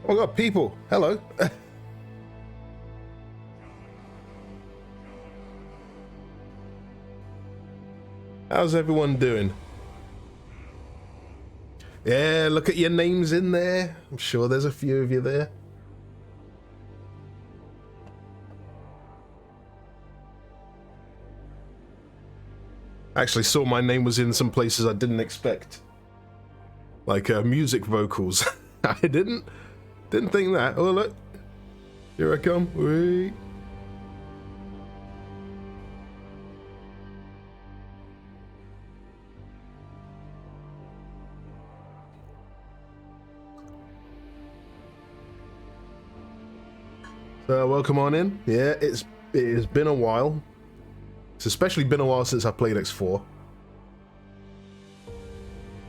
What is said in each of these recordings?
Oh my god, people! Hello! How's everyone doing? Yeah, look at your names in there. I'm sure there's a few of you there. I actually saw my name was in some places I didn't expect. Like music vocals. I didn't think that. Oh look. Here I come. Wait. Welcome on in. Yeah, it has been a while. It's especially been a while since I played X4.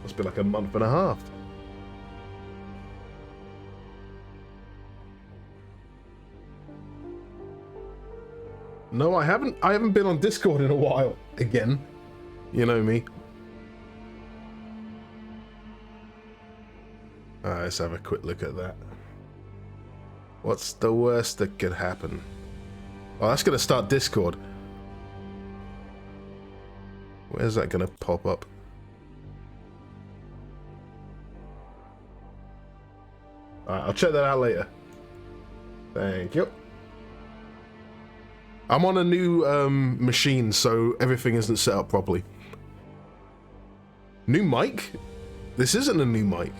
Must be like a month and a half. No, I haven't. I haven't been on Discord in a while. Again, you know me. Alright, let's have a quick look at that. What's the worst that could happen? Oh, that's gonna start Discord. Where's that gonna pop up? Alright, I'll check that out later. Thank you. I'm on a new machine, so everything isn't set up properly. New mic? This isn't a new mic.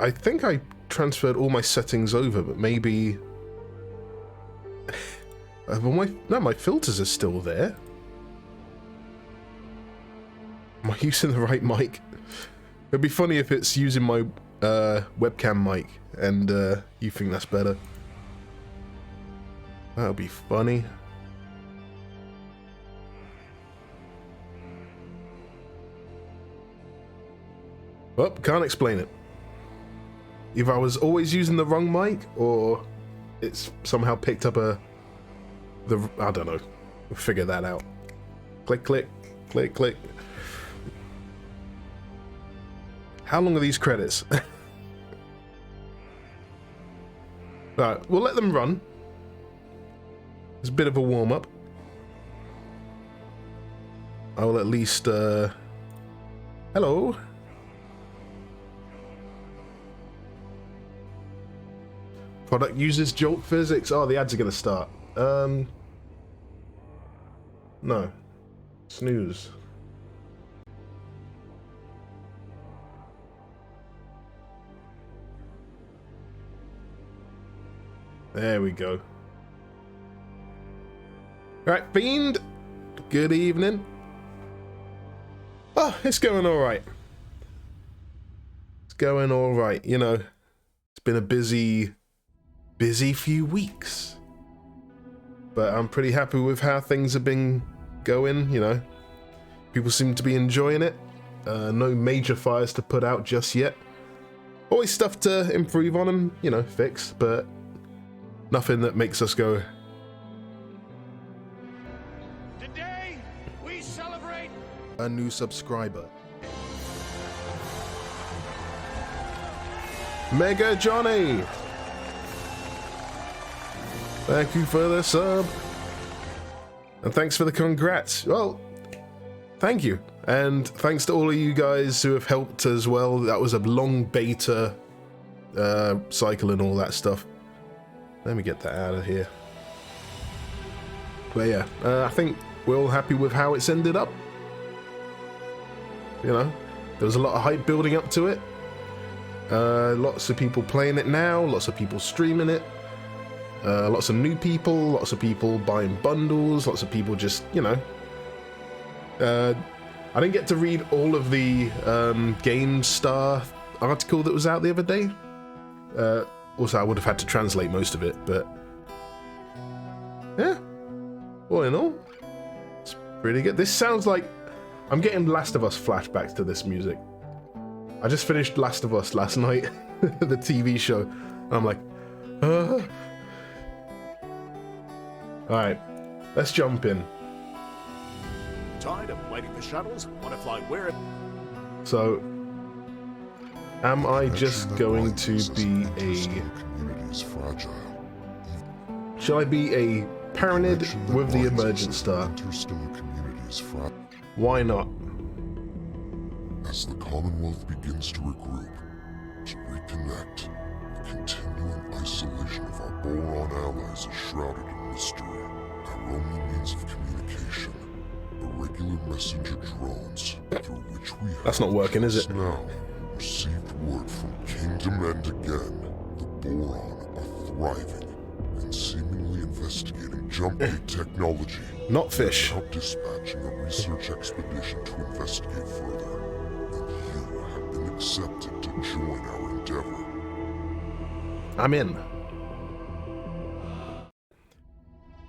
I think I transferred all my settings over, but maybe... No, my filters are still there. Am I using the right mic? It'd be funny if it's using my webcam mic and you think that's better. That'll be funny. Well, can't explain it. Either I was always using the wrong mic, or it's somehow picked up I don't know. We'll figure that out. Click, click, click, click. How long are these credits? Alright, we'll let them run. It's a bit of a warm-up. I will at least, hello? Product uses jolt physics. Oh, the ads are gonna start. No. Snooze. There we go. Right, Fiend. Good evening. Oh, it's going alright. It's going alright, you know. It's been a busy few weeks. But I'm pretty happy with how things have been going, you know. People seem to be enjoying it. No major fires to put out just yet. Always stuff to improve on and, you know, fix, but nothing that makes us go... Today, we celebrate a new subscriber. Mega Johnny! Thank you for the sub. And thanks for the congrats. Well, thank you. And thanks to all of you guys who have helped as well. That was a long beta cycle and all that stuff. Let me get that out of here. But yeah, I think we're all happy with how it's ended up. You know, there was a lot of hype building up to it. Lots of people playing it now, lots of people streaming it. Lots of new people, lots of people buying bundles, lots of people just, you know. I didn't get to read all of the GameStar article that was out the other day. Also, I would have had to translate most of it, but yeah, all in all, it's pretty good. This sounds like I'm getting Last of Us flashbacks to this music. I just finished Last of Us last night, the TV show, and I'm like, Alright, let's jump in. Tired of waiting for shuttles? Want to fly where? So, Am I just going to be Shall I be a Paranid with the Emergent Star? Why not? As the Commonwealth begins to regroup, to reconnect, the continuing isolation of our Boron allies is shrouded in mystery. Our only means of communication, irregular messenger drones, through which we have That's not working, is it? now received word from Kingdom End again. The Boron are thriving and seemingly investigating jump-gate technology. Not fish. Now dispatching a research expedition to investigate further, and you have been accepted to join our endeavor. I'm in.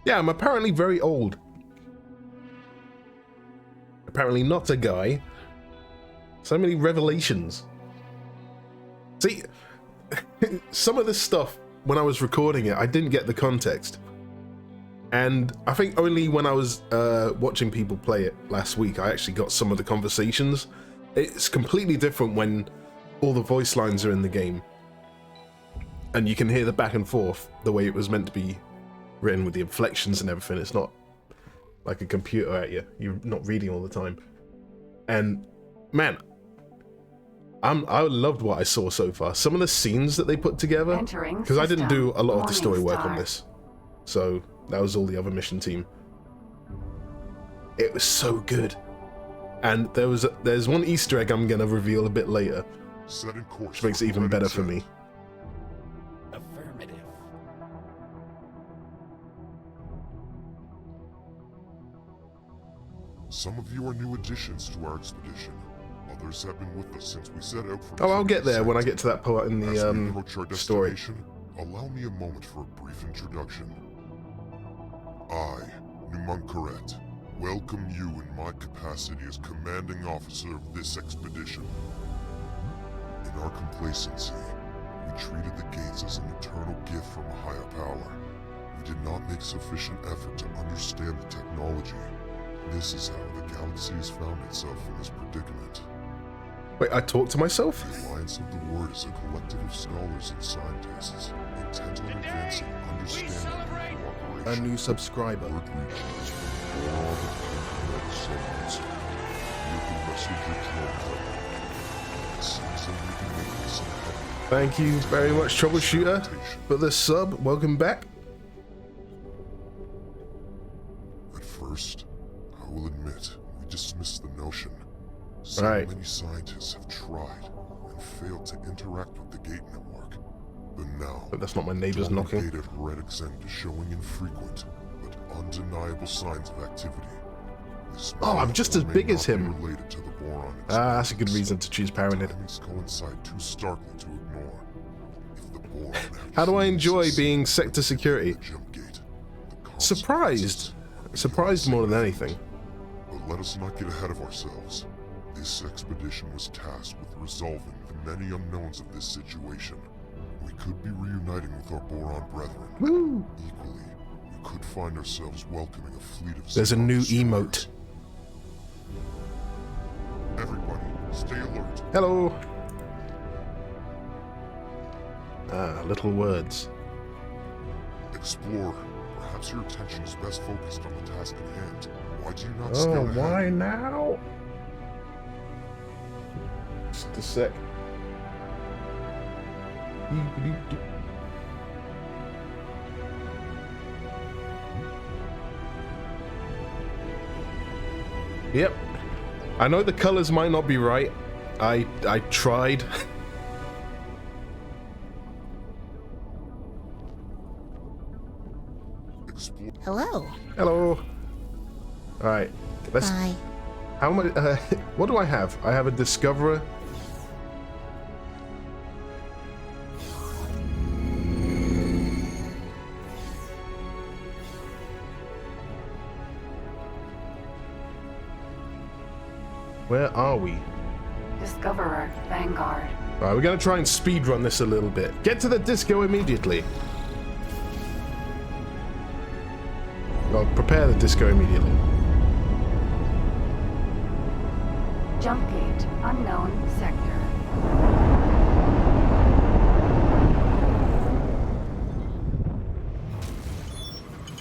Yeah, I'm apparently very old. Apparently not a guy. So many revelations. See, some of this stuff, when I was recording it, I didn't get the context. And I think only when I was watching people play it last week, I actually got some of the conversations. It's completely different when all the voice lines are in the game. And you can hear the back and forth the way it was meant to be written with the inflections and everything. It's not like a computer at you. You're not reading all the time. And man, I loved what I saw so far. Some of the scenes that they put together, because I didn't do a lot of the story work on this. So that was all the other mission team. It was so good. And there's one Easter egg I'm gonna reveal a bit later, which makes it even better for me. Affirmative. Some of you are new additions to our expedition. Others have been with us since we set out from. Oh, I'll get there when I get to that part in As we the approach our story. destination, allow me a moment for a brief introduction. I, Numunkaret, welcome you in my capacity as commanding officer of this expedition. In our complacency, we treated the gates as an eternal gift from a higher power. We did not make sufficient effort to understand the technology. This is how the galaxy has found itself in this predicament. Wait, I talk to myself? The Alliance of the Word is a collective of scholars and scientists intent on advancing understanding and cooperation. A new subscriber. Word reaches from Boron and Red segments. With the messenger drone. It seems that we can make this a Thank you very much, Troubleshooter, for the sub. Welcome back. At first, I will admit, we dismissed the notion. So Right. many scientists have tried and failed to interact with the gate network. But now, But that's not my neighbors the knocking. gate at Red Exent is showing infrequent but undeniable signs of activity. This Oh, I'm may just or as may big as not be him. related to the Boron That's a good experiments. reason to choose Paranid. Timings coincide too starkly to ignore. If the Boron have How do I truly enjoy succeeded being in sector security? the jump gate, the Surprised. consequences may be Surprised more than anything. But let us not get ahead of ourselves. This expedition was tasked with resolving the many unknowns of this situation. We could be reuniting with our Boron brethren. Woo! Equally, we could find ourselves welcoming a fleet of There's a Xenon new destroyers. emote. Everybody, stay alert. Hello. Ah, little words. Explorer, perhaps your attention is best focused on the task at hand. Why do you not Oh, scout ahead? why now? Just a sec. Yep. I know the colors might not be right. I tried. Explore. Hello. Hello. All right. Let's. Bye. How much? What do I have? I have a Discoverer. Where are we? Discoverer, Vanguard. All right, we're gonna try and speed run this a little bit. Get to the disco immediately. Well, prepare the disco immediately. Jump gate, unknown sector.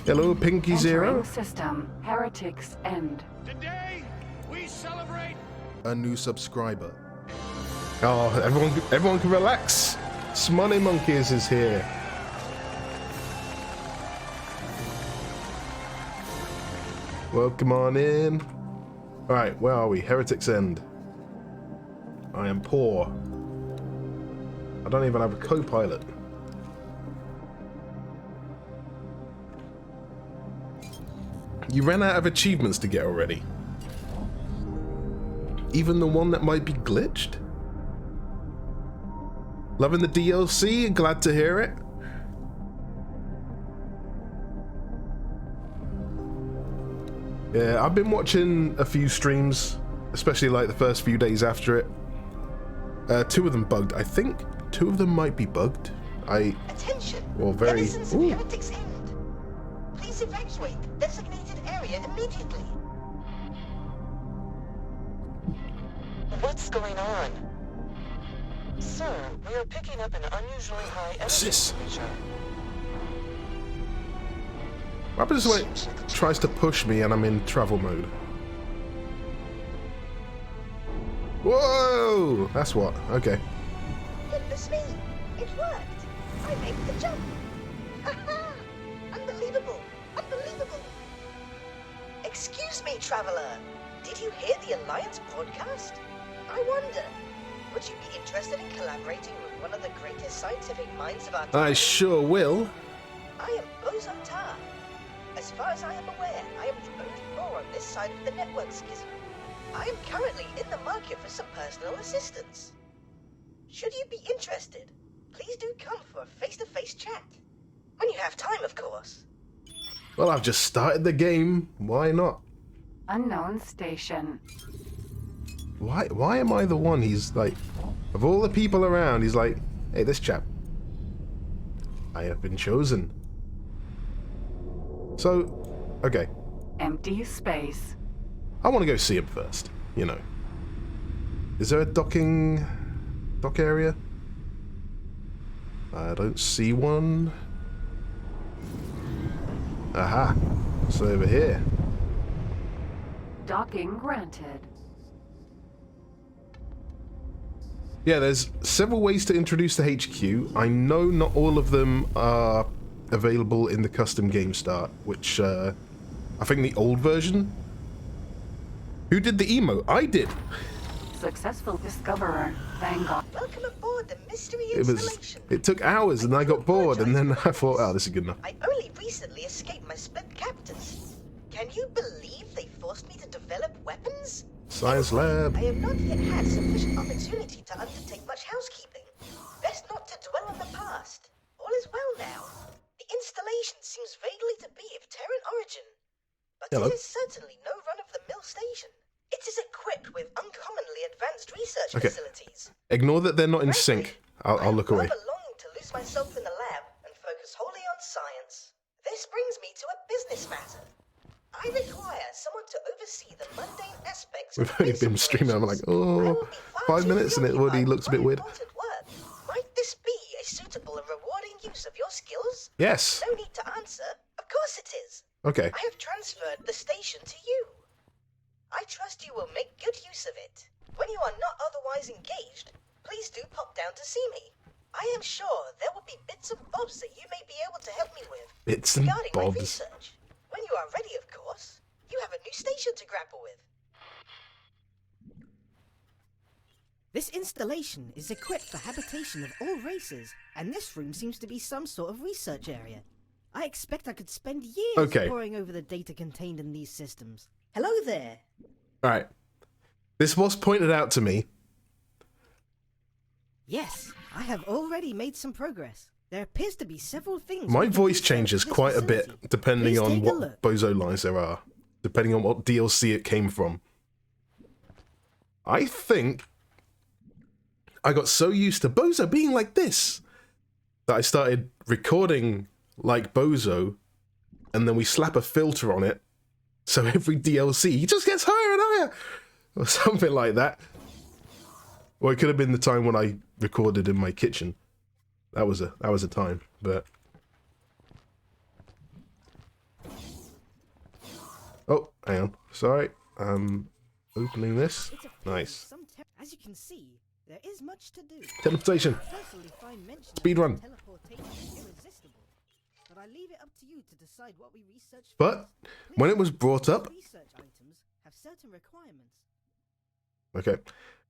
Hello, Pinky Zero. Entering system. Heretics End. Today, we celebrate A new subscriber. Oh, everyone can relax. Smoney Monkeys is here. Welcome on in. Alright, where are we? Heretics End. I am poor. I don't even have a co-pilot. You ran out of achievements to get already. Even the one that might be glitched? Loving the DLC? Glad to hear it. Yeah, I've been watching a few streams, especially like the first few days after it. 2 of them bugged. I think 2 of them might be bugged. Attention! Well, very. Citizens of Ooh. Heretics End. Please evacuate the designated area immediately. What's going on? Sir, we are picking up an unusually high energy Sis. signature. What happens when it tries to push me and I'm in travel mode? Whoa! That's what. Okay. It was me. It worked. I made the jump. Ha-ha! Unbelievable. Unbelievable. Excuse me, traveler. Did you hear the Alliance broadcast? I wonder, would you be interested in collaborating with one of the greatest scientific minds of our time? I sure will. I am Bozo Tar. As far as I am aware, I am the only Boar on this side of the network schism. I am currently in the market for some personal assistance. Should you be interested, please do come for a face-to-face chat. When you have time, of course. Well, I've just started the game. Why not? Unknown station. Why am I the one? He's like, of all the people around, he's like, hey, this chap. I have been chosen. So, okay. Empty space. I want to go see him first, you know. Is there a dock area? I don't see one. Aha. It's over here. Docking granted. Yeah, there's several ways to introduce the HQ. I know not all of them are available in the custom game start, which I think the old version. Who did the emote? I did. Successful discoverer. Vanguard. Welcome aboard the mystery It installation. took hours, and I got bored, and then I thought, oh, this is good enough. I only recently escaped my split captors. Can you believe they forced me to develop weapons? Science lab. I have not yet had sufficient opportunity to undertake much housekeeping. Best not to dwell on the past. All is well now. The installation seems vaguely to be of Terran origin, but Hello. it is certainly no run-of-the-mill station. It is equipped with uncommonly advanced research Okay. facilities. Ignore that they're not in sync. I'll look away. I'm rather longing to lose myself in the lab and focus wholly on science. This brings me to a business matter. I require someone to oversee the mundane aspects We've of only base been streaming. I'm like, operations. I oh, will be far 5 too minutes, and it already preoccupied looks a with bit my weird. important work. Might this be a suitable and rewarding use of your skills? Yes. No need to answer. Of course it is. Okay. I have transferred the station to you. I trust you will make good use of it. When you are not otherwise engaged, please do pop down to see me. I am sure there will be bits and bobs that you may be able to help me with. Bits and Regarding my bobs. research, when you are ready, of course, you have a new station to grapple with. This installation is equipped for habitation of all races, and this room seems to be some sort of research area. I expect I could spend years Okay. poring over the data contained in these systems. Hello there. All right. This was pointed out to me. Yes, I have already made some progress. There appears to be several things. My we can voice research changes in this quite a bit facility. depending Please on take a what look. bozo lines there are, depending on what DLC it came from. I think I got so used to Bozo being like this that I started recording like Bozo, and then we slap a filter on it, so every DLC he just gets higher and higher, or something like that. Or it could have been the time when I recorded in my kitchen. That was a time, but hang on. Sorry. Opening this. It's a field Nice. with some as you can see, there is much to do. Teleportation. Personally find mention Speed of run. teleportation irresistible, but I leave it up to you to decide what we research. But when it was brought up, Research items have certain requirements. okay,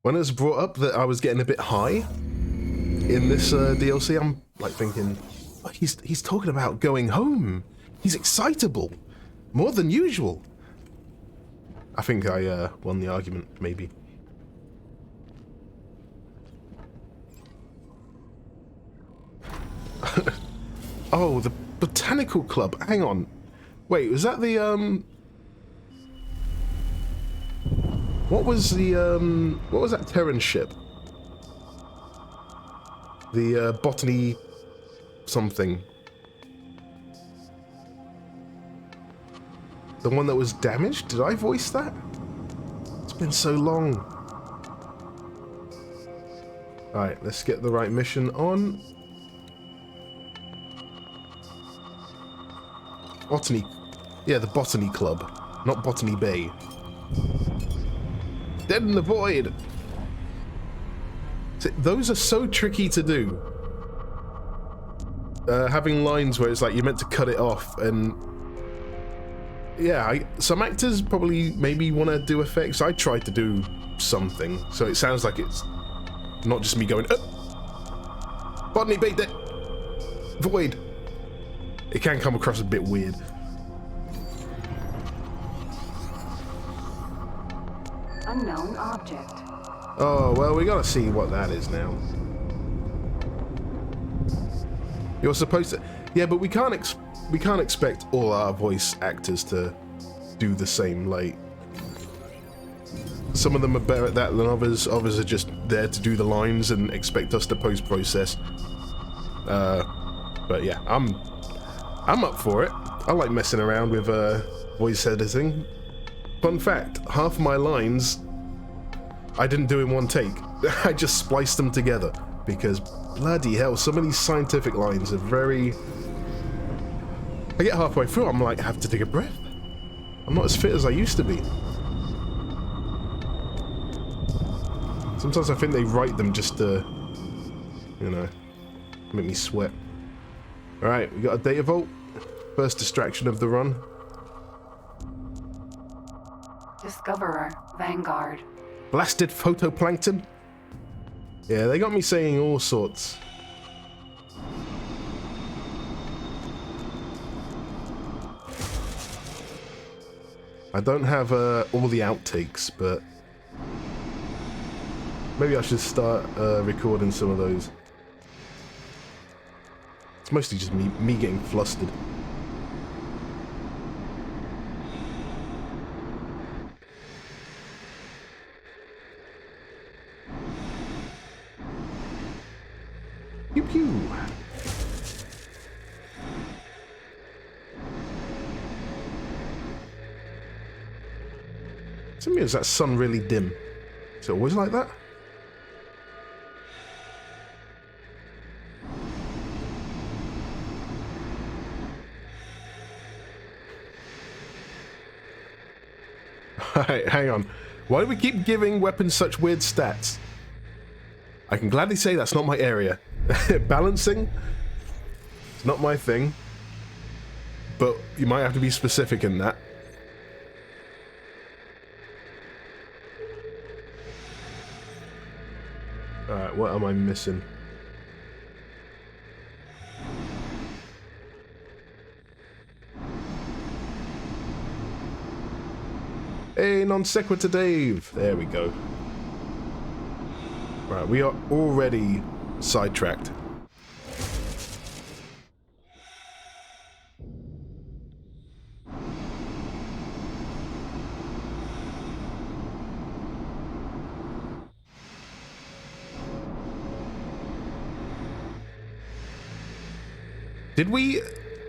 when it was brought up that I was getting a bit high in this DLC, I'm like thinking, oh, he's talking about going home. He's excitable, more than usual. I think I won the argument, maybe. Oh, the Botanical Club. Hang on. Wait, was that the what was that Terran ship? The Botany something. The one that was damaged? Did I voice that? It's been so long. Alright, let's get the right mission on. Botany. Yeah, the Botany Club. Not Botany Bay. Dead in the Void! See, those are so tricky to do. Having lines where it's like you're meant to cut it off, and yeah, some actors probably maybe want to do effects. I tried to do something, so it sounds like it's not just me going, Botany Bay dead! Void! It can come across a bit weird. Unknown object. Oh, well, we gotta see what that is now. You're supposed to... Yeah, but we can't expect all our voice actors to do the same, like... Some of them are better at that than others. Others are just there to do the lines and expect us to post-process. But yeah, I'm up for it. I like messing around with voice editing. Fun fact, half my lines I didn't do in one take. I just spliced them together because bloody hell, some of these scientific lines are very... I get halfway through, I'm like, I have to take a breath. I'm not as fit as I used to be. Sometimes I think they write them just to, you know, make me sweat. Alright, we got a data vault. First distraction of the run. Discoverer, Vanguard. Blasted photoplankton? Yeah, they got me saying all sorts. I don't have all the outtakes, but maybe I should start recording some of those. It's mostly just me getting flustered. Pew pew. To me, is that sun really dim? Is it always like that? Alright, hang on. Why do we keep giving weapons such weird stats? I can gladly say that's not my area. Balancing? It's not my thing. But you might have to be specific in that. Alright, what am I missing? Hey, non sequitur Dave! There we go. Right, we are already sidetracked. Did we...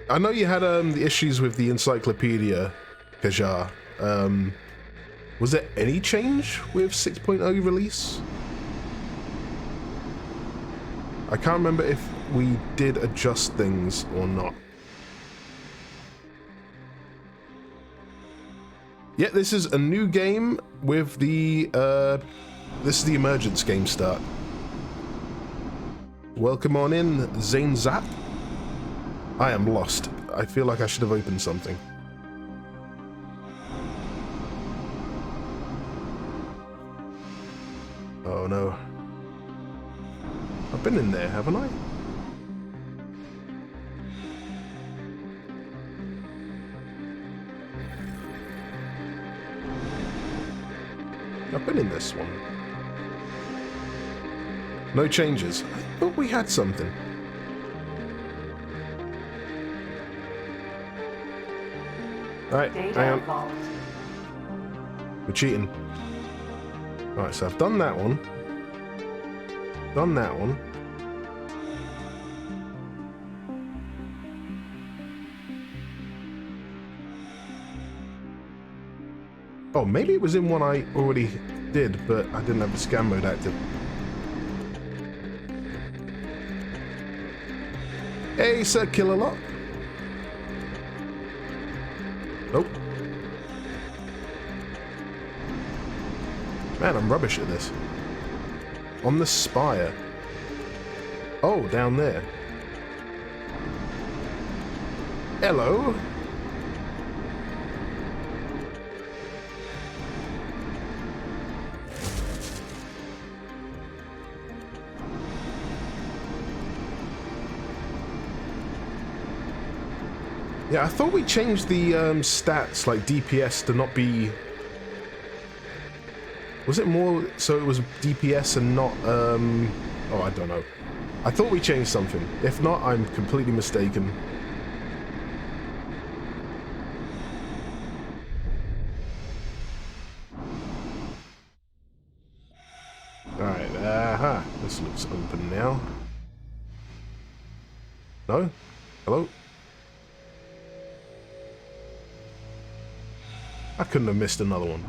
I know you had the issues with the Encyclopedia, Kajar. Was there any change with 6.0 release? I can't remember if we did adjust things or not. Yeah, this is a new game with the, this is the emergence game start. Welcome on in, Zane Zap. I am lost. I feel like I should have opened something. Oh no. I've been in there, haven't I? I've been in this one. No changes. I thought we had something. Alright, hang Data on. vault. We're cheating. Alright, so I've done that one. Done that one. Oh, maybe it was in one I already did, but I didn't have the scan mode active. Hey, Sir Killalot. Nope. Man, I'm rubbish at this. On the spire. Oh, down there. Hello. Yeah, I thought we changed the stats, like DPS, to not be... Was it more so it was DPS and not... Oh, I don't know. I thought we changed something. If not, I'm completely mistaken. Alright, aha. This looks open now. No? Hello? I couldn't have missed another one.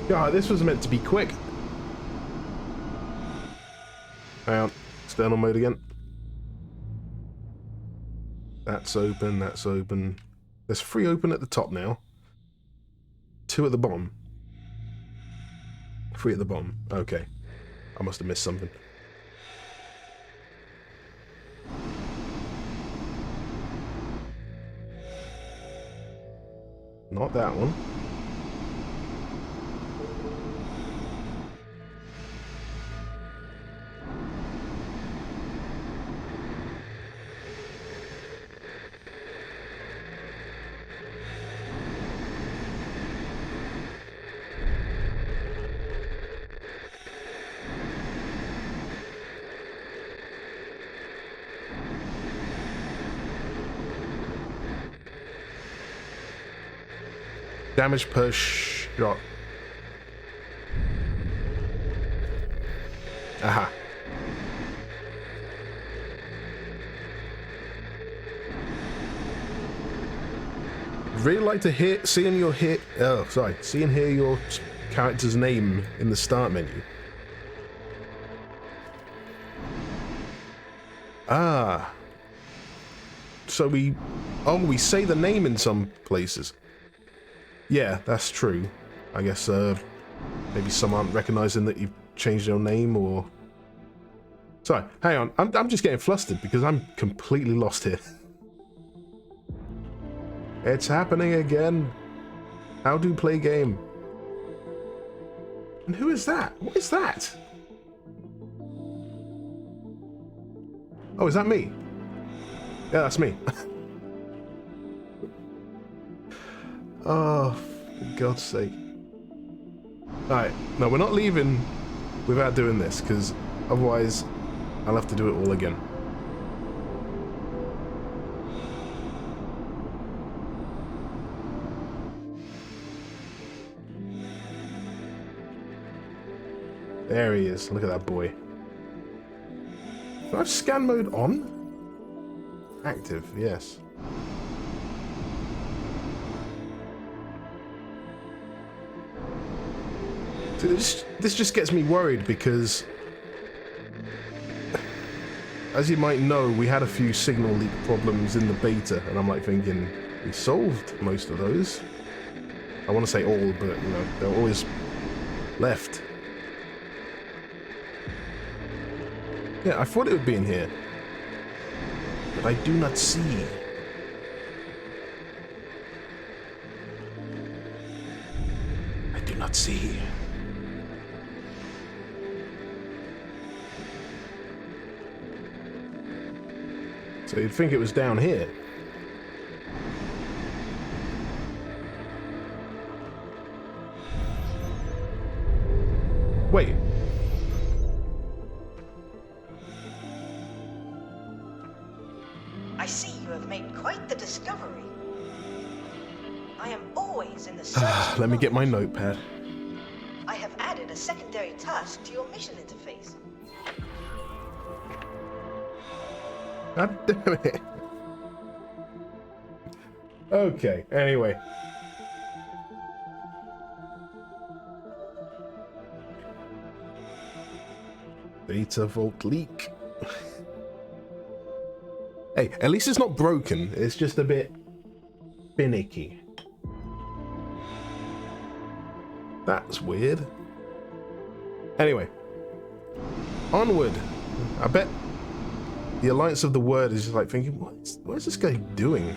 God, this was meant to be quick. Hang on. External mode again. That's open, that's open. There's 3 open at the top now. 2 at the bottom. 3 at the bottom. Okay. I must have missed something. Not that one. Damage per shot. Aha. Really like to hear, see and hear your character's name in the start menu. Ah. So we say the name in some places. Yeah, that's true. I guess maybe some aren't recognizing that you've changed your name, or... Sorry, hang on. I'm just getting flustered because I'm completely lost here. It's happening again. How do play game? And who is that? What is that? Oh, is that me? Yeah, that's me. Oh, for God's sake. Alright, no, we're not leaving without doing this, because otherwise I'll have to do it all again. There he is. Look at that boy. Do I have scan mode on? Active, yes. This just gets me worried because, as you might know, we had a few signal leak problems in the beta, and I'm like thinking, we solved most of those. I want to say all, but you know, they're always left. Yeah, I thought it would be in here, but I do not see. I do not see. So you'd think it was down here. Wait. I see you have made quite the discovery. I am always in the search for Let me get my knowledge. notepad. I have added a secondary task to your mission interface. God damn it. Okay, anyway. Data vault leak. Hey, at least it's not broken. It's just a bit finicky. That's weird. Anyway. Onward. I bet the Alliance of the Word is just like thinking, what is this guy doing?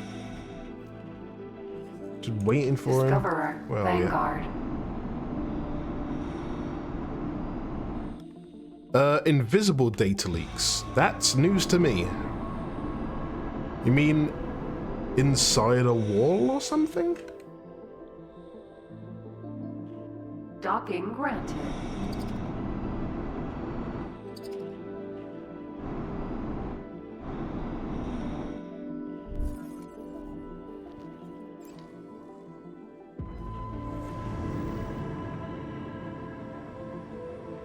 Just waiting for Discoverer, him? Well, Vanguard. yeah. Invisible data leaks. That's news to me. You mean inside a wall or something? Docking granted.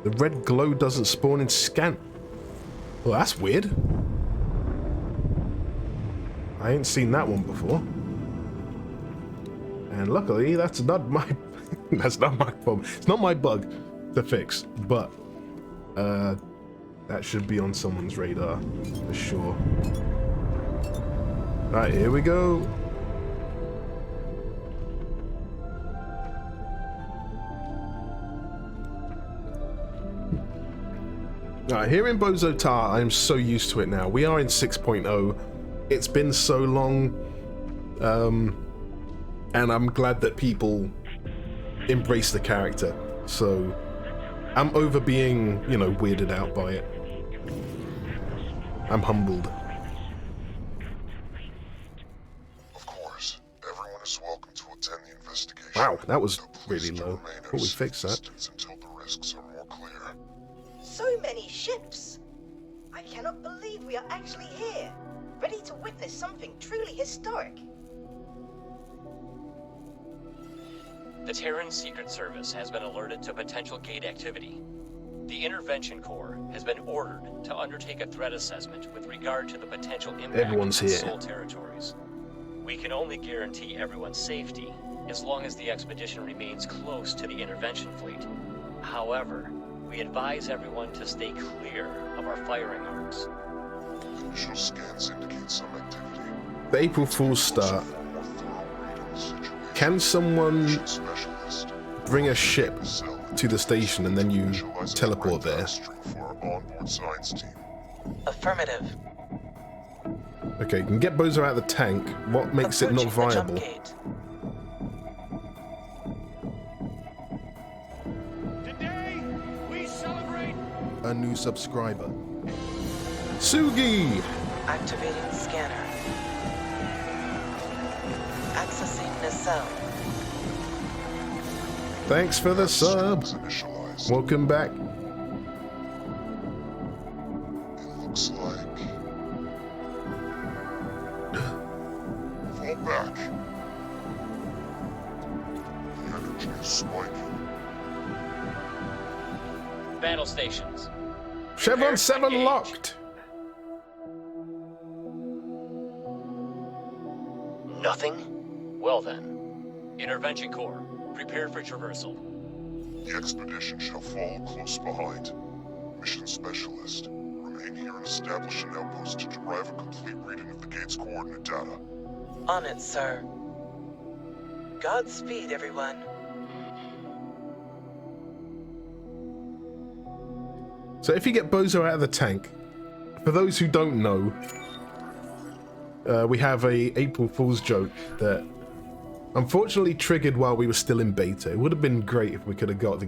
The red glow doesn't spawn in scan. Well, that's weird. I ain't seen that one before. And luckily, that's not my that's not my problem. It's not my bug to fix, but that should be on someone's radar for sure. Right, here we go. Alright, here in Bozo Tar, I'm so used to it now. We are in 6.0. It's been so long, and I'm glad that people embrace the character. So I'm over being, you know, weirded out by it. I'm humbled. Of course, everyone is welcome to attend the investigation. Wow, that was Though please really do low. remain at Thought we a safe fixed that. distance until the risks are more clear. So many ships! I cannot believe we are actually here, ready to witness something truly historic. The Terran Secret Service has been alerted to potential gate activity. The Intervention Corps has been ordered to undertake a threat assessment with regard to the potential impact Everyone's of the here. Sol territories. We can only guarantee everyone's safety as long as the expedition remains close to the intervention fleet. However, we advise everyone to stay clear of our firing arcs. Initial scans indicate some activity. The April Fool's start. For a more thorough read of the situation, Can someone mission specialist bring a ship cell to the station and then you visualize a teleport correct there? task string for our onboard science team. Affirmative. Okay, you can get Bozo out of the tank. What makes it not Approaching the jump viable? gate. Today, we celebrate A new subscriber. Sugi! Activating scanner. Accessing nacelle. Thanks for the sub. Strings initialized. Welcome back. It looks like... Fall back. The energy is spiking. Battle stations. Chevron 7 engage. locked. Nothing? Well then. Intervention Corps, prepare for traversal. The expedition shall follow close behind. Mission specialist, remain here and establish an outpost to derive a complete reading of the gate's coordinate data. On it, sir. Godspeed, everyone. So if you get Bozo out of the tank, for those who don't know, we have a April Fool's joke that unfortunately triggered while we were still in beta. It would have been great if we could have got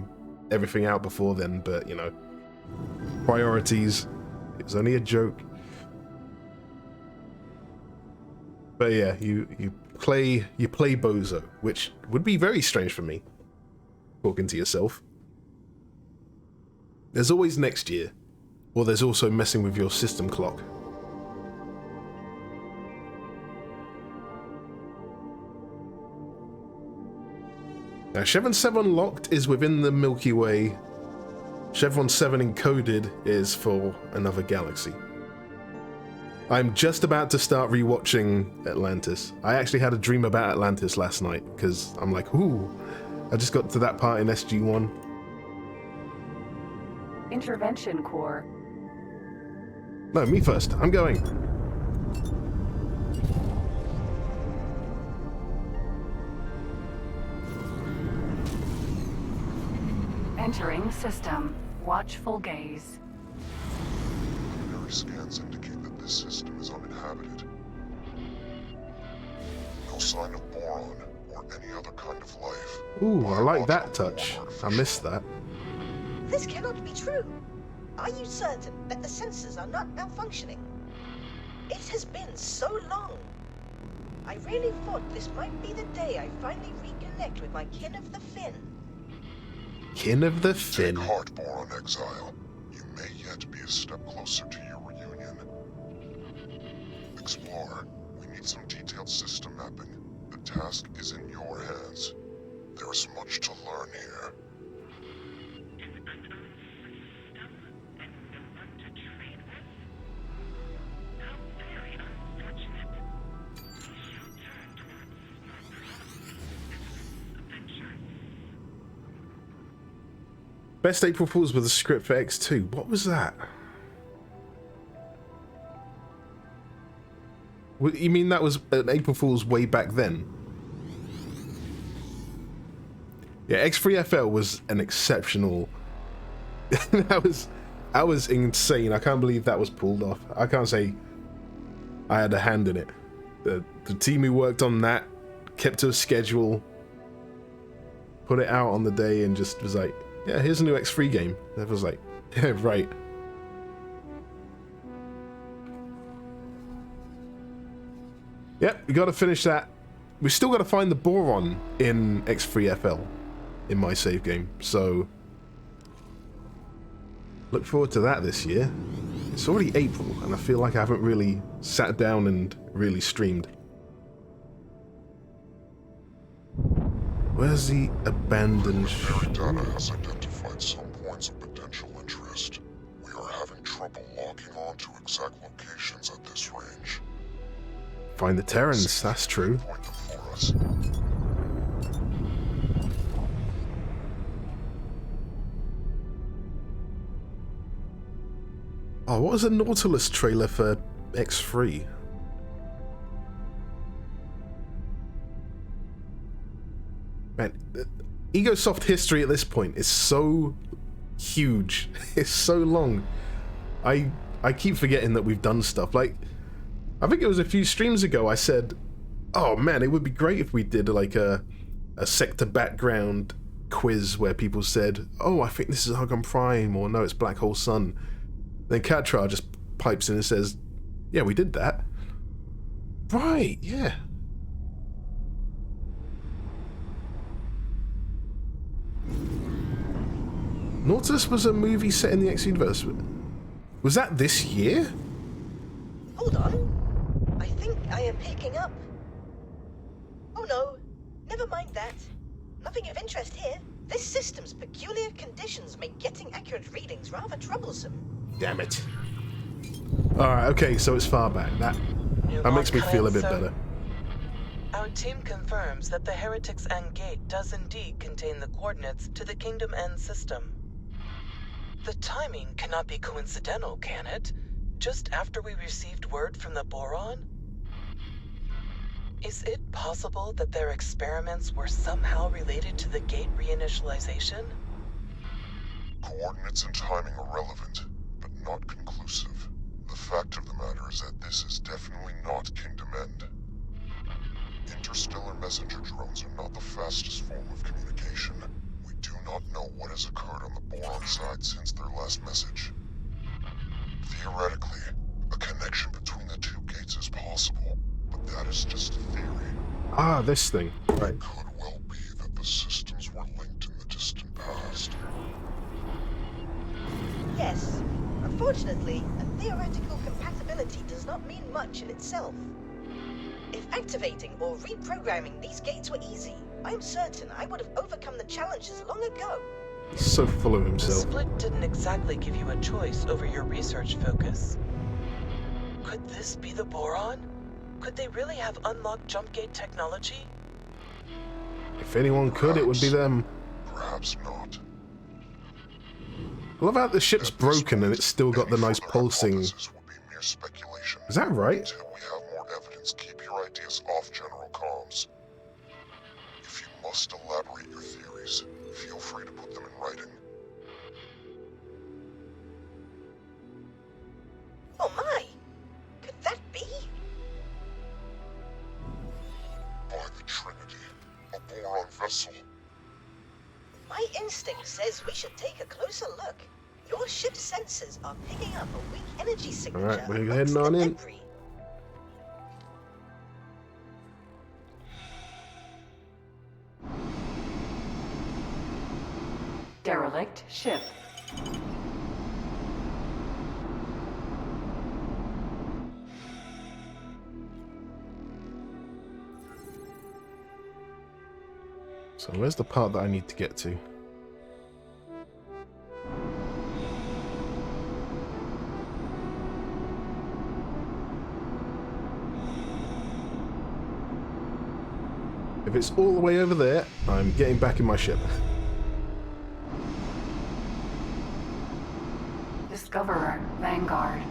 everything out before then, but you know, priorities. It was only a joke. But yeah, you play Bozo, which would be very strange for me, talking to yourself. There's always next year, or there's also messing with your system clock. Now, Chevron 7 locked is within the Milky Way. Chevron 7 encoded is for another galaxy. I'm just about to start rewatching Atlantis. I actually had a dream about Atlantis last night because I'm like, ooh, I just got to that part in SG-1. Intervention Core. No, me first. I'm going. Entering system. Watchful gaze. Preliminary scans indicate that this system is uninhabited. No sign of boron or any other kind of life. Ooh, I like that touch. I missed that. This cannot be true. Are you certain that the sensors are not malfunctioning? It has been so long. I really thought this might be the day I finally reconnect with my kin of the Fin. Kin of the Fin. Take heart, Boron Exile. You may yet be a step closer to your reunion. Explorer, we need some detailed system mapping. The task is in your hands. There is much to learn here. Best April Fools with a script for X2. What was that? You mean that was an April Fool's way back then? Yeah, X3FL was an exceptional... that was insane. I can't believe that was pulled off. I can't say I had a hand in it. The team who worked on that kept to a schedule, put it out on the day, and just was like, yeah, here's a new X3 game. And I was like, yeah, right. Yep, we gotta finish that. We still gotta find the boron in X3FL in my save game, so look forward to that this year. It's already April, and I feel like I haven't really sat down and really streamed. Where's the abandoned Data has identified some points of potential interest. We are having trouble locking on to exact locations at this range. Find the Terrans, that's true. Point before us. Oh, what was the Nautilus trailer for X3? Man, Egosoft history at this point is so huge. It's so long. I keep forgetting that we've done stuff. Like, I think it was a few streams ago I said, oh man, it would be great if we did like a sector background quiz where people said, oh, I think this is Argon Prime, or no, it's Black Hole Sun. Then Catra just pipes in and says, yeah, we did that. Right, yeah. Nautilus was a movie set in the X universe. Was that this year? Hold on. I think I am picking up. Oh no, never mind that. Nothing of interest here. This system's peculiar conditions make getting accurate readings rather troublesome. Damn it. Alright, okay, so it's far back. That makes me feel a bit better. Our team confirms that the Heretics End Gate does indeed contain the coordinates to the Kingdom End system. The timing cannot be coincidental, can it? Just after we received word from the boron? Is it possible that their experiments were somehow related to the gate reinitialization? Coordinates and timing are relevant, but not conclusive. The fact of the matter is that this is definitely not Kingdom End. Interstellar messenger drones are not the fastest form of communication. We do not know what has occurred on the Boron side since their last message. Theoretically, a connection between the two gates is possible, but that is just a theory. Ah, this thing. Right. It could well be that the systems were linked in the distant past. Yes. Unfortunately, a theoretical compatibility does not mean much in itself. If activating or reprogramming these gates were easy, I am certain I would have overcome the challenges long ago. He's so full of The himself. split didn't exactly give you a choice over your research focus. Could this be the Boron? Could they really have unlocked jump gate technology? If anyone could, it would be them. Perhaps not. I love how the ship's broken and it's still got the nice Any further pulsing. hypothesis would be mere speculation. Is that right? Until we have more evidence, keep your ideas off general comms. If you must elaborate your theories, feel free to put them in writing. Oh my! Could that be? By the Trinity, a Boron vessel. My instinct says we should take a closer look. Your ship's sensors are picking up a weak energy signature. Alright, we're amongst heading the on in. debris. Derelict ship. So where's the part that I need to get to? If it's all the way over there, I'm getting back in my ship. Discoverer Vanguard.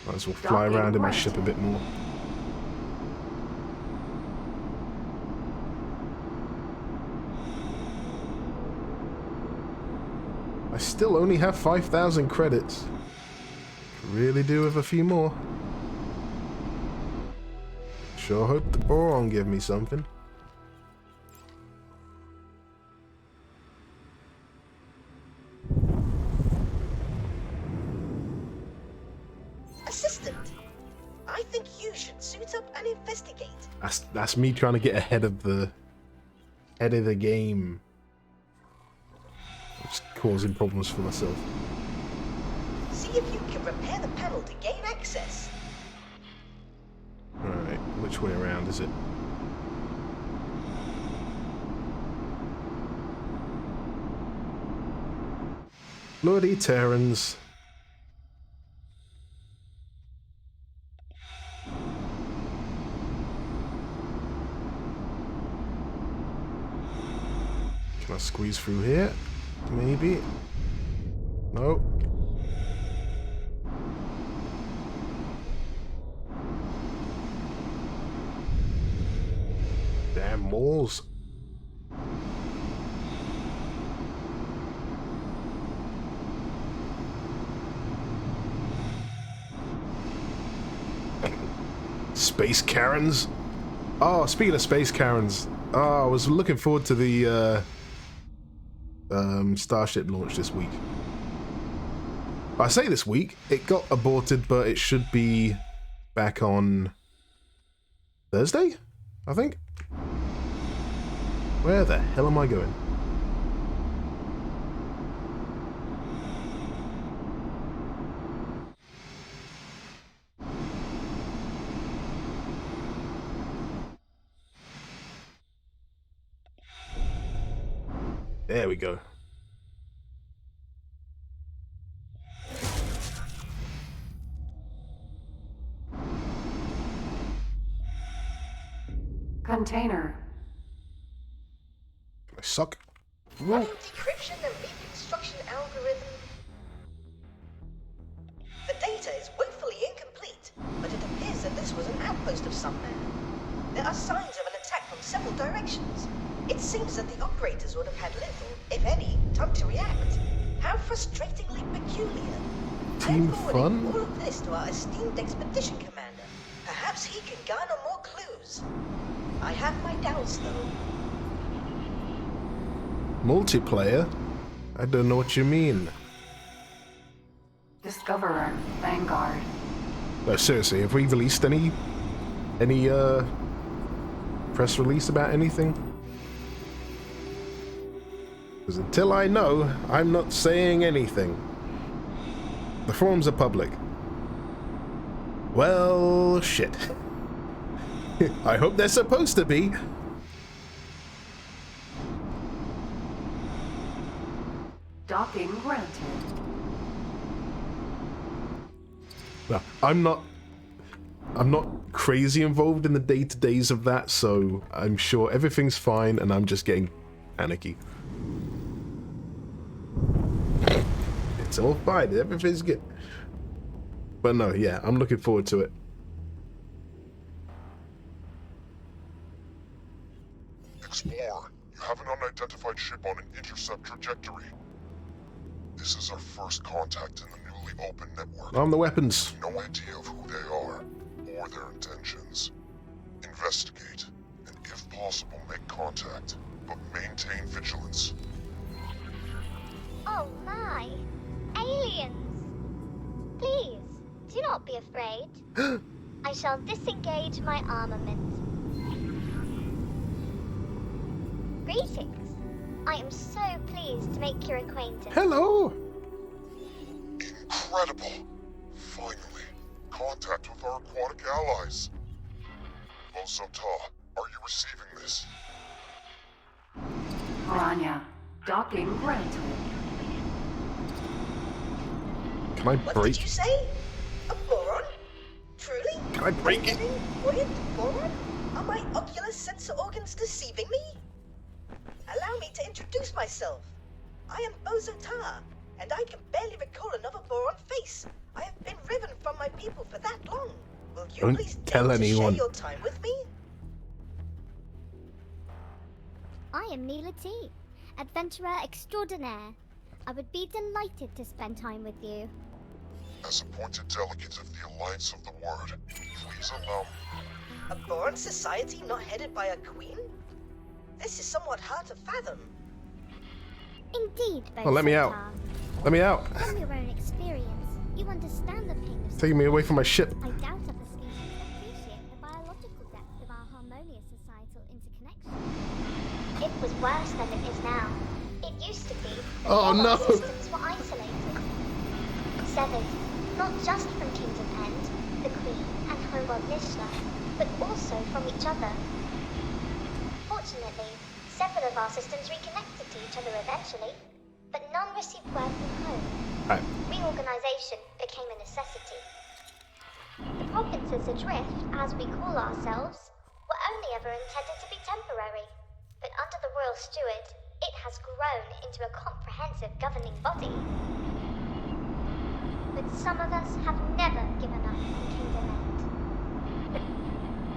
Might as well fly around in my ship a bit more. I still only have 5,000 credits. Really do have a few more. Sure hope the Boron give me something. Assistant, I think you should suit up and investigate. That's me trying to get ahead of the game. I'm just causing problems for myself. See if you can repair the panel to gain access. Alright, which way around is it? Bloody Terrans. Can I squeeze through here? Maybe. No. Damn walls. Space Karens. Oh, speaking of Space Karens, I was looking forward to the Starship launch this week. I say this week, it got aborted, but it should be back on Thursday, I think. Where the hell am I going? There we go. Container. I suck. Running decryption and reconstruction algorithm. The data is woefully incomplete, but it appears that this was an outpost of some man. There are signs of an attack from several directions. It seems that the operators would have had little, if any, time to react. How frustratingly peculiar. Team I'm forwarding fun? all of this to our esteemed expedition commander. Perhaps he can garner more clues. I have my doubts, though. Multiplayer? I don't know what you mean. Discoverer, Vanguard. No, seriously, have we released any press release about anything? Because until I know, I'm not saying anything. The forums are public. Well, shit. I hope they're supposed to be. Docking granted. No, I'm not crazy involved in the day-to-days of that, so I'm sure everything's fine and I'm just getting panicky. It's all fine, everything's good. But no, yeah, I'm looking forward to it. Explorer, you have an unidentified ship on an intercept trajectory. This is our first contact in the newly opened network. Arm the weapons. No idea of who they are or their intentions. Investigate, and if possible, make contact, but maintain vigilance. Oh my! Aliens! Please, do not be afraid. I shall disengage my armament. Greetings. I am so pleased to make your acquaintance. Hello! Incredible! Finally, contact with our aquatic allies. Vosota, are you receiving this? Piranha, docking granted. Can I What break? did you say? A boron? Truly? Can I break it? Buoyant boron? Are my ocular sensor organs deceiving me? Allow me to introduce myself. I am Bozota, and I can barely recall another boron face. I have been riven from my people for that long. Will you Don't please tell deign to anyone. share your time with me? I am Neela T, adventurer extraordinaire. I would be delighted to spend time with you. As appointed delegate of the Alliance of the Word, please allow me. A boron society not headed by a queen? This is somewhat hard to fathom. Indeed, Oh, let me out. Bozota. Let me out. From your own experience, you understand the pain of Taking me away from my ship. I doubt other species appreciate the biological depth of our harmonious societal interconnection. It was worse than it is now. It used to be that Oh, all no. our systems were isolated. Severed, not just from Kingdom End, the Queen, and Homeworld Nishla, but also from each other. Fortunately, several of our systems reconnected to each other eventually, but none received word from home. Right. Reorganization became a necessity. The provinces adrift, as we call ourselves, were only ever intended to be temporary, but under the Royal Steward, it has grown into a comprehensive governing body. But some of us have never given up on Kingdom End.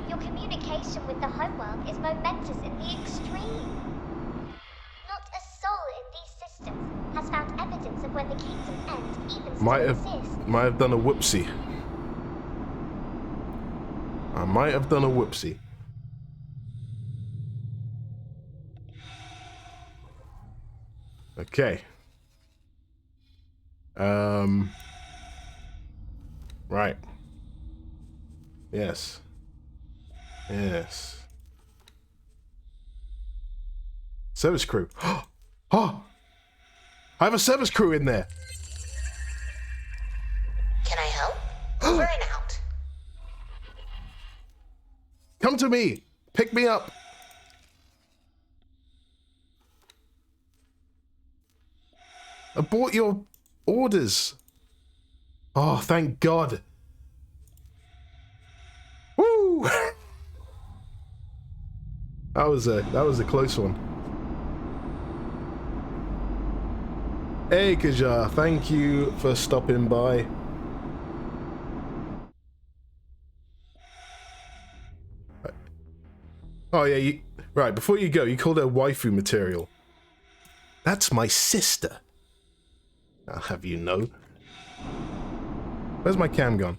Your communication with the homeworld is momentous in the extreme. Not a soul in these systems has found evidence of where the Kingdom End even still exists. Might have done a whoopsie. I might have done a whoopsie. Okay. Right. Yes. Yes. Service crew. Oh! I have a service crew in there. Can I help? Over and out. Come to me. Pick me up. Abort your orders. Oh, thank God. Woo! That was a close one. Hey, Kajar, thank you for stopping by. Oh yeah, right, before you go, you called her waifu material. That's my sister. I'll have you know. Where's my cam gone?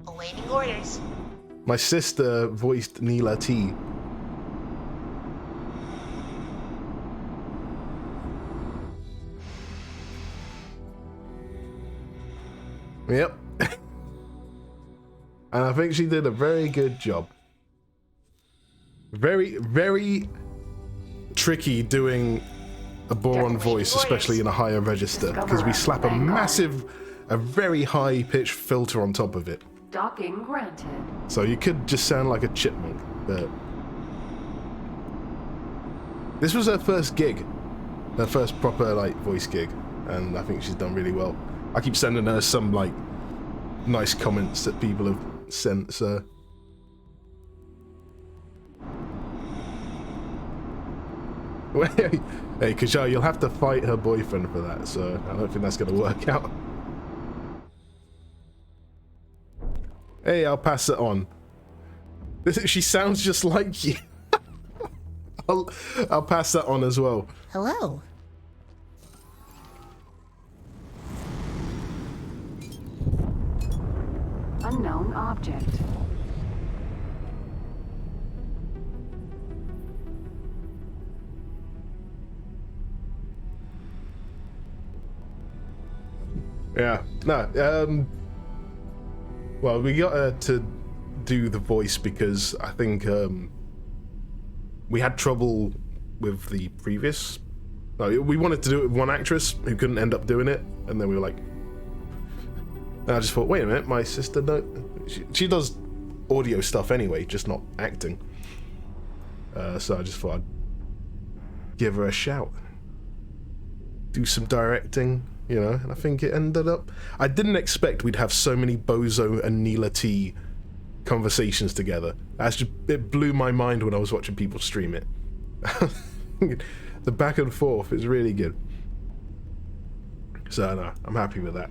Awaiting orders. My sister voiced Neela T. Yep. And I think she did a very good job. Very, very tricky doing a Boron voice, especially in a higher register, because we slap a very high-pitched filter on top of it. Docking granted. So you could just sound like a chipmunk, but... This was her first gig. Her first proper, like, voice gig. And I think she's done really well. I keep sending her some, like, nice comments that people have sent, so... Hey, Kajar, you'll have to fight her boyfriend for that, so I don't think that's going to work out. Hey, I'll pass it on. She sounds just like you. I'll pass that on as well. Hello. Unknown object. Yeah, no, well, we got her to do the voice because I think we had trouble with the previous... No, we wanted to do it with one actress who couldn't end up doing it, and then we were like... And I just thought, wait a minute, my sister, she does audio stuff anyway, just not acting. So I just thought I'd give her a shout. Do some directing, you know, and I think it ended up... I didn't expect we'd have so many Bozo and Neela T conversations together. It blew my mind when I was watching people stream it. The back and forth is really good. So no, I'm happy with that.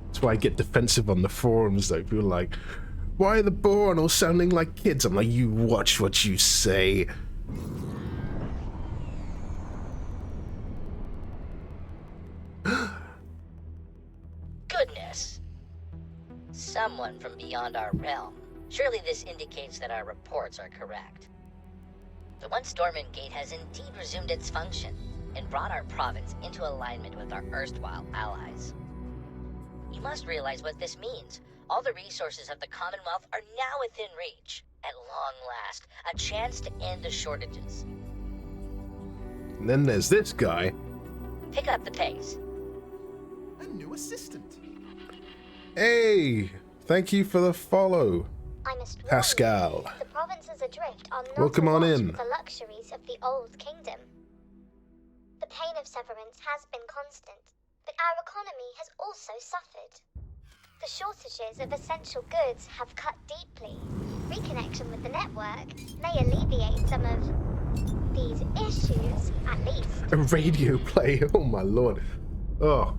That's why I get defensive on the forums though. People are like, why are the Boron all sounding like kids? I'm like, you watch what you say. Goodness. Someone from beyond our realm. Surely this indicates that our reports are correct. The once dormant gate has indeed resumed its function and brought our province into alignment with our erstwhile allies. You must realize what this means. All the resources of the Commonwealth are now within reach. At long last, a chance to end the shortages. And then there's this guy. Pick up the pace. A new assistant. Hey, thank you for the follow, I must warn Pascal. you, the provinces adrift are not Welcome on awash in. with the luxuries of the old kingdom. The pain of severance has been constant, but our economy has also suffered. The shortages of essential goods have cut deeply. Reconnection with the network may alleviate some of these issues, at least. A radio play, oh my lord. Oh.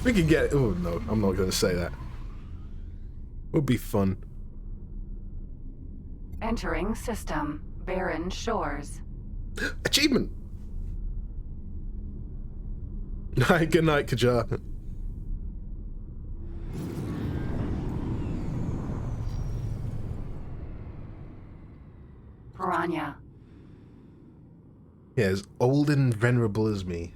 We could get, oh no, I'm not going to say that. Would be fun. Entering system. Barren Shores. Achievement! Good night, Kajar. Piranha. Yeah, as old and venerable as me.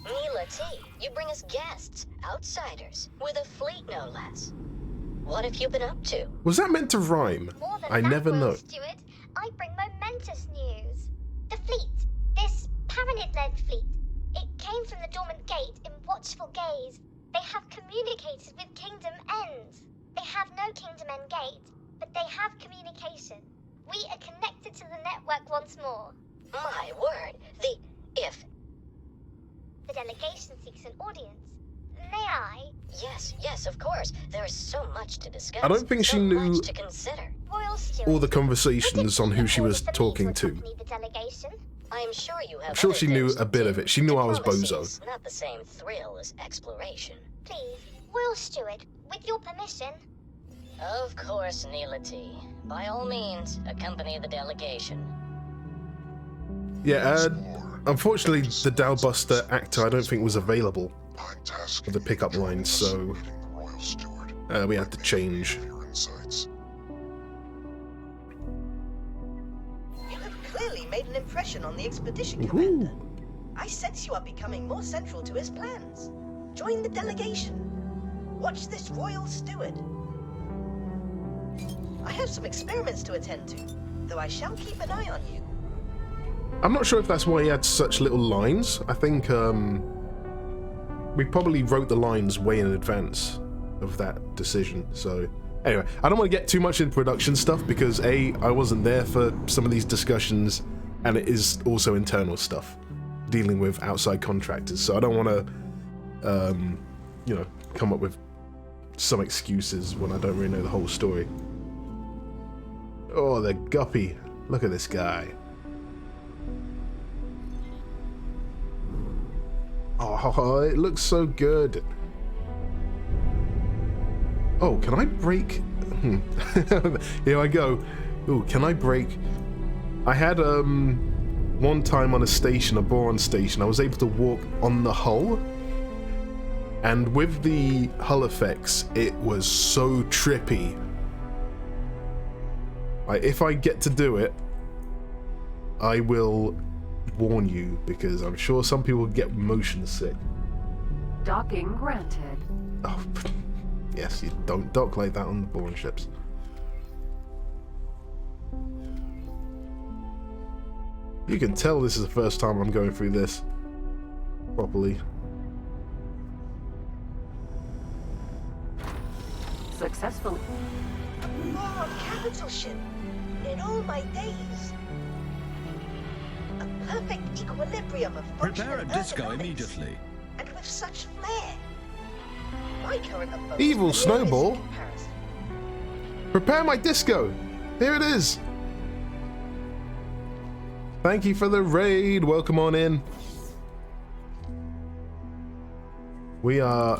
Neela T, you bring us guests, outsiders, with a fleet no less. What have you been up to? Was that meant to rhyme? More than I that, never Royal know. Steward, I bring momentous news. The fleet, this Paranid-led fleet, it came from the dormant gate in watchful gaze. They have communicated with Kingdom End. They have no Kingdom End gate, but they have communication. We are connected to the network once more. My word, if... The delegation seeks an audience. May I? Yes, of course. There is so much to discuss. I don't think she so knew much to consider. Royal Steward, all the conversations on who she was talking to. The delegation. I'm sure you have. I'm sure other she knew things a to bit do. of it. She knew I was Diplomacy bozo. is not the same thrill as exploration. Please, Royal Steward, with your permission. Of course, Neela T. By all means, accompany the delegation. Yeah, unfortunately, the Dowbuster actor I don't think was available for the pickup line, so we had to change. You have clearly made an impression on the expedition, Commander. I sense you are becoming more central to his plans. Join the delegation. Watch this Royal Steward. I have some experiments to attend to, though I shall keep an eye on you. I'm not sure if that's why he had such little lines. I think we probably wrote the lines way in advance of that decision. So anyway, I don't want to get too much into production stuff because A, I wasn't there for some of these discussions, and it is also internal stuff dealing with outside contractors. So I don't want to, you know, come up with some excuses when I don't really know the whole story. Oh, the guppy. Look at this guy. Oh, it looks so good. Oh, can I break? Here I go. Ooh, can I break? I had one time on a station, a boron station, I was able to walk on the hull, and with the hull effects, it was so trippy. Like, if I get to do it, I will warn you, because I'm sure some people get motion sick. Docking granted. Oh, yes, you don't dock like that on the boring ships. You can tell this is the first time I'm going through this properly. Successfully. A boron capital ship. In all my days. A perfect equilibrium of functional Prepare a disco ergonomics, immediately. and with such flair. My current abode Evil is nearly Snowball. in comparison. Prepare my disco. Here it is. Thank you for the raid. Welcome on in. We are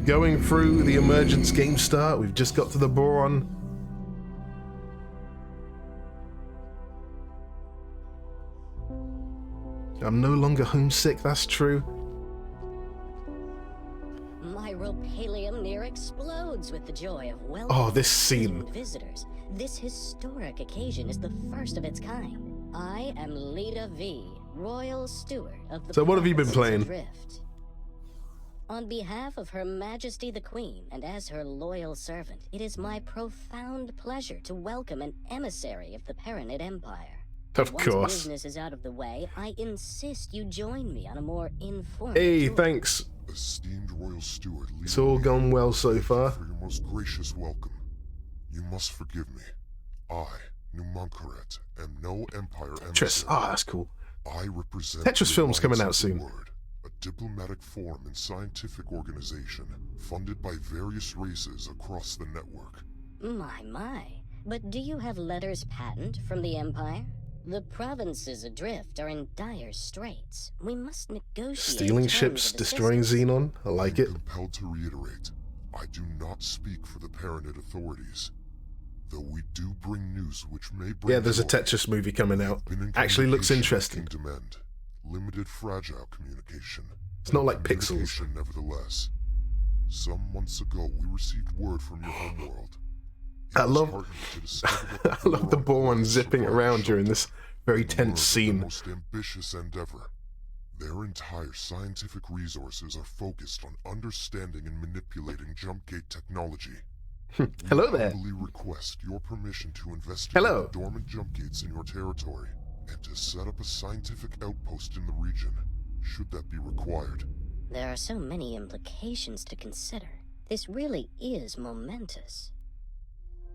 going through the emergence game start. We've just got to the boron. I'm no longer homesick, that's true. My ropalium near explodes with the joy of welcoming Oh, this scene. visitors. This historic occasion is the first of its kind. I am Leda V, Royal Steward of the So what have you been Provinces playing? Adrift. On behalf of Her Majesty the Queen, and as her loyal servant, it is my profound pleasure to welcome an emissary of the Paranid Empire. Of Once course. business is out of the way, I insist you join me on a more informal Hey, tour. thanks. Esteemed Royal Steward, It's all gone well so far. for your most gracious welcome. You must forgive me. I, Numunkaret, am no Empire Tetris. emissary. Ah, that's cool. I represent Tetris the film's coming Alliance out of the soon. Word, a diplomatic forum and scientific organization funded by various races across the network. My. But do you have letters patent from the Empire? The provinces adrift are in dire straits. We must negotiate Stealing terms ships, of destroying assistance. Xenon. I like it. Compelled to reiterate, I do not speak for the Paranid authorities. Though we do bring news which may bring Yeah, there's a joy. Tetris movie coming out. Been in Actually looks communication interesting. with Kingdom End. Limited fragile communication. It's not like Pixels. Communication nevertheless. Some months ago we received word from your homeworld. It I was love, heartening to discover that I love the Boron zipping survived around shock. during this very The tense work of the scene. most ambitious endeavor. Their entire scientific resources are focused on understanding and manipulating Jumpgate technology. Hello We there. humbly request your permission to investigate Hello. the dormant jump gates in your territory and to set up a scientific outpost in the region, should that be required. There are so many implications to consider. This really is momentous.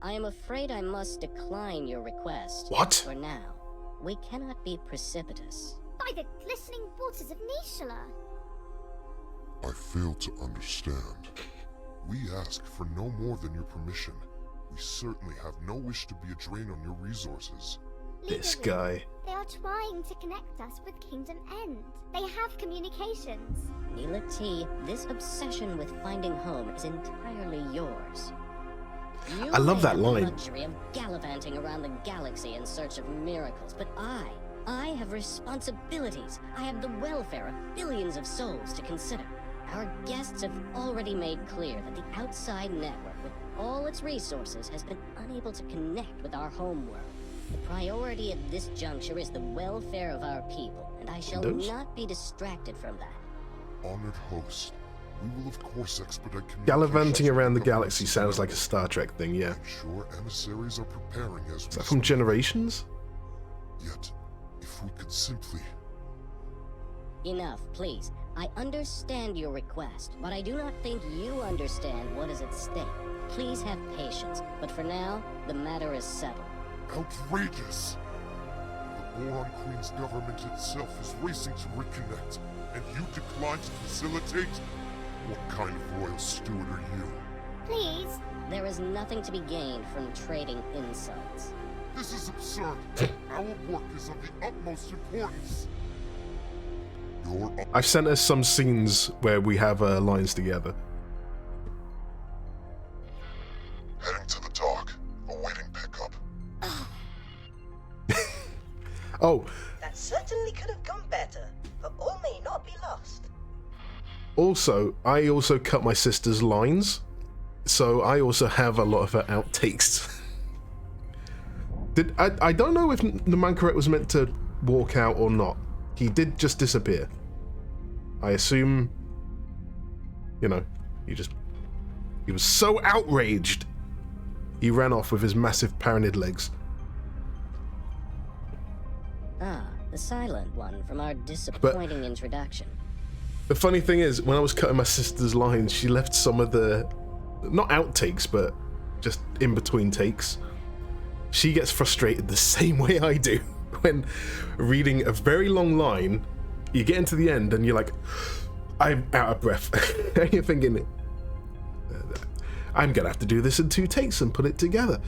I am afraid I must decline your request. What? For now. We cannot be precipitous. By the glistening waters of Nishala. I fail to understand. We ask for no more than your permission. We certainly have no wish to be a drain on your resources. This Leader Luke, guy. They are trying to connect us with Kingdom End. They have communications. Neela T, this obsession with finding home is entirely yours. I love that line. You have the luxury of gallivanting around the galaxy in search of miracles, but I have responsibilities. I have the welfare of billions of souls to consider. Our guests have already made clear that the outside network, with all its resources, has been unable to connect with our homeworld. The priority at this juncture is the welfare of our people, and I shall not be distracted from that. Honored host, we will of course expedite communications. Gallivanting around the galaxy sounds like a Star Trek thing, yeah. I'm sure emissaries are preparing as we Is that from Generations? Yet, if we could simply... Enough, please. I understand your request, but I do not think you understand what is at stake. Please have patience, but for now, the matter is settled. Outrageous! The Boron Queen's government itself is racing to reconnect, and you decline to facilitate? What kind of royal steward are you? Please? There is nothing to be gained from trading insults. This is absurd. Our work is of the utmost importance. I've sent us some scenes where we have lines together. Heading to the dock, awaiting pickup. Oh. That certainly could have gone better, but all may not be lost. Also, I also cut my sister's lines, so I also have a lot of her outtakes. I don't know if Numankeret was meant to walk out or not. He did just disappear. I assume, you know, he was so outraged, he ran off with his massive Paranid legs. Ah, the silent one from our disappointing introduction. The funny thing is, when I was cutting my sister's lines, she left some of the, not outtakes, but just in between takes. She gets frustrated the same way I do when reading a very long line. You get into the end and you're like, I'm out of breath. And you're thinking, I'm gonna have to do this in 2 takes and put it together.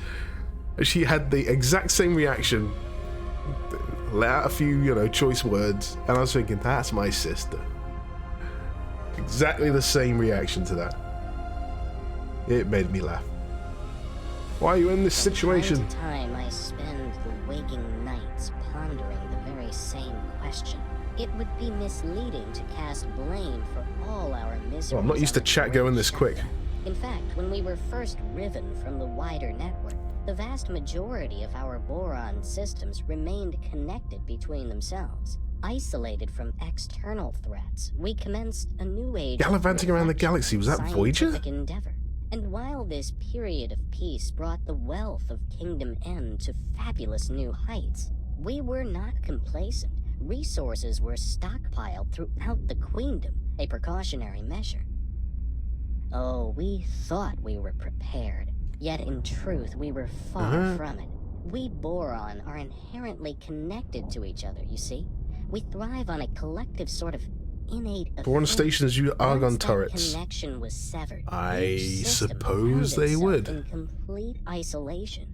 She had the exact same reaction, let out a few, you know, choice words, and I was thinking, that's my sister. Exactly the same reaction to that. It made me laugh. Why are you in this situation? From time to time I spend the waking nights pondering the very same question. It would be misleading to cast blame for all our miseries. Well, I'm not used to chat going this quick. In fact, when we were first riven from the wider network, the vast majority of our boron systems remained connected between themselves. Isolated from external threats, we commenced a new age. Gallivanting around the galaxy, was that Voyager? Endeavor. And while this period of peace brought the wealth of Kingdom End to fabulous new heights, we were not complacent. Resources were stockpiled throughout the Queendom, a precautionary measure. Oh, we thought we were prepared, yet in truth we were far from it. We Boron are inherently connected to each other, you see? We thrive on a collective sort of innate Boron stations use Argon turrets. Connection was severed. I suppose they would. In complete isolation.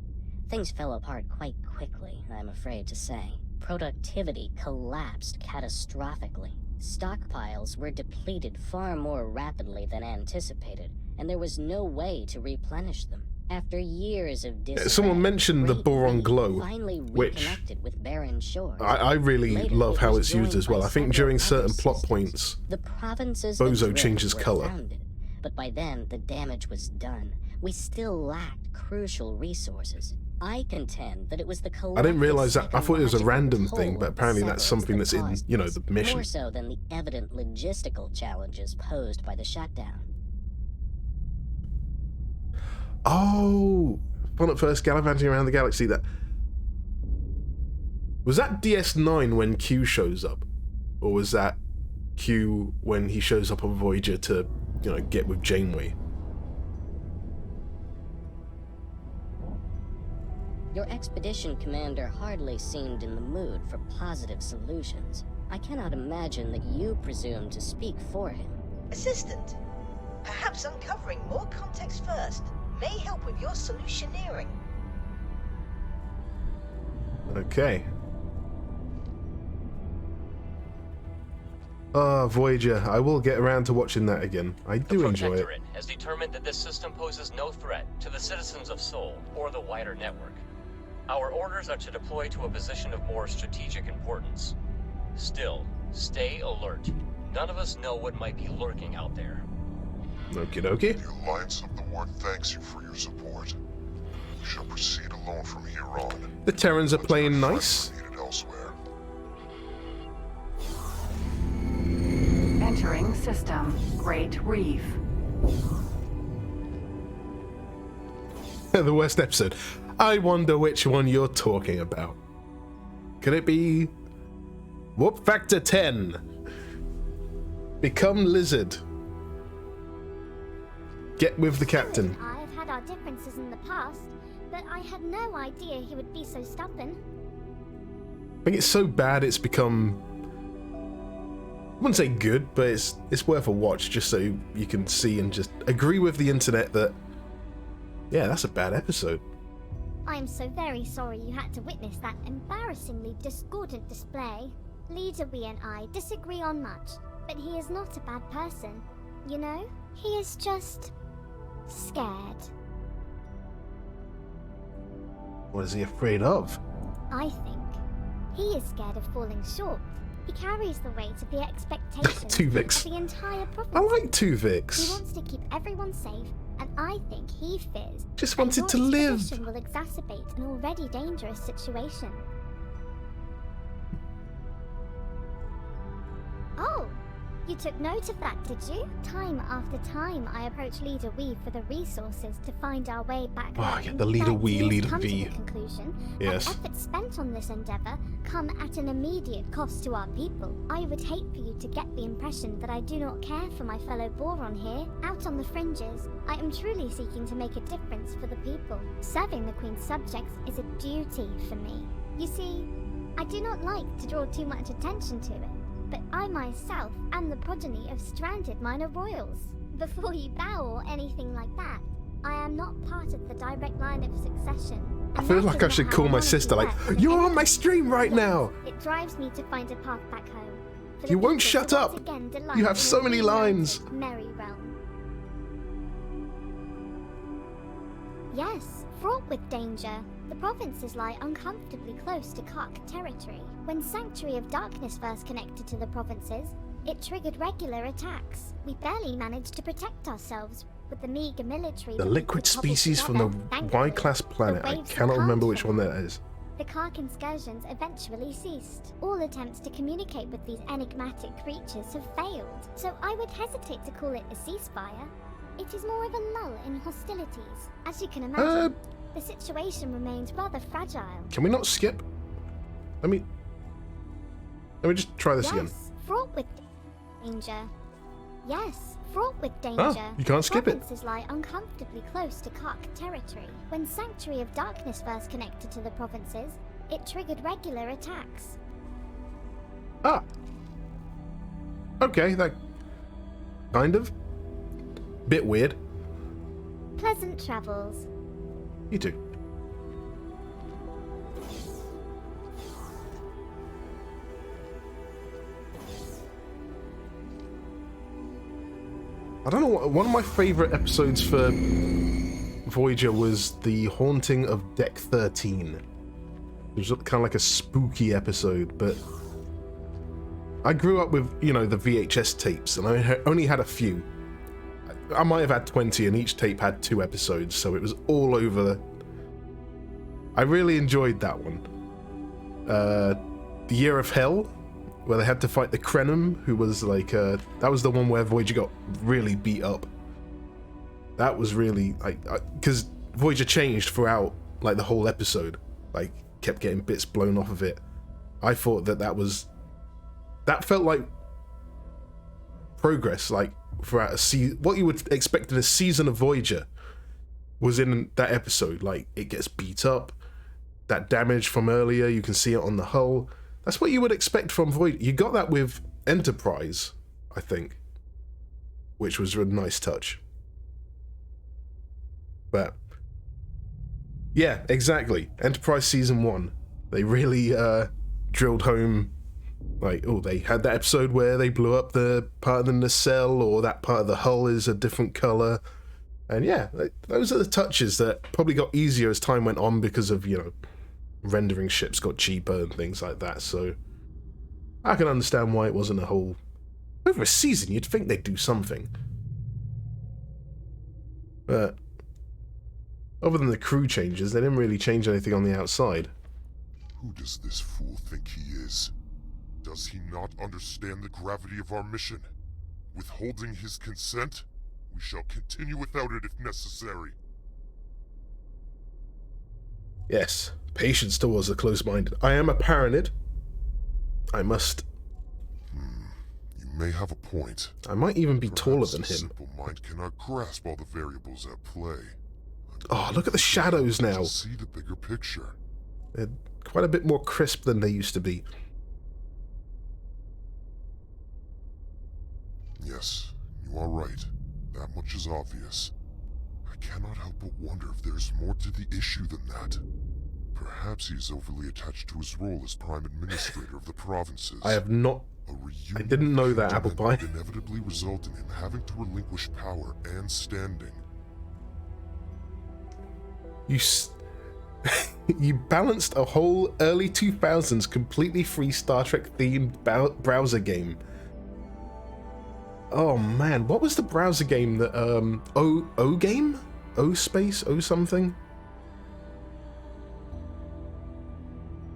Things fell apart quite quickly, I'm afraid to say. Productivity collapsed catastrophically. Stockpiles were depleted far more rapidly than anticipated, and there was no way to replenish them. After years of someone mentioned the Boron Glow, which I really love how it's used as well. I think during certain plot points, Bozo changes color. But by then, the damage was done. We still lacked crucial resources. I contend that it was the I didn't realize that. I thought it was a random thing, but apparently that's something that's in, you know, the mission. More so than the evident logistical challenges posed by the shutdown. Oh, fun at first, gallivanting around the galaxy. That was that DS9 when Q shows up, or was that Q when he shows up on Voyager to, you know, get with Janeway? Your expedition commander hardly seemed in the mood for positive solutions. I cannot imagine that you presume to speak for him. Assistant, perhaps uncovering more context first may help with your solutioneering. Okay. Ah, Voyager. I will get around to watching that again. I do enjoy it. The Protectorate has determined that this system poses no threat to the citizens of Sol or the wider network. Our orders are to deploy to a position of more strategic importance. Still, stay alert. None of us know what might be lurking out there. Okie dokie. The Alliance of the Ward thanks you for your support. We shall proceed alone from here on. The Terrans are playing nice. Needed elsewhere. Entering system. Great Reef. The worst episode. I wonder which one you're talking about. Could it be Warp Factor 10? Become Lizard. Get with the captain. I have had our differences in the past, but I had no idea he would be so stubborn. I think it's so bad it's become, I wouldn't say good, but it's worth a watch just so you can see and just agree with the internet that, yeah, that's a bad episode. I am so very sorry you had to witness that embarrassingly discordant display. Leader Wee and I disagree on much, but he is not a bad person. You know, he is just scared. What is he afraid of? I think he is scared of falling short. He carries the weight of the expectations Tuvix. of the entire province. I like Tuvix. He wants to keep everyone safe, and I think he fears Just that wanted your to live. expedition will exacerbate an already dangerous situation. Oh, you took note of that, did you? Time after time, I approach Leader Wee for the resources to find our way back Oh, home. yeah, the Leader But Wee, he has Leader come to V. the conclusion Yes. that efforts spent on this endeavor come at an immediate cost to our people. I would hate for you to get the impression that I do not care for my fellow Boron here. Out on the fringes, I am truly seeking to make a difference for the people. Serving the Queen's subjects is a duty for me. You see, I do not like to draw too much attention to it, but I myself am the progeny of stranded minor royals. Before you bow or anything like that, I am not part of the direct line of succession. I feel like I should call my sister, like, you're on my stream right now. It drives me to find a path back home. For the You won't people shut to once up. again delight You have in so a many reunited lines. Merry realm. Yes, fraught with danger. The provinces lie uncomfortably close to Kark territory. When Sanctuary of Darkness first connected to the provinces, it triggered regular attacks. We barely managed to protect ourselves with the meager military. The that we liquid could cobble species from the together. Thankfully, Y-class planet. the I waves cannot calmed remember which from one that is. The Kark incursions eventually ceased. All attempts to communicate with these enigmatic creatures have failed, so I would hesitate to call it a ceasefire. It is more of a lull in hostilities. As you can imagine, the situation remains rather fragile. Can we not skip? Let me just try this again. Yes, fraught with danger. Yes, fraught with danger. You can't skip it. Provinces lie uncomfortably close to Kark territory. When Sanctuary of Darkness first connected to the provinces, it triggered regular attacks. Ah. Okay, that kind of bit weird. Pleasant travels. You too. I don't know, one of my favorite episodes for Voyager was The Haunting of Deck 13. It was kind of like a spooky episode, but I grew up with, you know, the VHS tapes, and I only had a few. I might have had 20, and each tape had 2 episodes, so it was all over. I really enjoyed that one. The Year of Hell, where they had to fight the Krenim, who was like, that was the one where Voyager got really beat up. That was really, like, because Voyager changed throughout, like, the whole episode. Like, kept getting bits blown off of it. I thought that felt like progress, like, throughout what you would expect in a season of Voyager was in that episode. Like, it gets beat up, that damage from earlier, you can see it on the hull. That's what you would expect from Voyager. You got that with Enterprise, I think, which was a nice touch. But yeah, exactly. Enterprise Season 1. They really drilled home, like, oh, they had that episode where they blew up the part of the nacelle, or that part of the hull is a different color. And yeah, those are the touches that probably got easier as time went on because of, you know, rendering ships got cheaper and things like that. So I can understand why it wasn't a whole... Over a season, you'd think they'd do something. But other than the crew changes, they didn't really change anything on the outside. Who does this fool think he is? Does he not understand the gravity of our mission? Withholding his consent? We shall continue without it if necessary. Yes, patience towards the close-minded. I am a Paranid. I must... You may have a point. I might even be taller than Perhaps a him. simple mind cannot grasp all the variables at play. Oh, look at the shadows now. See the bigger picture. They're quite a bit more crisp than they used to be. Yes, you are right. That much is obvious. I cannot help but wonder if there's more to the issue than that. Perhaps he is overly attached to his role as Prime Administrator of the provinces. I have not... I didn't know that, Apple Pie. Would inevitably result in him having to relinquish power and standing. You balanced a whole early 2000s completely free Star Trek themed browser game. Oh man, what was the browser game that O game? O space? O something?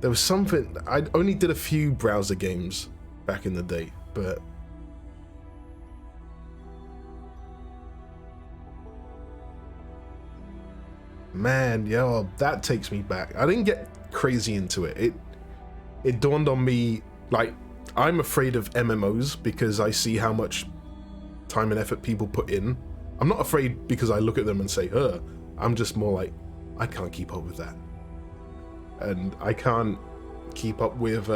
There was something. I only did a few browser games back in the day, but man, yo, that takes me back. I didn't get crazy into it. It dawned on me, like, I'm afraid of MMOs because I see how much time and effort people put in. I'm not afraid because I look at them and say, I'm just more like, I can't keep up with that. And I can't keep up with,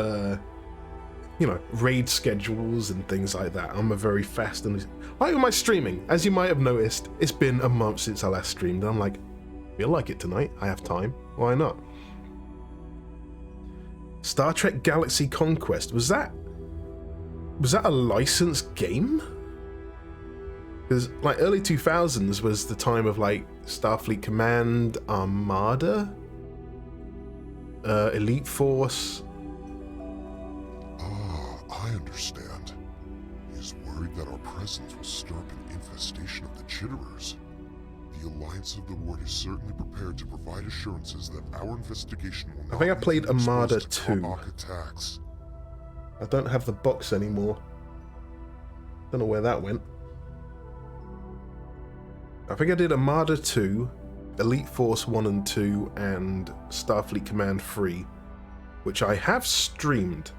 raid schedules and things like that. I'm a very fast and... Like with my streaming, as you might have noticed, it's been a month since I last streamed. And I'm like, feel like it tonight. I have time. Why not? Star Trek Galaxy Conquest. Was that a licensed game? Because like early 2000s was the time of like Starfleet Command, Armada, Elite Force. I understand. He is worried that our presence will stir up an infestation of the Chitterers. The Alliance of the Word is certainly prepared to provide assurances that our investigation will not... I think I played be exposed Armada to 2. Karmak attacks. I don't have the box anymore. Don't know where that went. I think I did Armada 2, Elite Force 1 and 2, and Starfleet Command 3, which I have streamed,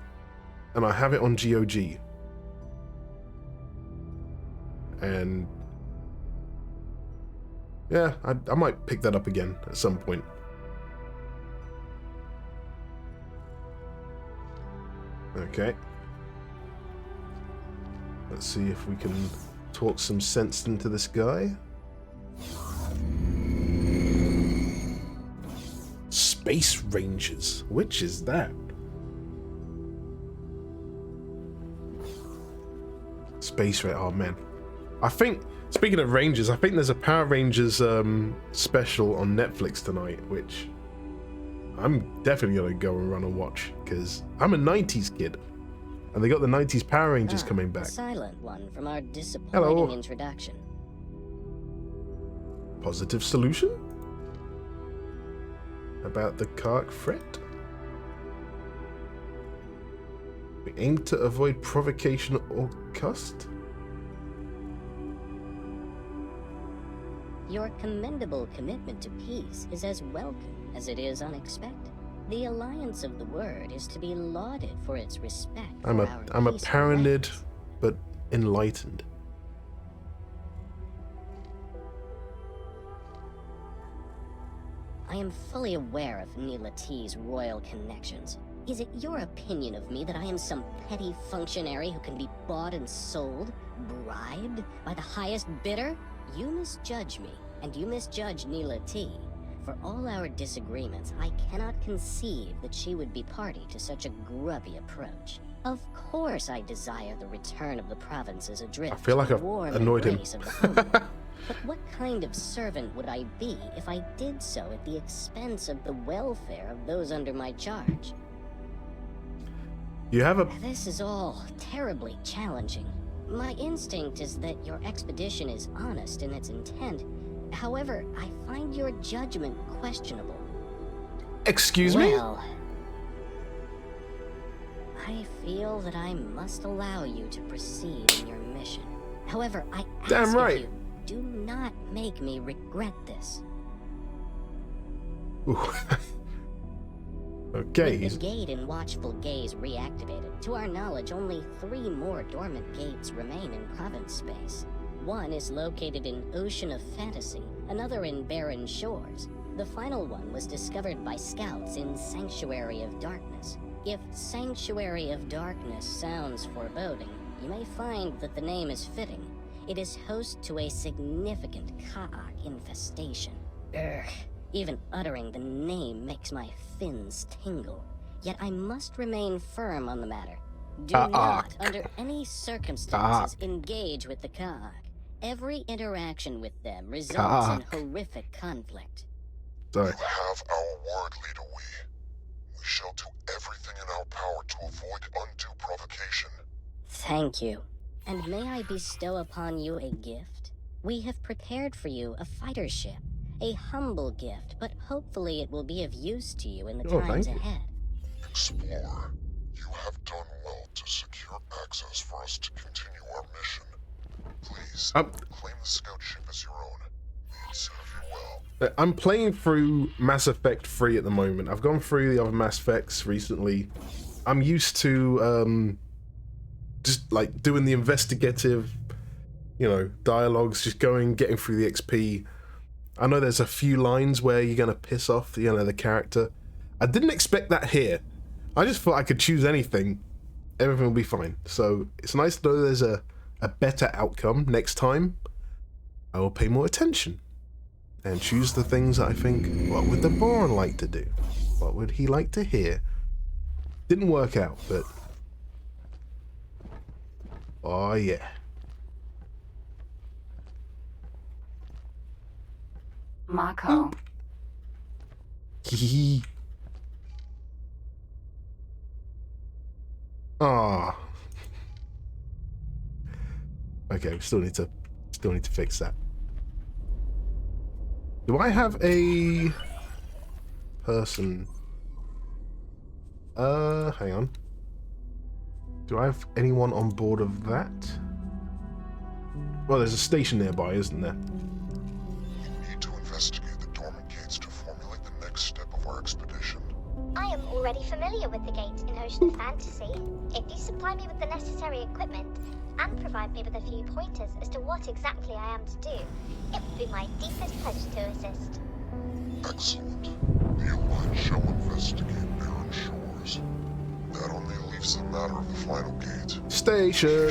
and I have it on GOG. And yeah, I might pick that up again at some point. Okay. Let's see if we can talk some sense into this guy. Space Rangers. Which is that? Space Rangers. Oh man. I think, speaking of Rangers, I think there's a Power Rangers special on Netflix tonight, which I'm definitely going to go and run and watch, because I'm a 90s kid. And they got the 90s Power Rangers coming back. The silent one from our disappointing introduction. Positive solution? About the Kark threat? We aim to avoid provocation at all cost? Your commendable commitment to peace is as welcome as it is unexpected. The Alliance of the Word is to be lauded for its respect I'm a Paranid, but enlightened. I am fully aware of Neela T's royal connections. Is it your opinion of me that I am some petty functionary who can be bought and sold, bribed by the highest bidder? You misjudge me, and you misjudge Neela T. For all our disagreements, I cannot conceive that she would be party to such a grubby approach. Of course I desire the return of the provinces adrift. I feel like I've warm annoyed him. embrace of the homeworld. But what kind of servant would I be if I did so at the expense of the welfare of those under my charge? You have a... This is all terribly challenging. My instinct is that your expedition is honest in its intent. However, I find your judgment questionable. Excuse me? Well, I feel that I must allow you to proceed in your mission. However, I ask Damn right. of you, do not make me regret this. Ooh. Okay. With the gate in Watchful Gaze reactivated, to our knowledge, only 3 more dormant gates remain in province space. One is located in Ocean of Fantasy, another in Barren Shores. The final one was discovered by scouts in Sanctuary of Darkness. If Sanctuary of Darkness sounds foreboding, you may find that the name is fitting. It is host to a significant Ka'ak infestation. Urgh. Even uttering the name makes my fins tingle. Yet I must remain firm on the matter. Do not, under any circumstances, engage with the Ka'ak. Every interaction with them results in horrific conflict. Sorry. You have our word, Leader Wee. We shall do everything in our power to avoid undue provocation. Thank you. And may I bestow upon you a gift? We have prepared for you a fighter ship. A humble gift, but hopefully it will be of use to you in the times ahead. Explorer, you have done well to secure access for us to continue our mission. Please, claim the scout ship as your own. It serve you well. I'm playing through Mass Effect 3 at the moment. I've gone through the other Mass Effects recently. I'm used to just like doing the investigative, dialogues, just getting through the XP. I know there's a few lines where you're gonna piss off the character. I didn't expect that here. I just thought I could choose anything. Everything will be fine. So it's nice to know there's a better outcome next time. I will pay more attention and choose the things that I think, what would the Boron like to do? What would he like to hear? Didn't work out, but oh yeah. Mako. Hee. Ah. Okay, we still need to fix that. Do I have a person? Hang on. Do I have anyone on board of that? Well, there's a station nearby, isn't there? We need to investigate the dormant gates to formulate the next step of our expedition. I am already familiar with the gate in Ocean Fantasy. If you supply me with the necessary equipment and provide me with a few pointers as to what exactly I am to do, it would be my deepest pleasure to assist. Excellent. The Alliance shall investigate Barren Shores. That only leaves the matter of the final gate. Station.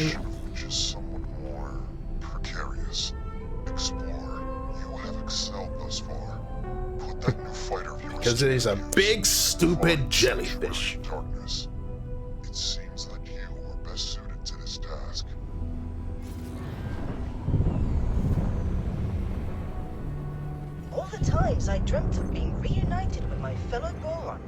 Which is somewhat more precarious. Explorer, you have excelled thus far. Put that new fighter of yours. Because it is a big, stupid jellyfish. Darkness. It seems that you are best suited to this task. All the times I dreamt of being reunited with my fellow Boron,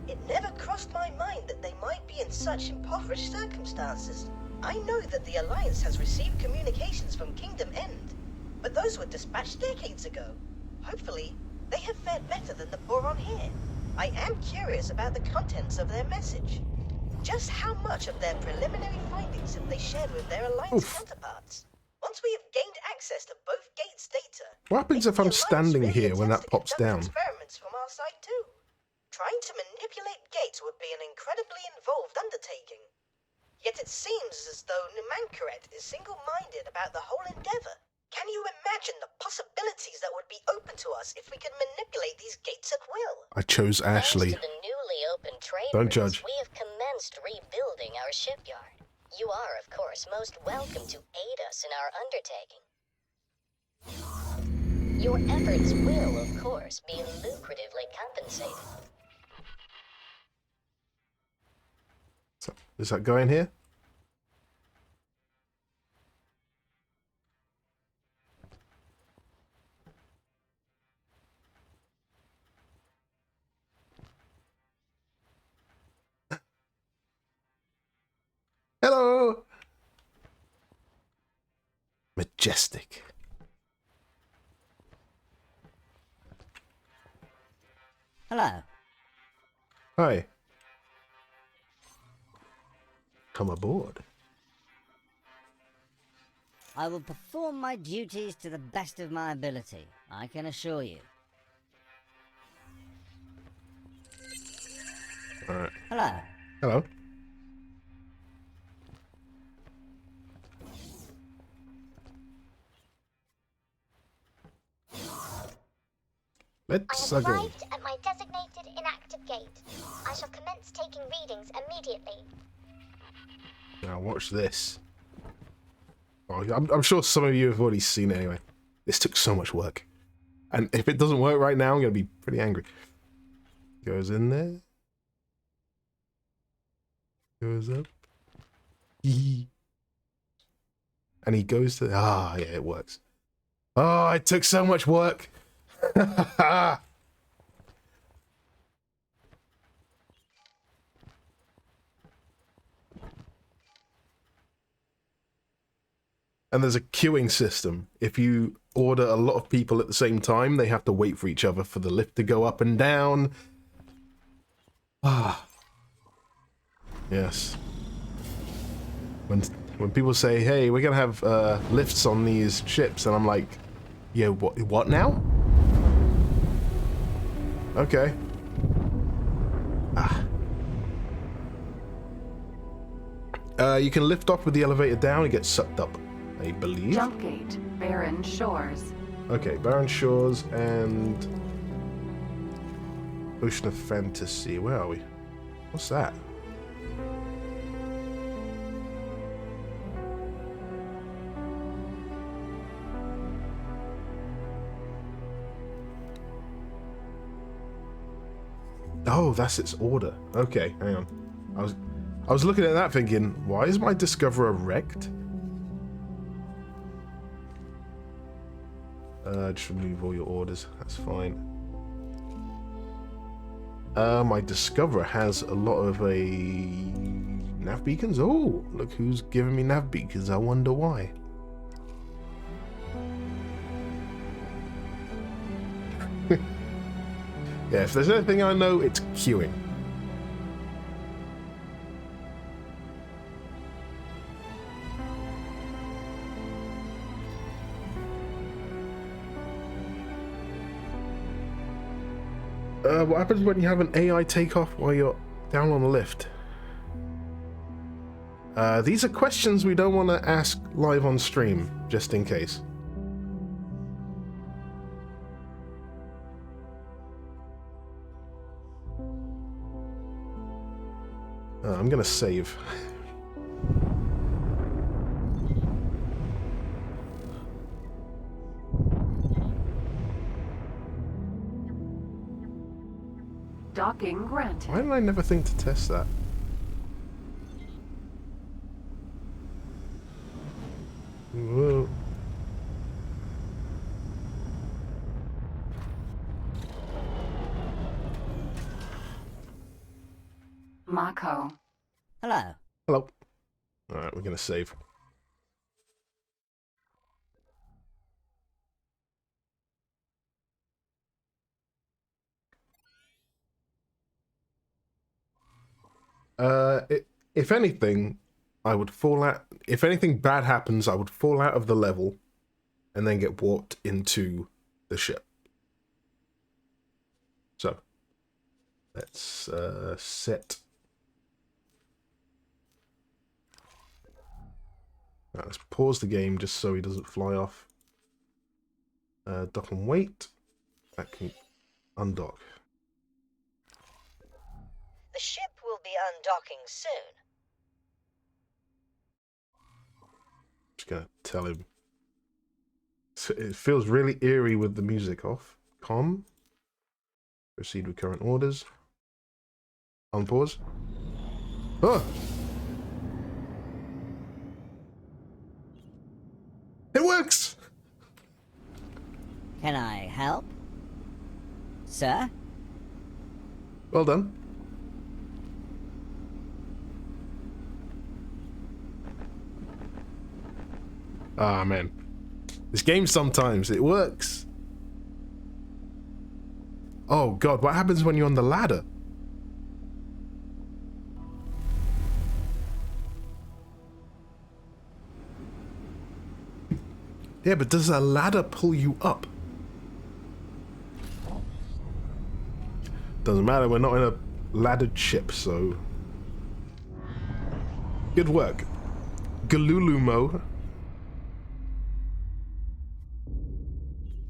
it never crossed my mind that they might be in such impoverished circumstances. I know that the Alliance has received communications from Kingdom End, but those were dispatched decades ago. Hopefully, they have fared better than the Boron here. I am curious about the contents of their message. Just how much of their preliminary findings have they shared with their Alliance counterparts? Once we have gained access to both gates' data, What happens if I'm standing here when that pops down? experiments from our side too. Trying to manipulate gates would be an incredibly involved undertaking. Yet it seems as though Numankaret is single-minded about the whole endeavor. Can you imagine the possibilities that would be open to us if we could manipulate these gates at will? I chose Ashley. Thanks to the newly opened trade Don't routes, judge. we have commenced rebuilding our shipyard. You are, of course, most welcome to aid us in our undertaking. Your efforts will, of course, course, being lucratively compensated. So, is that going here? Hello! Majestic. Hello. Hi. Come aboard. I will perform my duties to the best of my ability, I can assure you. Alright. Hello. Hello. Let's I have go. arrived at my designated inactive gate. I shall commence taking readings immediately. Now watch this. Oh, I'm sure some of you have already seen it anyway. This took so much work. And if it doesn't work right now, I'm going to be pretty angry. Goes in there. Goes up. And he goes to... Ah, yeah, it works. Oh, it took so much work. And there's a queuing system. If you order a lot of people at the same time, they have to wait for each other for the lift to go up and down. Ah. Yes. When people say, hey, we're going to have lifts on these ships, and I'm like, yeah, what now? Okay. Ah. You can lift off with the elevator down and get sucked up, I believe. Jumpgate, Barren Shores. Okay, Barren Shores and Ocean of Fantasy. Where are we? What's that? Oh, that's its order. Okay, hang on. I was looking at that thinking, why is my Discoverer wrecked? Just remove all your orders. That's fine. My Discoverer has a lot of nav beacons. Oh, look who's giving me nav beacons. I wonder why. Yeah, if there's anything I know, it's queuing. What happens when you have an AI takeoff while you're down on the lift? These are questions we don't want to ask live on stream, just in case. I'm gonna save. Docking granted. Why did I never think to test that? Whoa. Mako. Hello. Hello. Alright, we're gonna save. If anything, I would fall out. If anything bad happens, I would fall out of the level and then get warped into the ship. So, let's set. Right, let's pause the game just so he doesn't fly off. Dock and wait. That can undock. The ship will be undocking soon. Just gonna tell him. It feels really eerie with the music off. Calm. Proceed with current orders. On pause. Oh! It works! Can I help? Sir? Well done. Ah, man. This game sometimes, it works. Oh god, what happens when you're on the ladder? Yeah, but does a ladder pull you up? Doesn't matter, we're not in a laddered ship, so... Good work. Galulumo.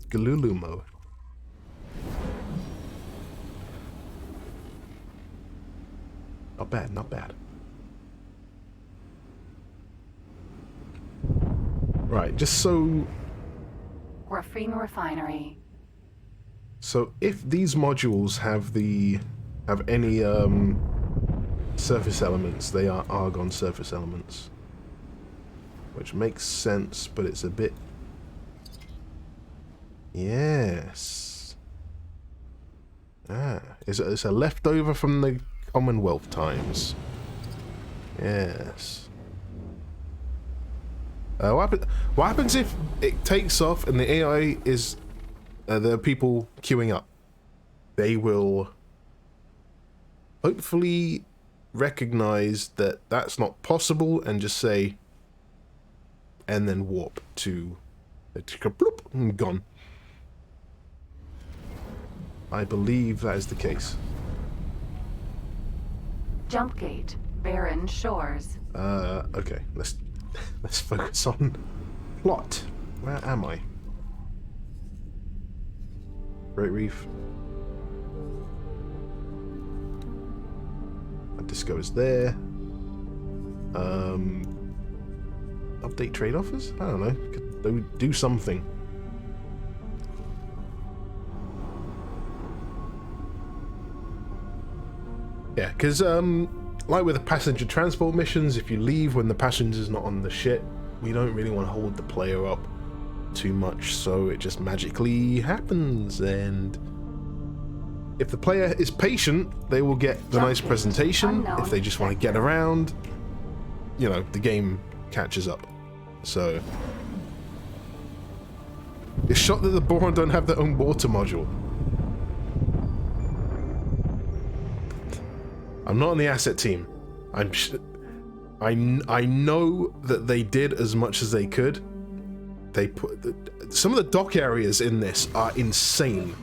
Galulumo. Not bad, not bad. Right, just so... Graphene refinery. So if these modules have any surface elements, they are argon surface elements. Which makes sense, but it's a bit... Yes. Ah, it's a leftover from the Commonwealth times. Yes. What happens if it takes off and the AI is the people queuing up? They will hopefully recognize that that's not possible and just say, and then warp to bloop, gone. I believe that is the case. Jump gate, barren shores. Okay, let's focus on plot. Where am I? Great Reef. And Disco is there. Update trade offers? I don't know. Could do something. Yeah, because like with the passenger transport missions, if you leave when the passenger's not on the ship, we don't really want to hold the player up too much, so it just magically happens. And if the player is patient, they will get the nice presentation. If they just want to get around, you know, the game catches up. So it's shocked that the Boron don't have their own water module. I'm not on the asset team. I know that they did as much as they could. They put some of the dock areas in this are insane.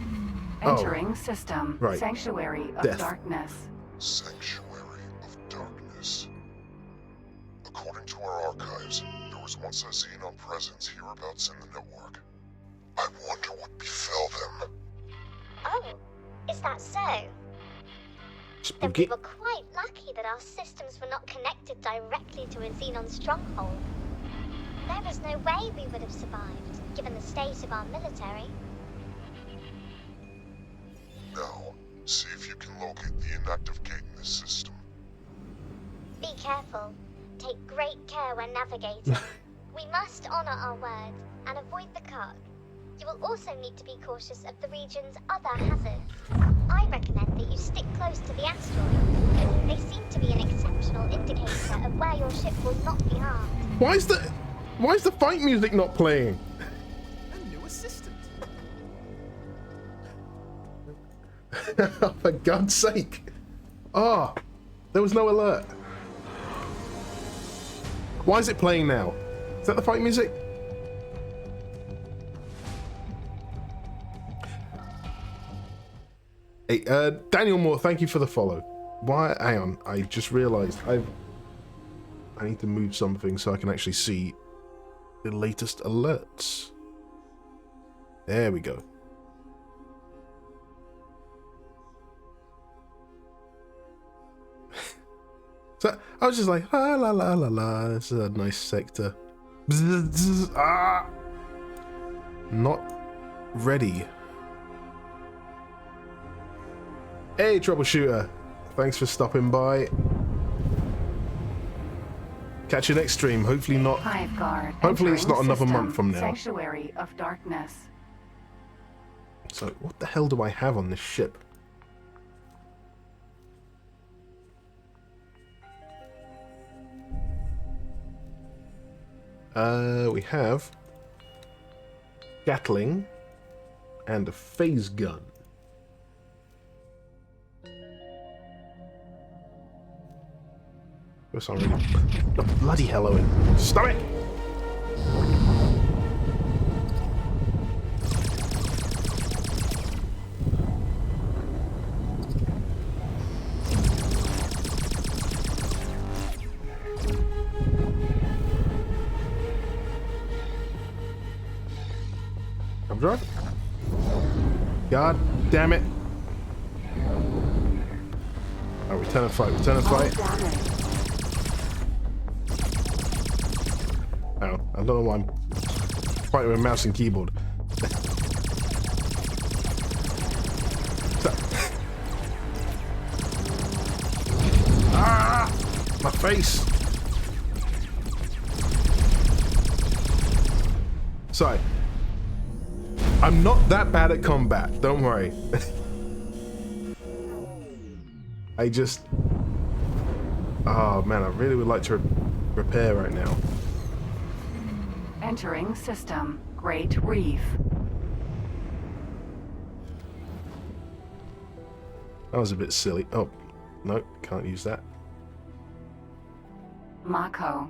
Entering system. Right. Sanctuary of Death. darkness. Sanctuary of Darkness. According to our archives, there was once a Xenon presence hereabouts in the network. I wonder what befell them. Oh, is that so? Then we were quite lucky that our systems were not connected directly to a Xenon stronghold. There is no way we would have survived, given the state of our military. Now, see if you can locate the inactive gate in this system. Be careful. Take great care when navigating. We must honor our word and avoid the cut. You will also need to be cautious of the region's other hazards. I recommend that you stick close to the asteroid. They seem to be an exceptional indicator of where your ship will not be harmed. Why is the fight music not playing? A new assistant. For God's sake. Oh, there was no alert. Why is it playing now? Is that the fight music? Hey, Daniel Moore, thank you for the follow. Why? Hang on, I just realised I need to move something so I can actually see the latest alerts. There we go. So I was just like, la la la la la. This is a nice sector. Bzz, bzz, ah, not ready. Hey, Troubleshooter. Thanks for stopping by. Catch you next stream. Hopefully not. Hive Guard. Hopefully it's not another system. month from now. Sanctuary of Darkness. So, what the hell do I have on this ship? We have Gatling and a phase gun. Guess I'm really... Oh, bloody hell, Owen. Stop it! I'm driving. God damn it. Oh, return and fight, return and fight. Oh, I don't know why I'm fighting with mouse and keyboard. Ah! My face! Sorry. I'm not that bad at combat, don't worry. I just... Oh man, I really would like to repair right now. Entering system. Great Reef. That was a bit silly. Oh, no, can't use that. Mako.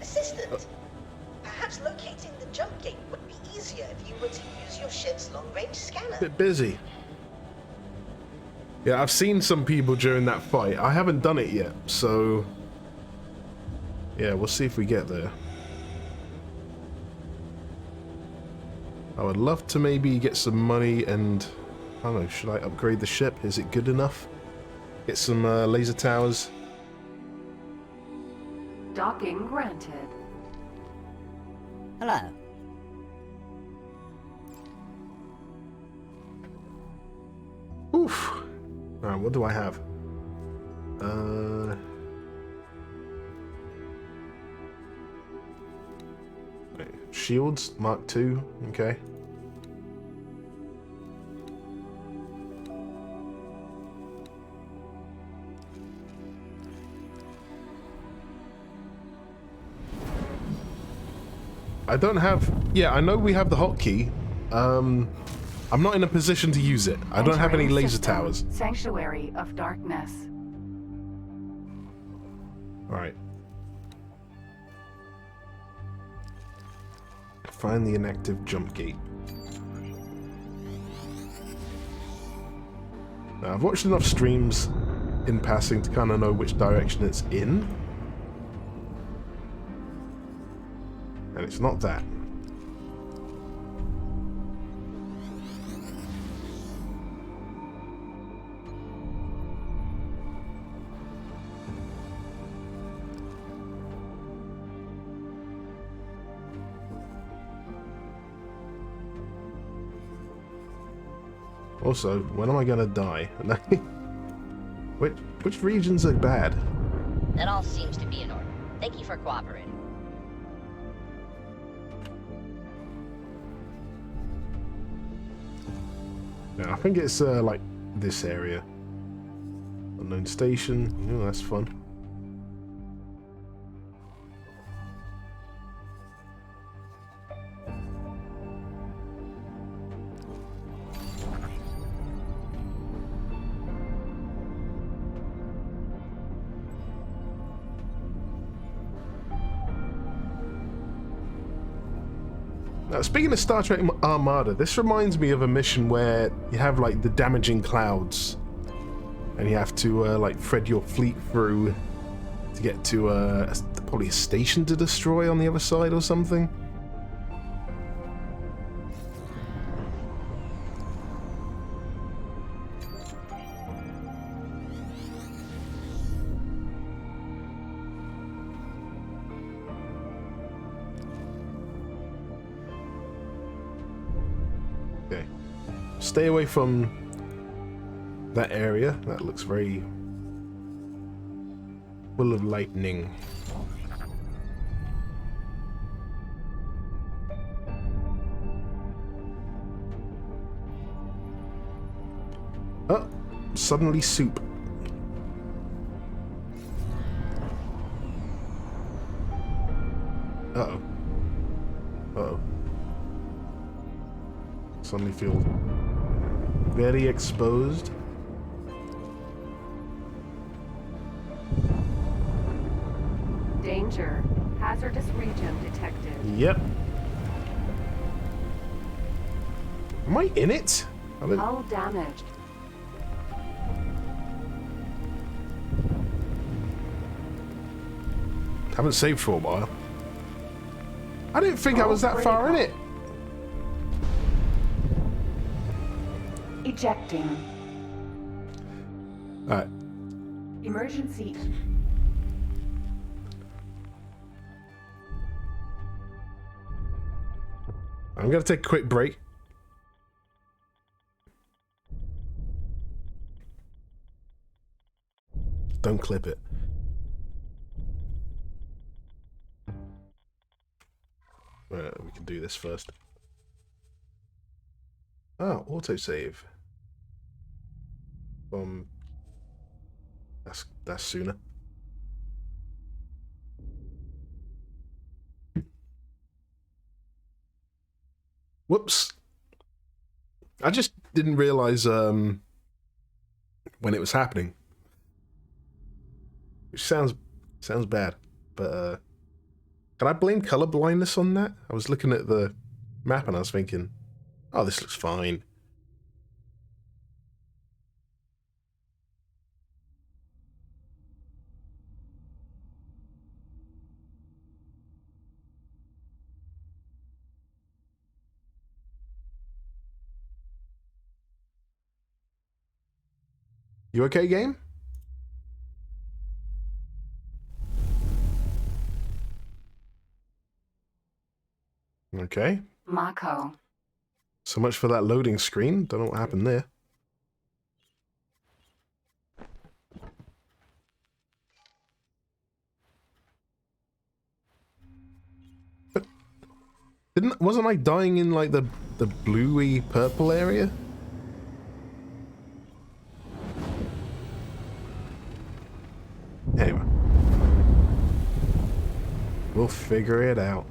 Assistant, perhaps locating the jump gate would be easier if you were to use your ship's long-range scanner. Bit busy. Yeah, I've seen some people during that fight. I haven't done it yet, so... Yeah, we'll see if we get there. I would love to maybe get some money and... I don't know, should I upgrade the ship? Is it good enough? Get some laser towers. Docking granted. Hello. Oof. Alright, what do I have? Shields, Mark II, okay. I don't have... Yeah, I know we have the hotkey. I'm not in a position to use it. I don't have any laser towers. Sanctuary of Darkness. Alright. Find the inactive jump gate. Now, I've watched enough streams in passing to kind of know which direction it's in. And it's not that. Also, when am I gonna die? Which regions are bad? That all seems to be in order. Thank you for cooperating. Yeah, I think it's like this area. Unknown station. Oh, that's fun. Now, speaking of Star Trek Armada, this reminds me of a mission where you have like the damaging clouds, and you have to like thread your fleet through to get to probably a station to destroy on the other side or something. stay away from that area. That looks very full of lightning. Oh, suddenly soup. Uh-oh. Uh-oh. Suddenly feel very exposed. Danger. Hazardous region detected. Yep. Am I in it? Hull damaged. Haven't saved for a while. I didn't think I was that far in it. Ejecting. Alright. Emergency. I'm gonna take a quick break. Don't clip it. We can do this first. Oh, autosave. That's sooner. Whoops. I just didn't realize when it was happening. Which sounds bad, but can I blame color blindness on that? I was looking at the map and I was thinking, oh, this looks fine. You okay, game? Okay. Mako. So much for that loading screen. Don't know what happened there. But wasn't I dying in like the bluey purple area? Anyway. We'll figure it out.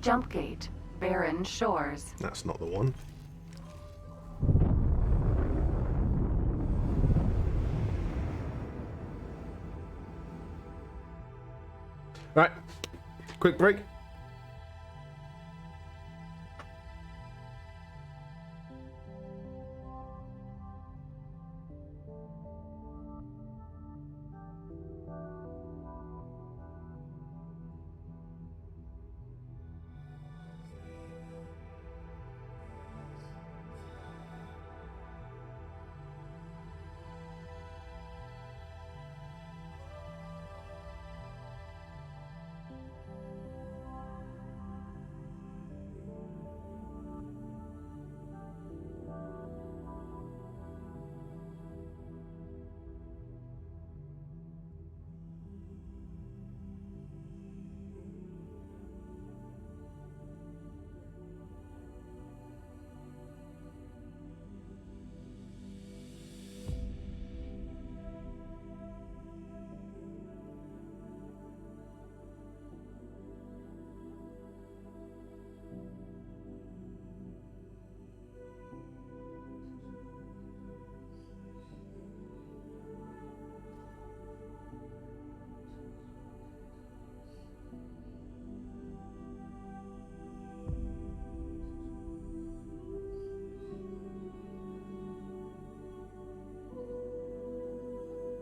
Jump gate. Barren Shores. That's not the one. Right. Quick break.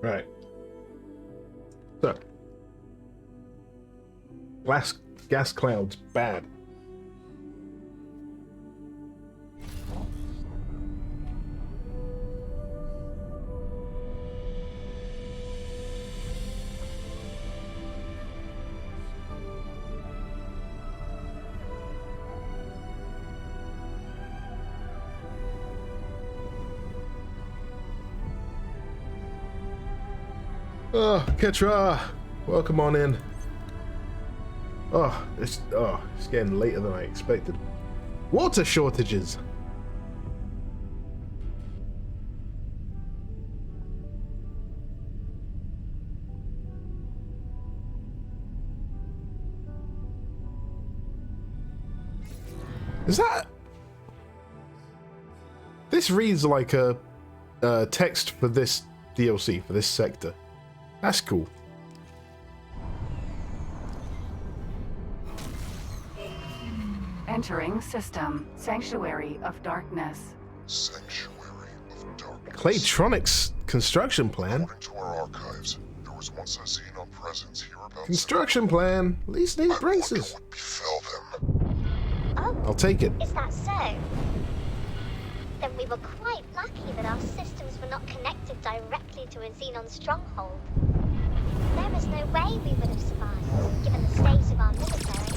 Right. So. Gas clouds, bad. Oh, Ketra, welcome on in. Oh, it's getting later than I expected. Water shortages. Is that? This reads like a text for this DLC, for this sector. That's cool. Entering system. Sanctuary of Darkness. Sanctuary of Darkness. Claytronics construction plan. According to our archives, there was once a Xenon presence hereabouts. Construction plan. At least need braces. Would befell them. Oh, I'll take it. is that so? Then we were quite lucky that our systems were not connected directly to a Xenon stronghold. There is no way we would have survived, given the state of our military.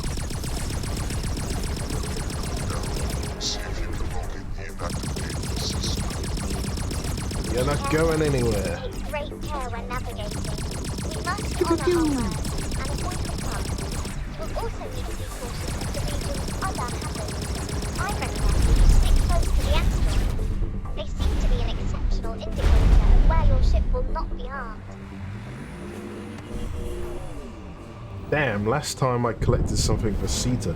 See if you can locate the inactivated system. You're not going anywhere. Take great care when navigating. We must honor our words and avoid the path. We'll also need to be cautious of the region's other hazards. I recommend you stick close to the asteroid. They seem to be an exceptional indicator of where your ship will not be harmed. Damn, last time I collected something for Sita.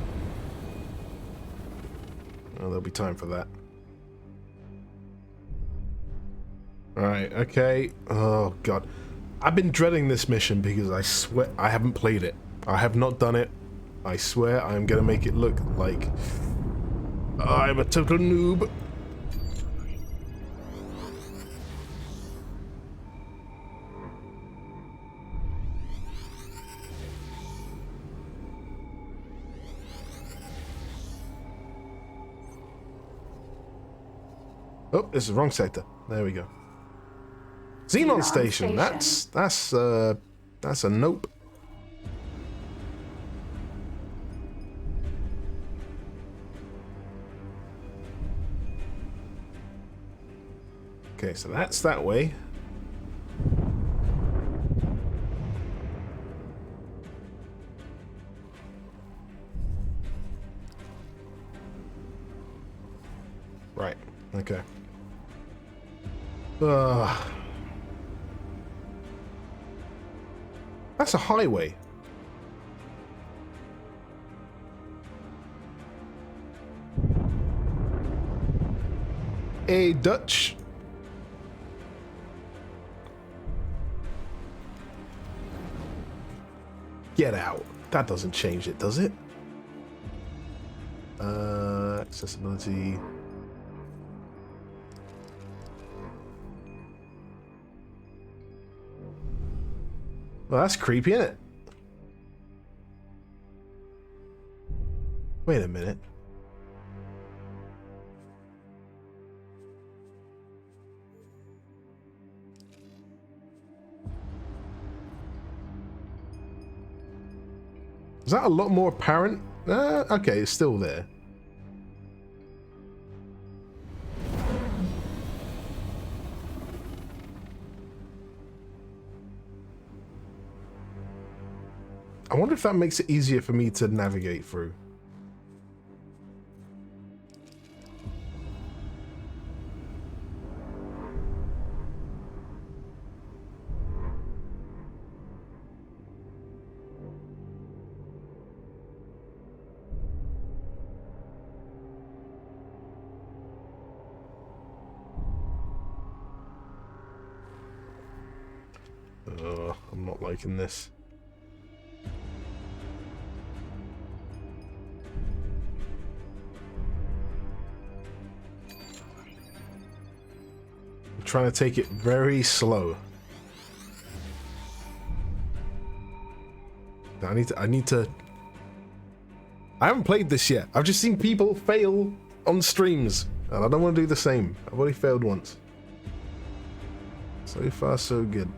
Oh, there'll be time for that. Alright, okay. Oh, God. I've been dreading this mission because I swear I haven't played it. I have not done it. I swear I'm gonna make it look like I'm a total noob. Oh, this is the wrong sector. There we go. Xenon Station. That's a nope. Okay, so that's that way. Right. Okay. That's a highway. A Dutch. Get out. That doesn't change it, does it? Accessibility. Well, that's creepy, isn't it? Wait a minute. Is that a lot more apparent? Okay, it's still there. I wonder if that makes it easier for me to navigate through. I'm not liking this. I'm trying to take it very slow. I need to. I haven't played this yet. I've just seen people fail on streams, and I don't want to do the same. I've already failed once. So far, so good.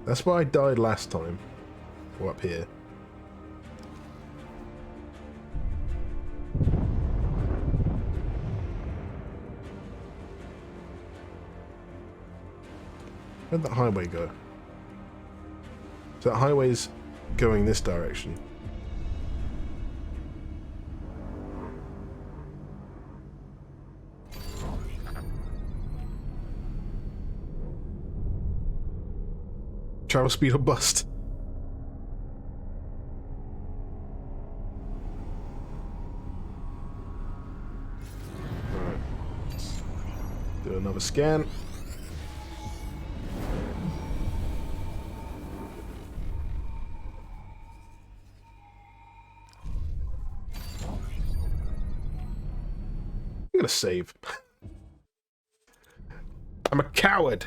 That's why I died last time. Go up here. Where'd that highway go? So that highway's going this direction. Travel speed or bust. Alright. Let's do another scan. I'm gonna save. I'm a coward.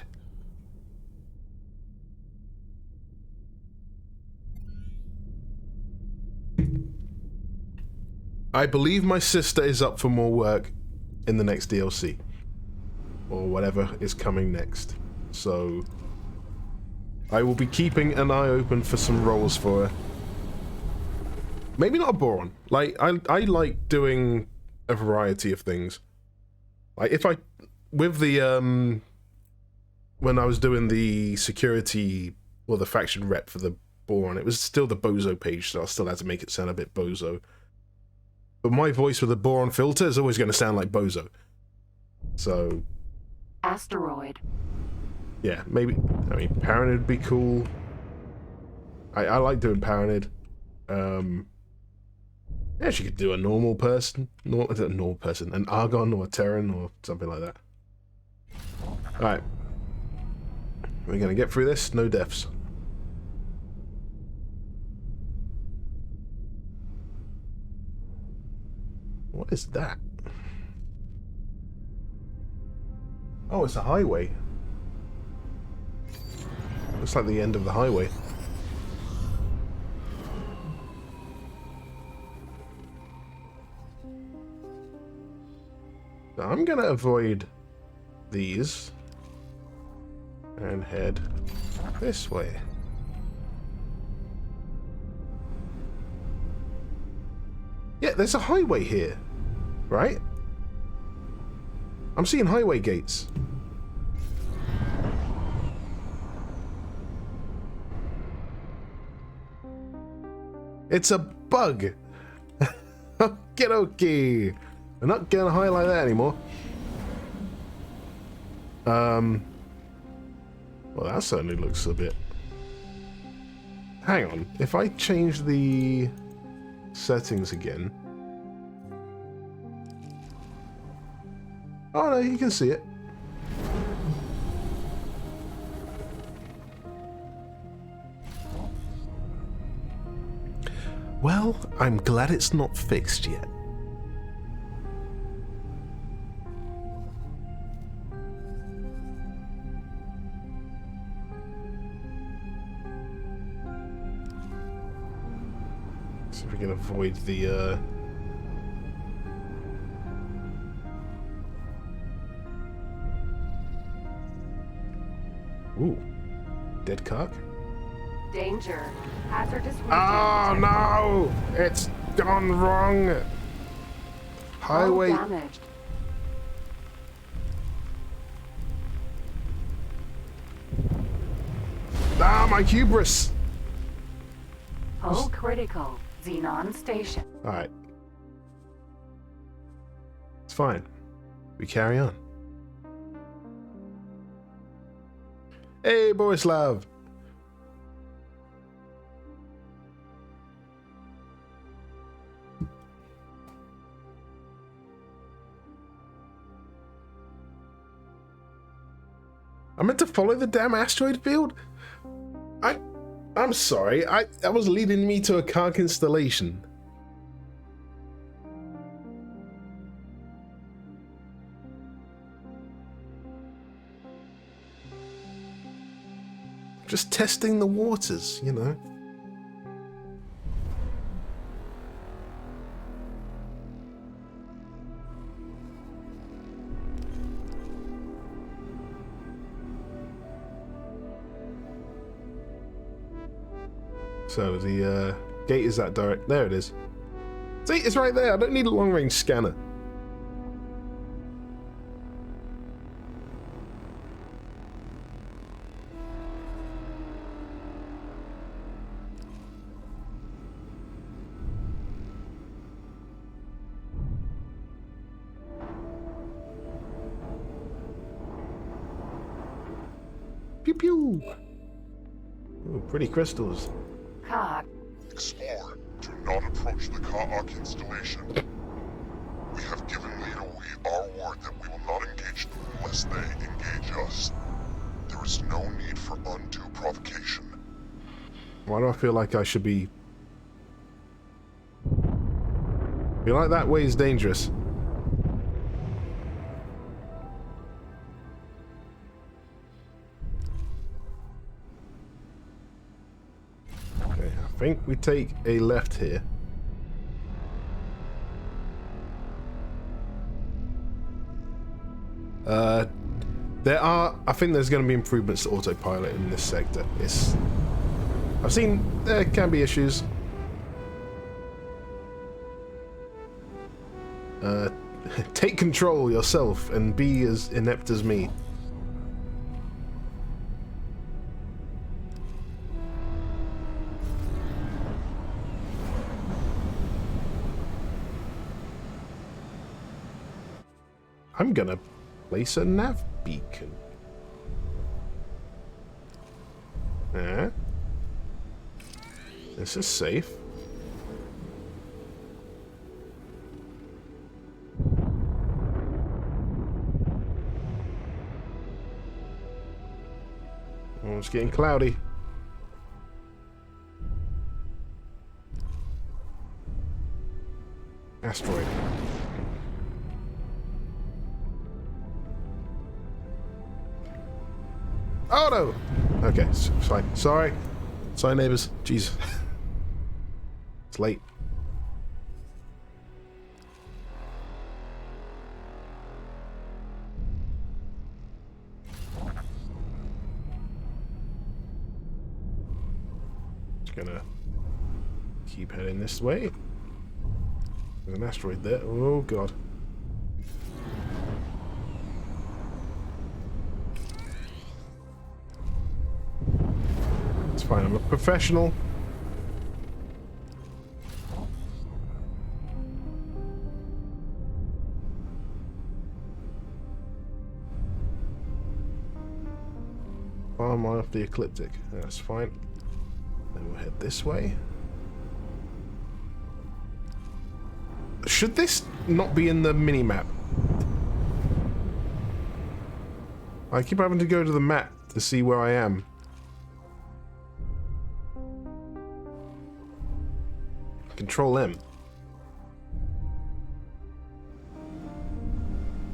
I believe my sister is up for more work in the next DLC. Or whatever is coming next. So I will be keeping an eye open for some roles for her. Maybe not a Boron. Like, I like doing a variety of things. Like, if I... With the, when I was doing the security, or the faction rep for the Boron, it was still the Bozo page, so I still had to make it sound a bit Bozo. But my voice with a Boron filter is always going to sound like Bozo. So... Asteroid. Yeah, maybe... I mean, Paranid would be cool. I like doing Paranid. Yeah, she could do a normal person. Normal person. An Argon or a Terran or something like that. Alright. We're going to get through this. No deaths. What is that? Oh, it's a highway. Looks like the end of the highway. So I'm gonna avoid these and head this way. Yeah, there's a highway here, right? I'm seeing highway gates. It's a bug. Okay. I'm not gonna highlight that anymore. Well, that certainly looks a bit... Hang on. If I change the settings again... Oh no, you can see it. Well, I'm glad it's not fixed yet. See if we can avoid the Ooh. Dead cock? Danger. Hazardous region. Oh no! It's gone wrong! Highway... Damaged. Ah, my hubris! Hull critical. Xenon station. Alright. It's fine. We carry on. Hey, Borislav! I meant to follow the damn asteroid field? I'm sorry, that was leading me to a Kark installation. Just testing the waters, you know. So the gate is that direct. There it is. See, it's right there. I don't need a long-range scanner. Pew pew. Ooh, pretty crystals. Cog. Explore. Do not approach the Ka'ak installation. We have given Leader Wee our word that we will not engage them unless they engage us. There is no need for undue provocation. Why do I feel like I should be... I feel like that way is dangerous. Okay, I think we take a left here. I think there's going to be improvements to autopilot in this sector. I've seen there can be issues. Take control yourself and be as inept as me. I'm gonna place a nav beacon. This is safe. Oh, it's getting cloudy. Asteroid. Oh no! Okay, it's fine. Sorry. Sorry, neighbors. Jeez. It's late. Just gonna keep heading this way. There's an asteroid there. Oh god. It's fine, I'm a professional. I'm off the ecliptic. That's fine. Then we'll head this way. Should this not be in the mini-map? I keep having to go to the map to see where I am. Control M.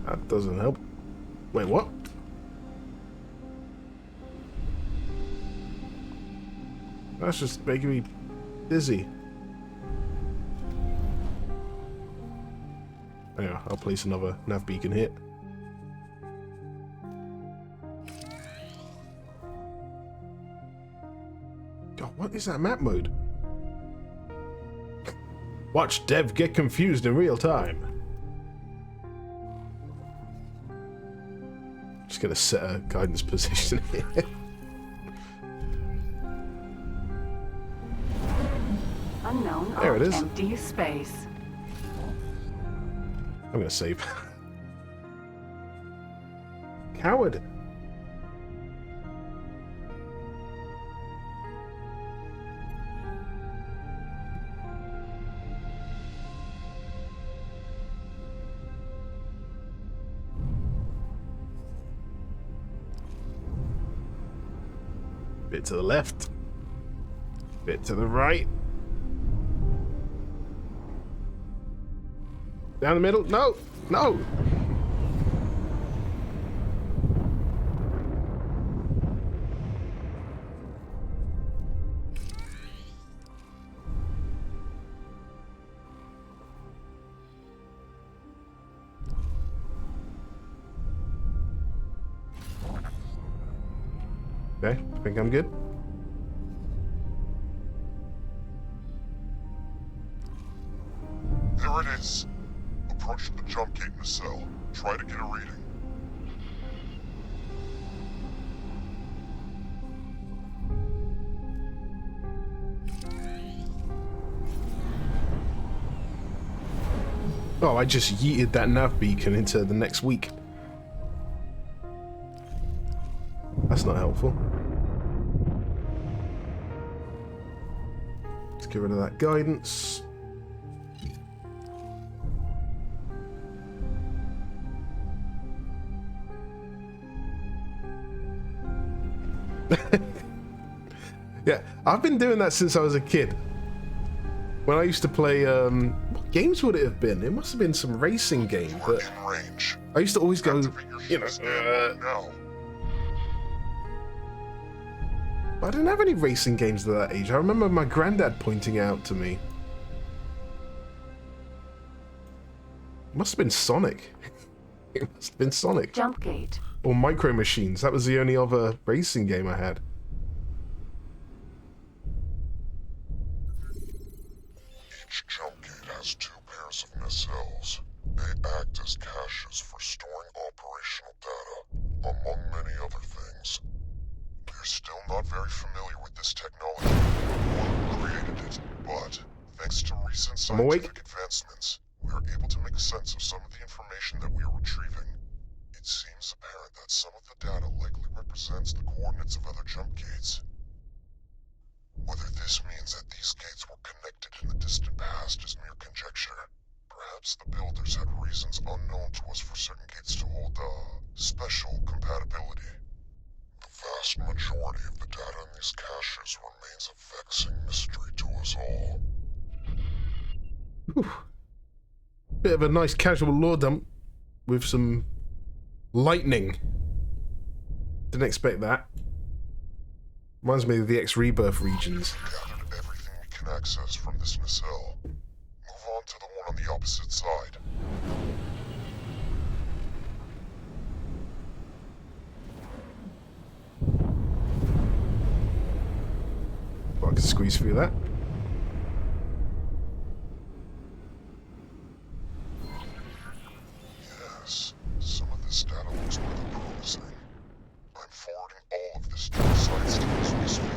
That doesn't help. Wait, what? That's just making me dizzy. Yeah, I'll place another nav beacon here. God, what is that map mode? Watch Dev get confused in real time. Just gonna set a guidance position here. Unknown There it is. Empty space. I'm gonna save. Coward. Bit to the left. Bit to the right. Down the middle. No! No! Okay, I think I'm good. There it is. Approach the jump gate in the cell. Try to get a reading. Oh, I just yeeted that nav beacon into the next week. That's not helpful. Let's get rid of that guidance. Yeah, I've been doing that since I was a kid. When I used to play, what games would it have been? It must have been some racing game, but I used to always go, you know, I didn't have any racing games at that age. I remember my granddad pointing out to me. It must have been Sonic. It must have been Sonic. Jump gate. Or Micro Machines. That was the only other racing game I had. Each jump gate has 2 pairs of nacelles. They act as caches for storing operational data, among many other things. We're still not very familiar with this technology or who created it, but thanks to recent scientific advancements, we are able to make sense of some of the information that we are retrieving. It seems apparent that some of the data likely represents the coordinates of other jump gates. Whether this means that these gates were connected in the distant past is mere conjecture. Perhaps the builders had reasons unknown to us for certain gates to hold, special compatibility. The vast majority of the data in these caches remains a vexing mystery to us all. Whew. Bit of a nice casual lore dump with some lightning. Didn't expect that. Reminds me of the X-Rebirth regions. Gathered everything we can access from this nacelle. Move on to the one on the opposite side. Well, I can squeeze through that. Yes, some of this data looks rather promising. I'm forwarding all of this to the science team as we speak.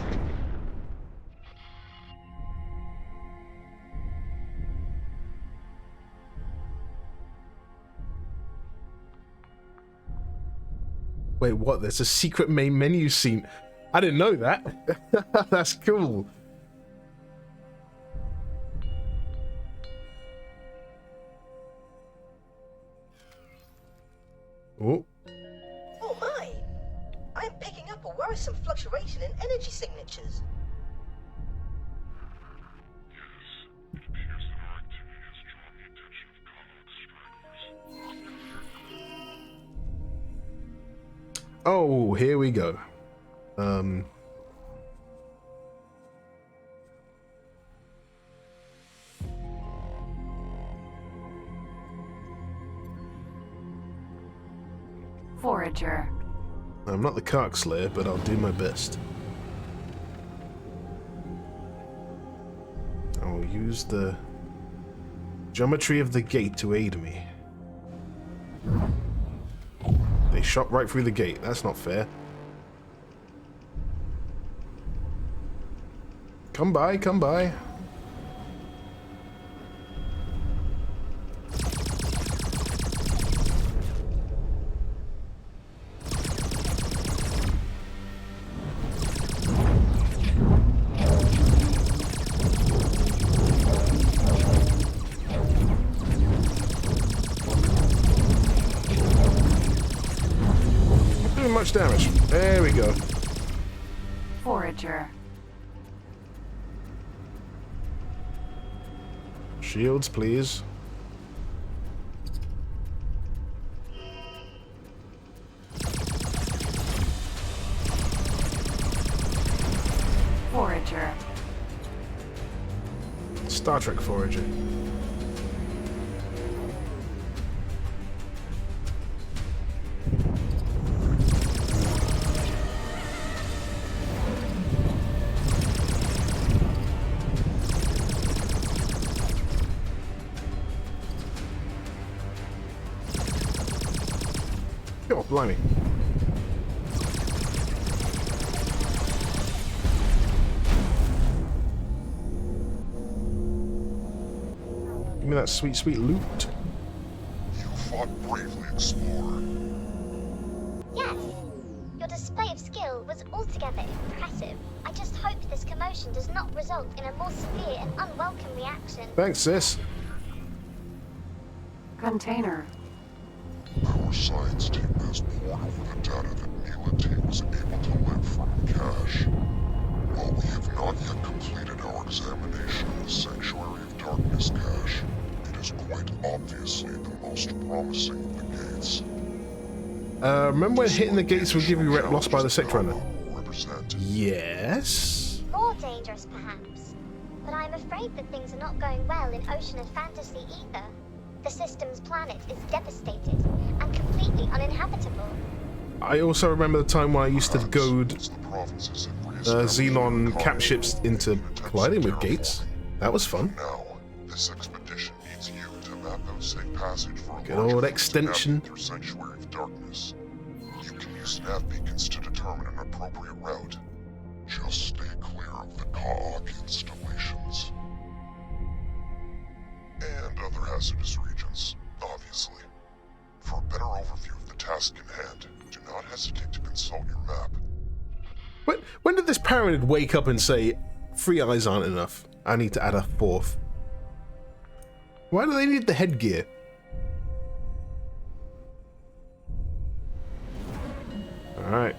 Wait, what? There's a secret main menu scene. I didn't know that. That's cool. Oh. Oh my! I'm picking up a worrisome fluctuation in energy signatures. Oh, here we go. Forager. I'm not the Kark Slayer, but I'll do my best. I will use the geometry of the gate to aid me. They shot right through the gate. That's not fair. Come by, come by. Much damage. There we go. Forager. Shields, please. Forager. Star Trek Forager. Oh, blimey. Give me that sweet, sweet loot. You fought bravely, Explorer. Yes, your display of skill was altogether impressive. I just hope this commotion does not result in a more severe and unwelcome reaction. Thanks, sis. Container. Our science team has pored over the data that Mila T was able to live from cache. While we have not yet completed our examination of the Sanctuary of Darkness cache, it is quite obviously the most promising of the gates. Remember when hitting the gates would give you rep lost by the Sect Runner? Represent. Yes. More dangerous, perhaps. But I'm afraid that things are not going well in Ocean of Fantasy either. The system's planet is devastated and completely uninhabitable. I also remember the time when I used to goad Xenon cap ships into colliding with gates. That was fun. Now, this expedition needs you to map out safe passage for a good old extension through Sanctuary of Darkness. You can use nav beacons to determine an appropriate route. Just stay clear of the Ka'ak installations. And other hazardous regions, obviously. For a better overview of the task in hand, do not hesitate to consult your map. When did this Paranid wake up and say, 3 eyes aren't enough, I need to add a 4th? Why do they need the headgear? Alright.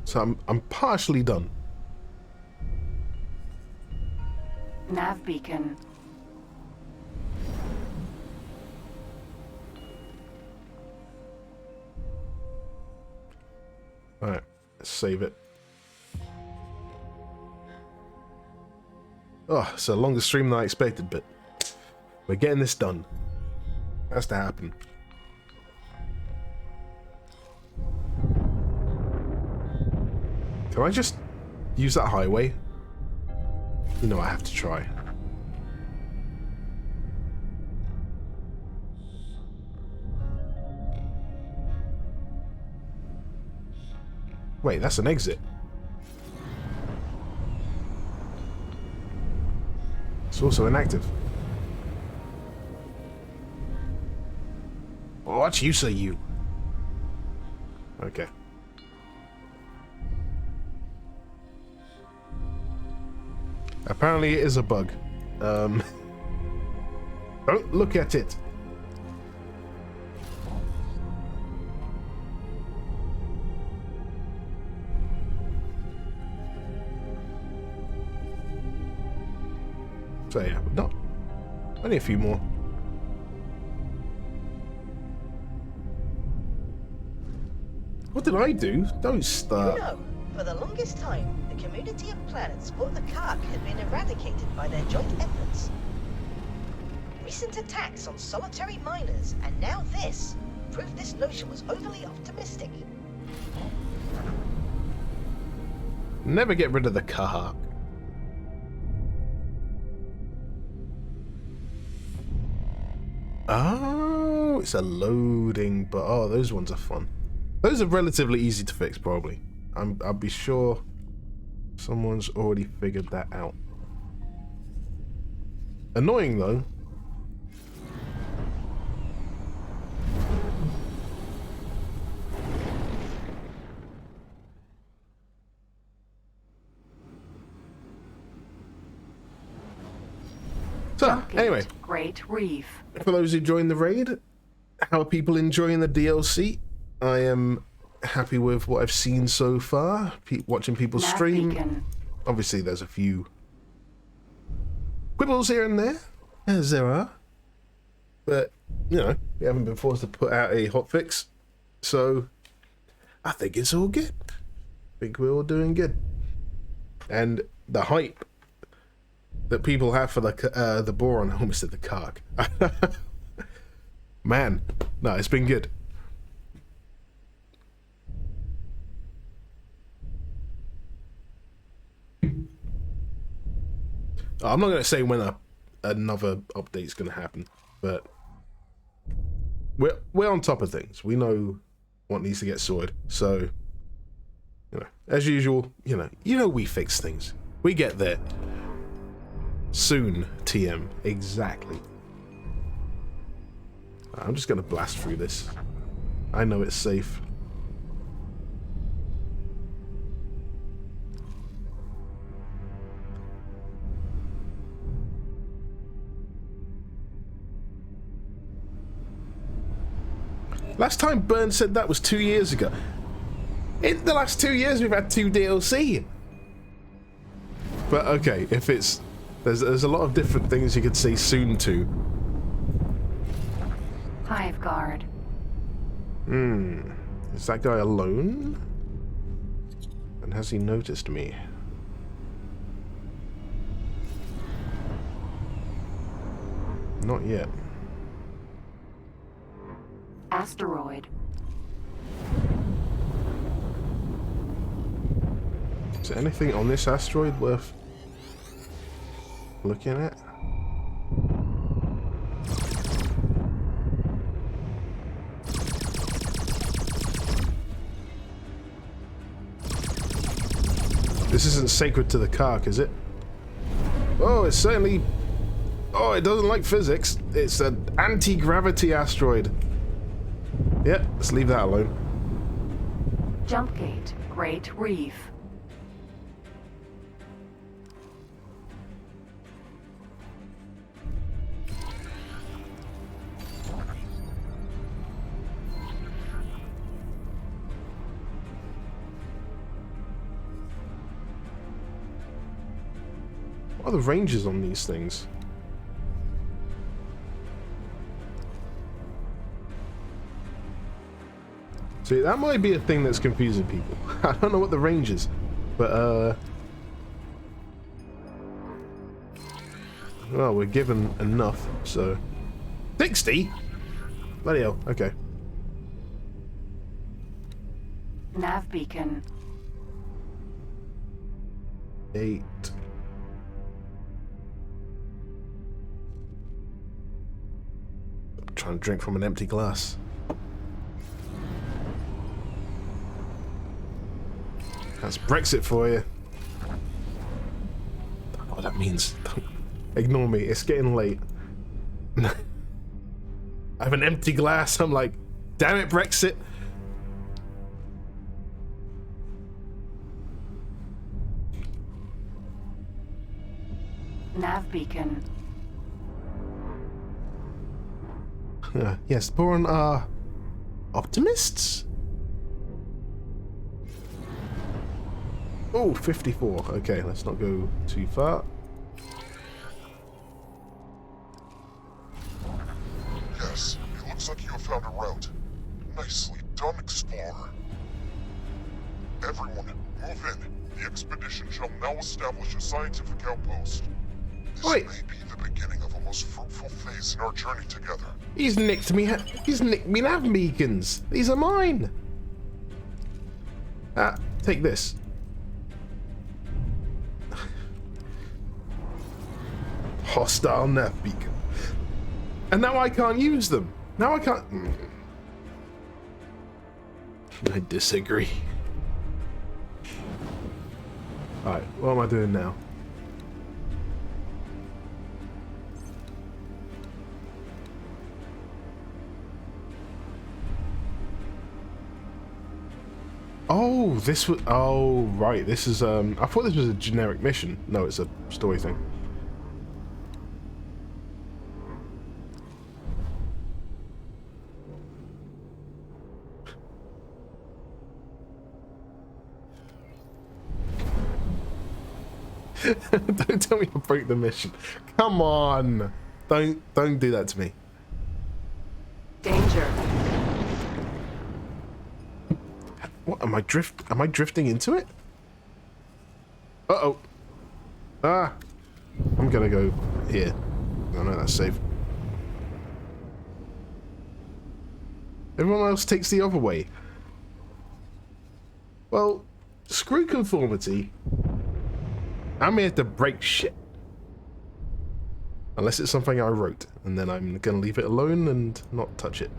So I'm partially done. Nav beacon. Alright, let's save it. Oh, it's a longer stream than I expected, but we're getting this done. Has to happen. Can I just use that highway? You know I have to try. Wait, that's an exit. It's also inactive. What you say, you? Okay. Apparently it is a bug. Don't look at it. So yeah, not only a few more. What did I do? Don't start. You know, for the longest time, the community of planets thought the Ka'ak had been eradicated by their joint efforts. Recent attacks on solitary miners, and now this, prove this notion was overly optimistic. Never get rid of the Ka'ak. Oh, it's a loading, but oh, those ones are fun. Those are relatively easy to fix, probably. I'll be sure someone's already figured that out. Annoying though. So, anyway. Great Reef. For those who joined the raid, how are people enjoying the DLC? I am happy with what I've seen so far. Watching people stream. Beacon. Obviously, there's a few quibbles here and there, as there are. But, you know, we haven't been forced to put out a hotfix. So, I think it's all good. I think we're all doing good. And the hype that people have for the Boron, I almost said the Ka'ak. Man, no, it's been good. I'm not going to say when another update's going to happen, but we're on top of things. We know what needs to get sorted. So, you know, as usual, you know we fix things. We get there. Soon, TM. Exactly. I'm just gonna blast through this. I know it's safe. Last time Burn said that was 2 years ago. In the last 2 years, we've had 2 DLC. But okay, if it's there's a lot of different things you could say soon to. Hive guard. Is that guy alone? And has he noticed me? Not yet. Asteroid. Is there anything on this asteroid worth looking at? This isn't sacred to the Kark, is it? Oh, it's certainly... Oh, it doesn't like physics. It's an anti-gravity asteroid. Yep, let's leave that alone. Jump gate. Great Reef. What are the ranges on these things? See, that might be a thing that's confusing people. I don't know what the range is, but well, we're given enough, so 60. Bloody hell. Okay. Nav beacon. 8. I'm trying to drink from an empty glass. That's Brexit for you. I don't know what that means. Don't ignore me. It's getting late. I have an empty glass. I'm like, damn it, Brexit. Nav beacon. Yes, Boron are optimists? Oh, 54. Okay, let's not go too far. Yes, it looks like you have found a route. Nicely done, Explorer. Everyone, move in. The expedition shall now establish a scientific outpost. This may be the beginning of a most fruitful phase in our journey together. He's nicked me. He's nicked me nav beacons. These are mine. Take this. Hostile nav beacon. And now I can't use them. Now I can't. I disagree. Alright, what am I doing now? Oh, this was... Oh, right. This is... I thought this was a generic mission. No, it's a story thing. Don't tell me I broke the mission. Come on. Don't do that to me. Danger. What am I drifting into it? Uh-oh. Ah. I'm gonna go here. I know that's safe. Everyone else takes the other way. Well, screw conformity. I'm here to break shit. Unless it's something I wrote, and then I'm gonna leave it alone and not touch it.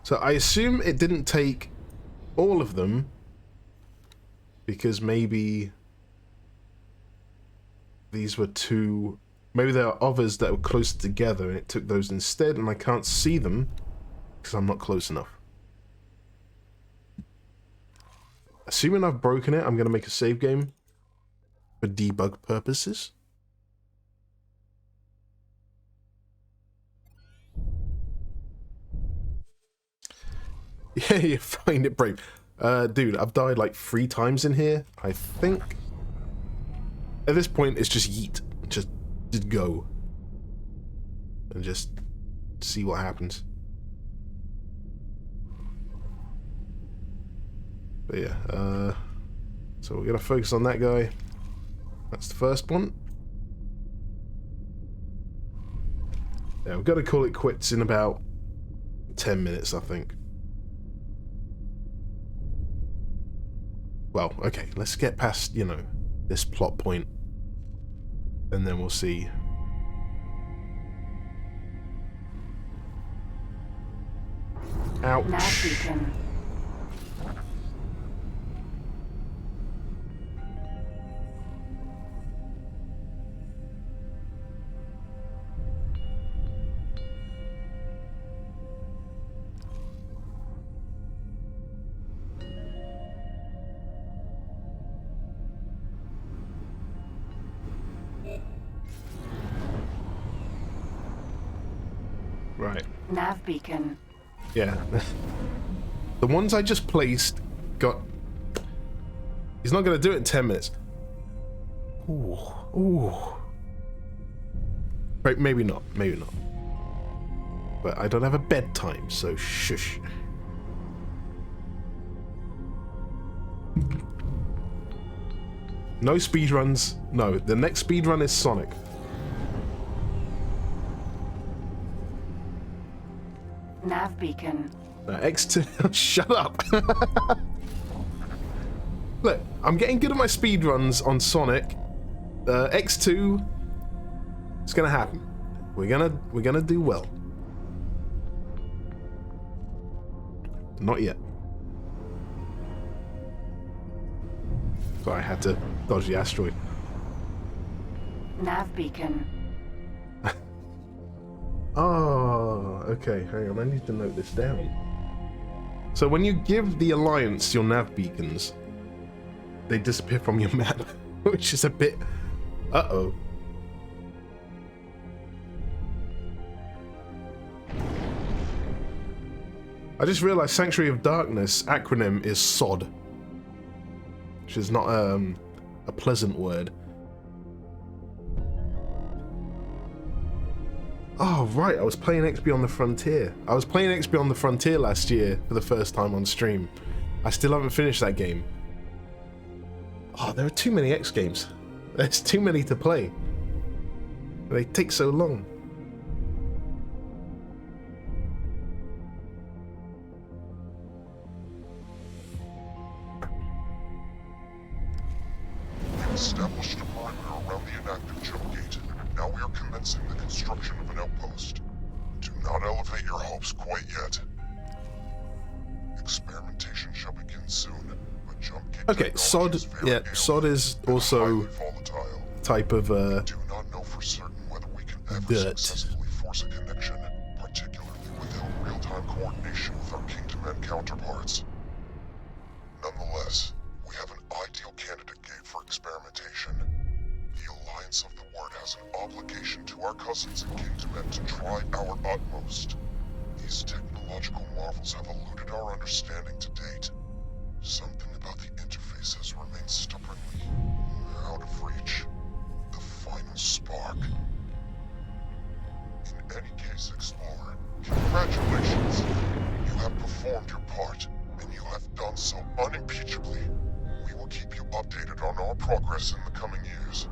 So I assume it didn't take all of them, because maybe these were too Maybe there are others that were closer together and it took those instead, and I can't see them because I'm not close enough. Assuming I've broken it, I'm going to make a save game for debug purposes. Yeah, you find it brave. Dude, I've died like 3 times in here, I think. At this point, it's just yeet. Just go. And just see what happens. But yeah, so we're gonna focus on that guy. That's the first one. Yeah, we've got to call it quits in about 10 minutes, I think. Well, okay, let's get past, you know, this plot point, and then we'll see. Ouch. Nav beacon. Right. Nav beacon. Yeah. The ones I just placed got... He's not going to do it in 10 minutes. Ooh. Ooh. Right, maybe not. Maybe not. But I don't have a bedtime, so shush. No speedruns. No, the next speedrun is Sonic. Nav beacon. X2, shut up. Look, I'm getting good at my speedruns on Sonic. X2, it's gonna happen. We're gonna do well. Not yet. Sorry, I had to dodge the asteroid. Nav beacon. Oh, okay, hang on, I need to note this down. So when you give the Alliance your nav beacons, they disappear from your map, which is a bit... Uh-oh. I just realized Sanctuary of Darkness acronym is SOD, which is not a pleasant word. Oh, right, I was playing X Beyond the Frontier. I was playing X Beyond the Frontier last year for the first time on stream. I still haven't finished that game. Oh, there are too many X games. There's too many to play. They take so long. We've established a perimeter around the inactive jump gate. Now we are commencing the construction of an outpost. Do not elevate your hopes quite yet. Experimentation shall begin soon, but jump gate Okay, SOD, yeah, SOD is also type of do not know for certain whether we can ever dirt. successfully force a connection, particularly without real-time coordination with our Kingdom End counterparts. Nonetheless, we have an ideal candidate gate for experimentation. The Alliance of the Word has an obligation to our cousins in Kingdom End to try our utmost. These technological marvels have eluded our understanding to date. Something about the interface has remained stubbornly out of reach. The final spark. In any case, Explorer, congratulations. You have performed your part, and you have done so unimpeachably. We will keep you updated on our progress in the coming years.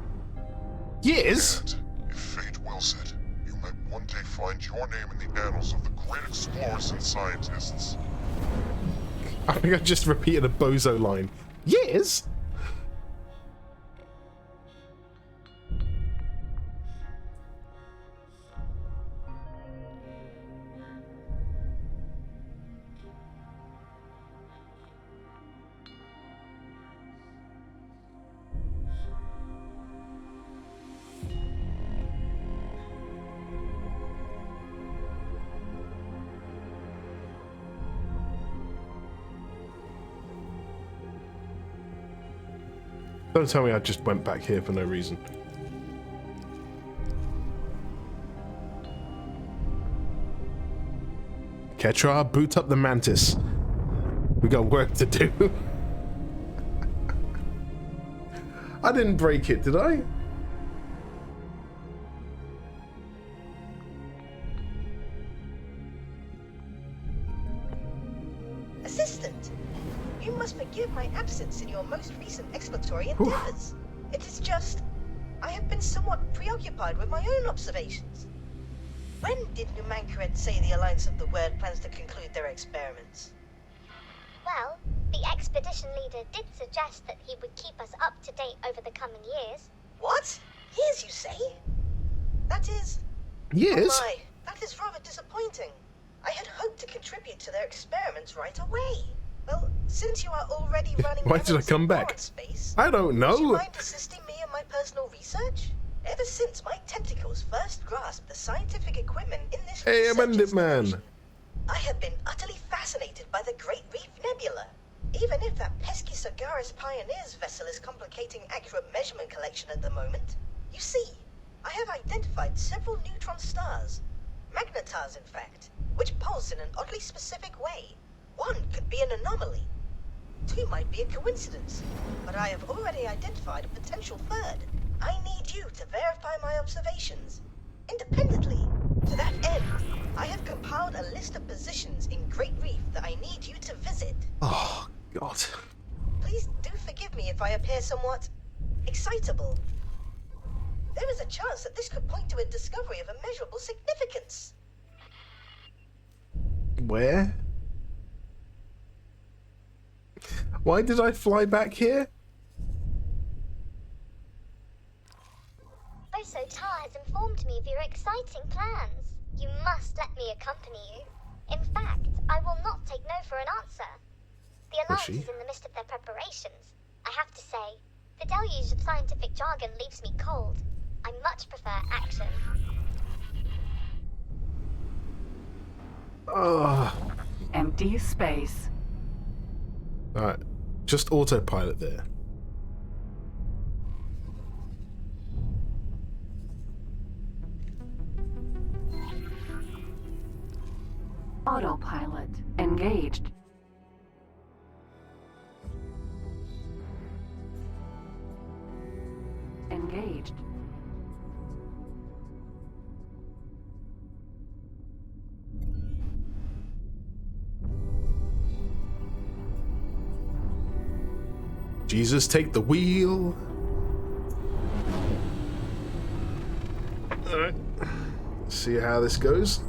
Years? And, if fate wills it, you might one day find your name in the annals of the great explorers and scientists. I think I just repeated a bozo line. Years? Don't tell me I just went back here for no reason. Ketra, boot up the Mantis. We got work to do. I didn't break it, did I? Assistant, you must forgive my absence in your most recent exploratory endeavors. It is just, I have been somewhat preoccupied with my own observations. When did Numankaret say the Alliance of the Word plans to conclude their experiments? Well, the expedition leader did suggest that he would keep us up to date over the coming years. What? Years, you say? That is... Years? Oh my, that is rather disappointing. I had hoped to contribute to their experiments right away. Well, since you are already running... Why did I come back? Space, I don't know. would you mind assisting me in my personal research? Ever since my tentacles first grasped the scientific equipment in this Hey, Amendit Man. I have been utterly fascinated by the Great Reef Nebula. Even if that pesky Sagaris Pioneers vessel is complicating accurate measurement collection at the moment. You see, I have identified several neutron stars. Magnetars, in fact, which pulse in an oddly specific way. One could be an anomaly. Two might be a coincidence. But I have already identified a potential third. I need you to verify my observations. Independently. To that end, I have compiled a list of positions in Great Reef that I need you to visit. Oh, God. Please do forgive me if I appear somewhat excitable. There is a chance that this could point to a discovery of immeasurable significance. Where? Why did I fly back here? Oso-Ta has informed me of your exciting plans. You must let me accompany you. In fact, I will not take no for an answer. The Alliance is in the midst of their preparations. I have to say, the deluge of scientific jargon leaves me cold. I much prefer action. Empty space. Alright, just autopilot there. Autopilot engaged. Engaged. Jesus, take the wheel. Alright. Let's see how this goes.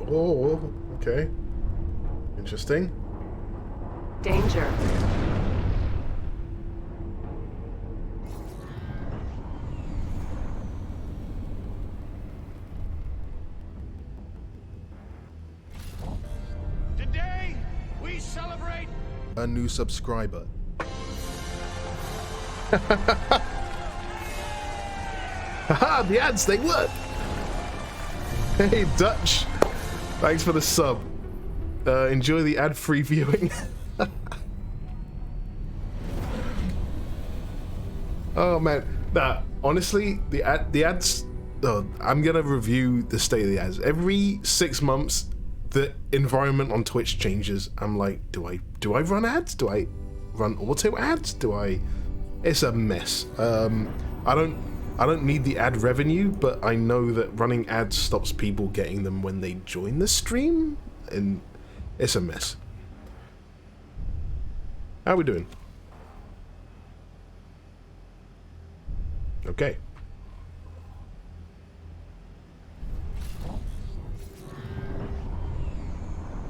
Oh, okay. Interesting. Danger. Today, we celebrate A new subscriber. Haha, the ads, they work! Hey, Dutch. Thanks for the sub. Enjoy the ad-free viewing. Oh man, nah. Honestly, the ads. Oh, I'm gonna review the state of the ads every 6 months. The environment on Twitch changes. I'm like, do I run ads? Do I run auto ads? It's a mess. I don't need the ad revenue, but I know that running ads stops people getting them when they join the stream, and it's a mess. How we doing? Okay.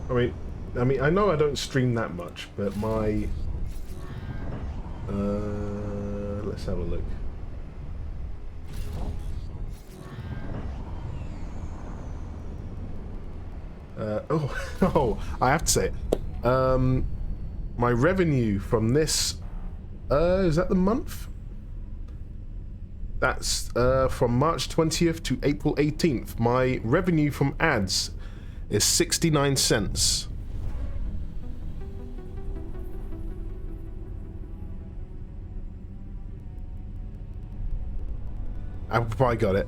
I mean, I know I don't stream that much, but my let's have a look. I have to say it. My revenue from this Is that the month? That's from March 20th to April 18th. My revenue from ads is 69 cents. Apple Pie got it.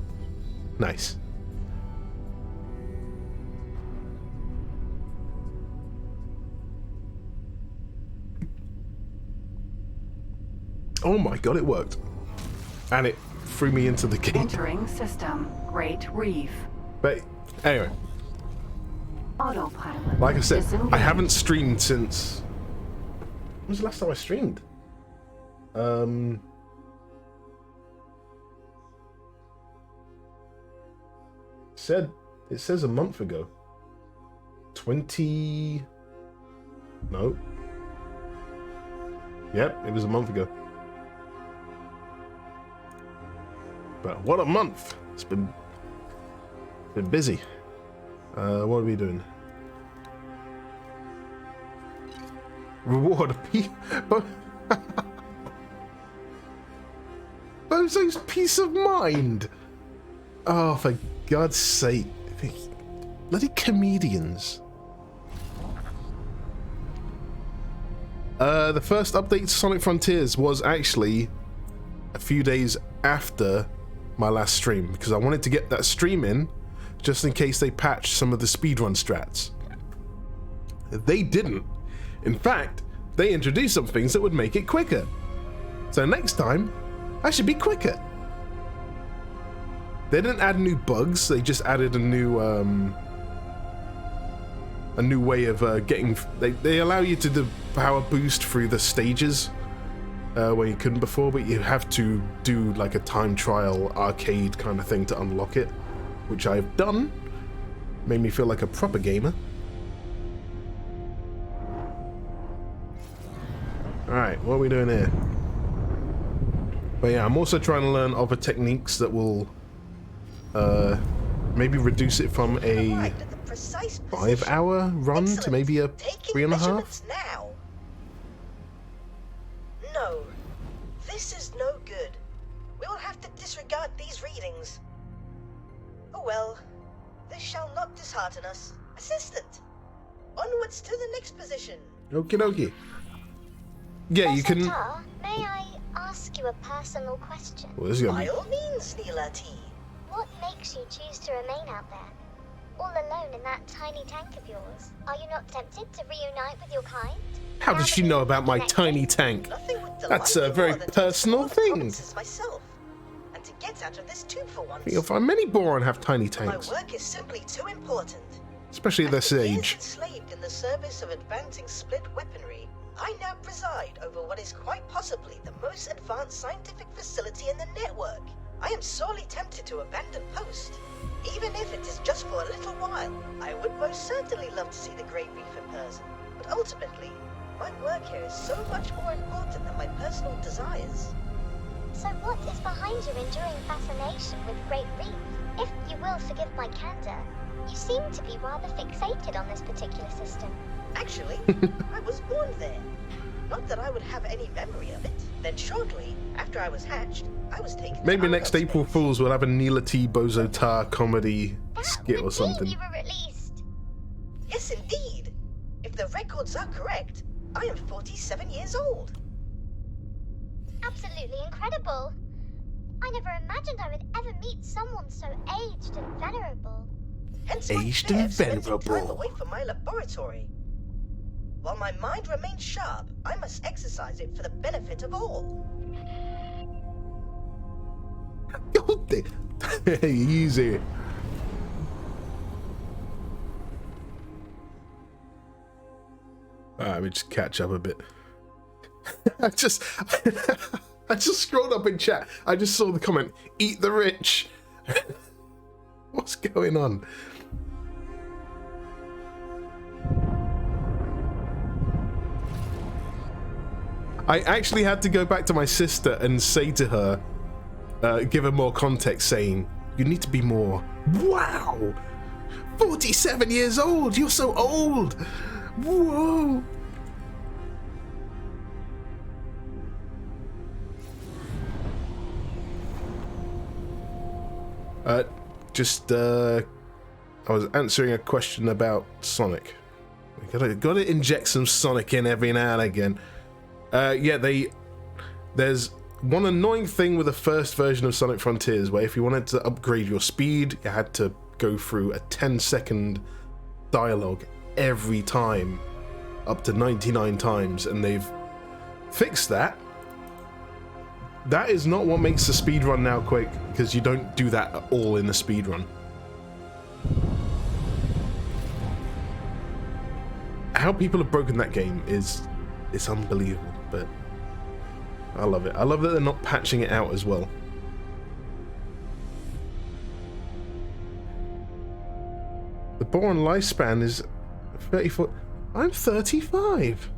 Nice. Oh my god, it worked. And it threw me into the gate. Entering system. Great Reef. But anyway, Autopilot. like I said, Disengaged. I haven't streamed since... When was the last time I streamed? It says a month ago. 20... No. Yep, it was a month ago. But what a month! It's been busy. What are we doing? Reward Bozo's peace of mind. Oh, for God's sake! Bloody comedians. The first update to Sonic Frontiers was actually a few days after my last stream, because I wanted to get that stream in just in case they patched some of the speedrun strats. They didn't. In fact, they introduced some things that would make it quicker. So next time, I should be quicker. They didn't add new bugs, they just added a new way of getting... They allow you to do power boost through the stages where you couldn't before, but you have to do like a time trial arcade kind of thing to unlock it, which I've done. Made me feel like a proper gamer. Alright, what are we doing here? But yeah, I'm also trying to learn other techniques that will maybe reduce it from a 5-hour run to maybe a 3.5. Now. No, this is no good. We will have to disregard these readings. Oh well, this shall not dishearten us. Assistant, onwards to the next position. Okie dokie. Yeah, you can... May I ask you a personal question? Well, this is gonna By be... all means, Neela T. What makes you choose to remain out there? All alone in that tiny tank of yours? Are you not tempted to reunite with your kind? How does she know about my tiny tank? That's a very personal thing. Myself, and to get out of this tube for once. I think you'll find many Boron have tiny My tanks, work is simply too important. especially at this age. Enslaved in the service of advancing split weaponry, I now preside over what is quite possibly the most advanced scientific facility in the network. I am sorely tempted to abandon post, even if it is just for a little while. I would most certainly love to see the Great Reef in person, but ultimately, my work here is so much more important than my personal desires. So what is behind your enduring fascination with Great Reef? If you will forgive my candor, you seem to be rather fixated on this particular system. Actually, I was born there. Not that I would have any memory of it. Then shortly after I was hatched, I was taken Maybe to next April Fools we'll have a Neela T. Bozo Tar comedy skit or something. You were released. Yes, indeed. If the records are correct, I am 47 years old. Absolutely incredible. I never imagined I would ever meet someone so aged and venerable. Hence Aged my and spent some time venerable. away from my laboratory. While my mind remains sharp, I must exercise it for the benefit of all. Easy. Alright, let me just catch up a bit. I just scrolled up in chat. I just saw the comment, "Eat the rich." What's going on? I actually had to go back to my sister and say to her, give her more context, saying, "You need to be more." Wow! 47 years old! You're so old! Whoa! I was answering a question about Sonic. We gotta inject some Sonic in every now and again. There's one annoying thing with the first version of Sonic Frontiers, where if you wanted to upgrade your speed, you had to go through a 10-second dialogue every time, up to 99 times, and they've fixed that. That is not what makes the speedrun now quick, because you don't do that at all in the speedrun. How people have broken that game is unbelievable, but I love it. I love that they're not patching it out as well. The Boron lifespan is 34. I'm 35.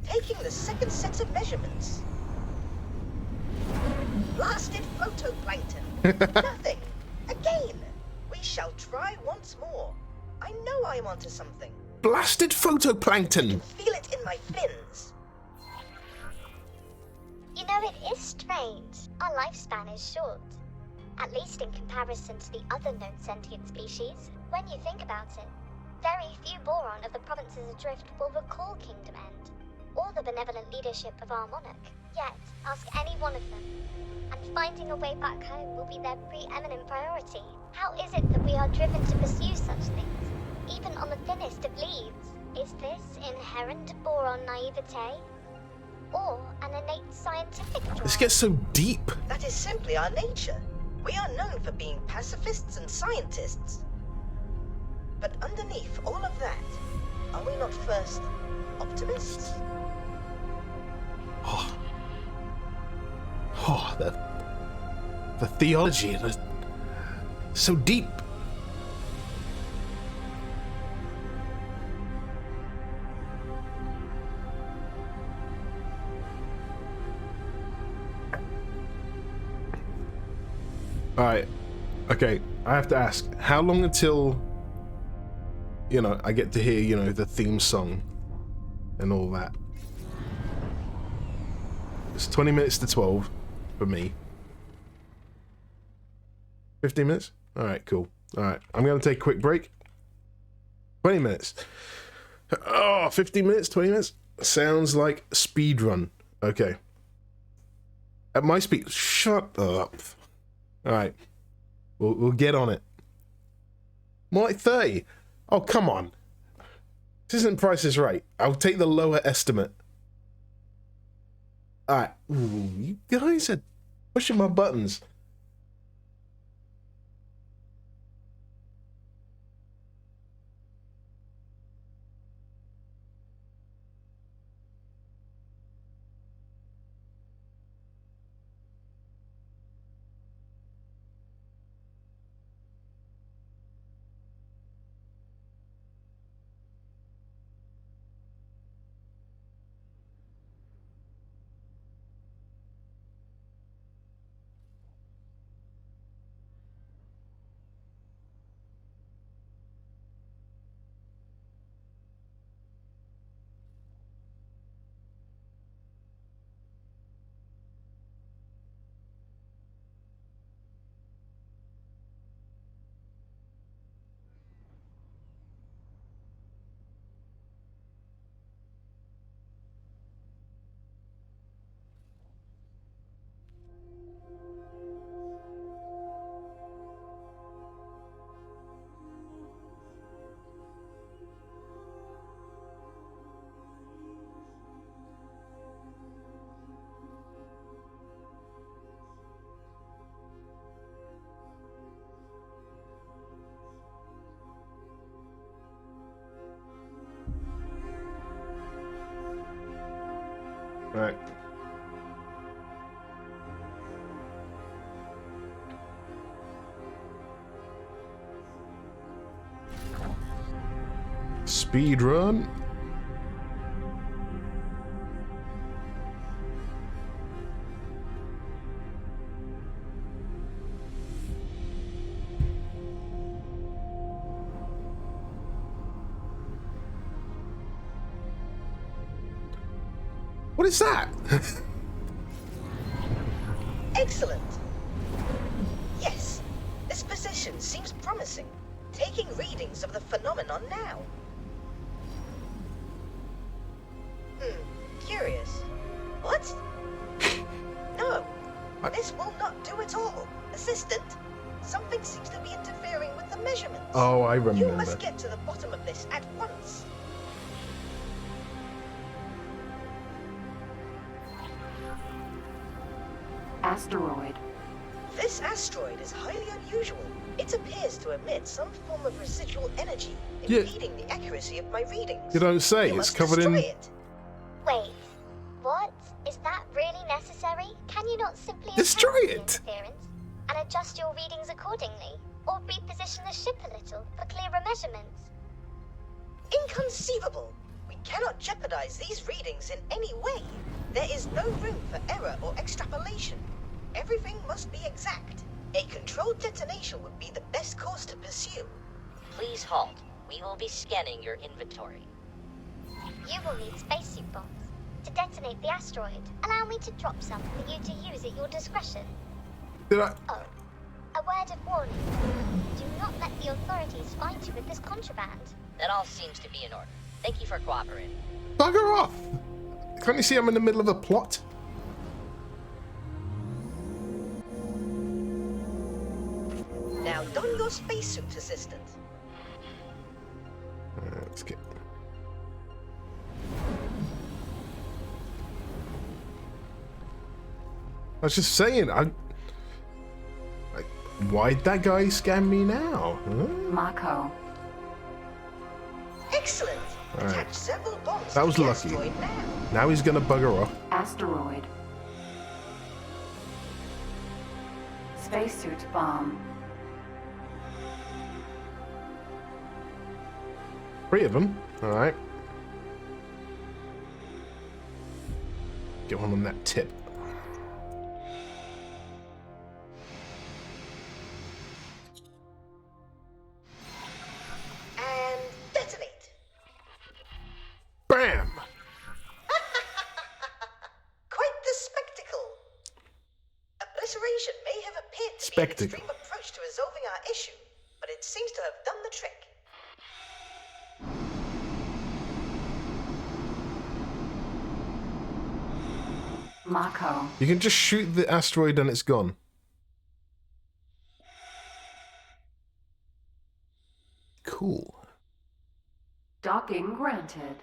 Taking the second set of measurements. Blasted photoplankton. Nothing. Again. We shall try once more. I know I'm onto something. Blasted photoplankton. Feel it in my fins. You know, it is strange. Our lifespan is short. At least in comparison to the other known sentient species. When you think about it, very few Boron of the provinces adrift will recall Kingdom End, or the benevolent leadership of our monarch. Yet, ask any one of them, and finding a way back home will be their preeminent priority. How is it that we are driven to pursue such things, even on the thinnest of leaves? Is this inherent Boron naivete? Or an innate scientific drive? This gets so deep. That is simply our nature. We are known for being pacifists and scientists. But underneath all of that, are we not first optimists? The theology, so deep. Alright, okay, I have to ask, how long until, I get to hear, the theme song and all that? It's 20 minutes to 12 for me. 15 minutes? Alright, cool. Alright, I'm going to take a quick break. 20 minutes. Oh, 15 minutes, 20 minutes? Sounds like a speed run. Okay. At my speed. Shut up. Alright. We'll get on it. More like 30. Oh, come on. This isn't Price is Right. I'll take the lower estimate. Alright. Ooh, you guys are pushing my buttons. Right. Speed run. What is that? Excellent. Yes, this position seems promising. Taking readings of the phenomenon now. Curious. What? No, this will not do at all. Assistant, something seems to be interfering with the measurements. Oh, I remember. You must get to the bottom of this at once. Asteroid. This asteroid is highly unusual. It appears to emit some form of residual energy, impeding the accuracy of my readings. You don't say. It's covered in... It. Wait, what? Is that really necessary? Can you not simply destroy account for the it interference and adjust your readings accordingly? Or reposition the ship a little for clearer measurements? Inconceivable! We cannot jeopardize these readings in any way. There is no room for error or extrapolation. Everything must be exact. A controlled detonation would be the best course to pursue. Please halt. We will be scanning your inventory. You will need spacesuit bombs to detonate the asteroid. Allow me to drop some for you to use at your discretion. Did I... Oh, a word of warning. Do not let the authorities find you with this contraband. That all seems to be in order. Thank you for cooperating. Bugger off! Can't you see I'm in the middle of a plot? Now don your spacesuit, assistant. Let's get... I was just saying, why'd that guy scam me now? Huh? Mako. Excellent. Right. Attach several bombs That was to the lucky. asteroid now. Now he's gonna bugger off. Asteroid. Spacesuit bomb. 3 of them. All right. Get one on that tip. And detonate. Bam! Quite the spectacle. Obliteration may have appeared to be an Spectacle. extreme approach to resolving our issue, but it seems to have done the trick. Mako. You can just shoot the asteroid and it's gone. Cool. Docking granted.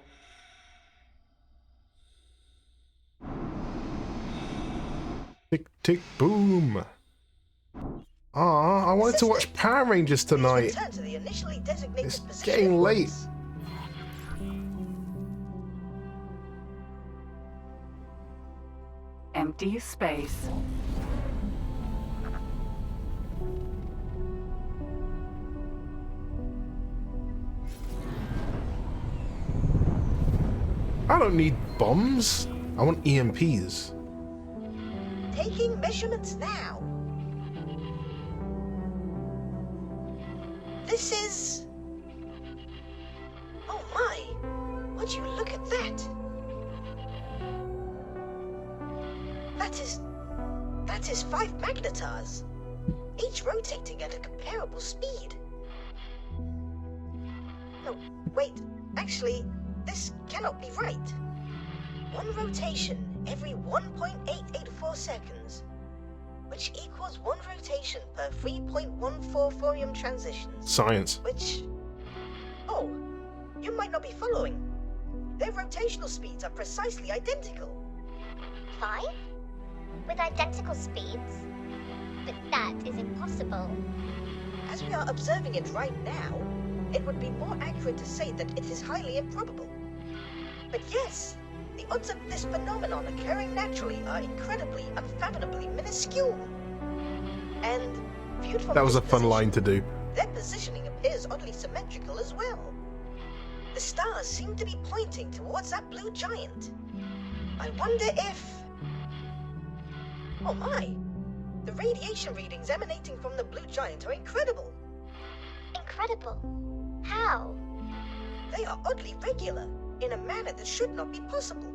Tick, tick, boom. I wanted to watch Power Rangers tonight. Return to the initially designated It's position getting at late. once. Empty space. I don't need bombs. I want EMPs. Taking measurements now. This is... Oh my! Would you look at that? That is 5 magnetars, each rotating at a comparable speed. No, wait, actually, this cannot be right. One rotation every 1.884 seconds, which equals 1 rotation per 3.14 Thorium transitions. Science. Which... Oh, you might not be following. Their rotational speeds are precisely identical. 5? With identical speeds? But that is impossible. As we are observing it right now, it would be more accurate to say that it is highly improbable. But yes, the odds of this phenomenon occurring naturally are incredibly, unfathomably minuscule. And viewed from That was this a fun position, line to do. their positioning appears oddly symmetrical as well. The stars seem to be pointing towards that blue giant. I wonder if... Oh my! The radiation readings emanating from the blue giant are incredible. Incredible. How? They are oddly regular, in a manner that should not be possible.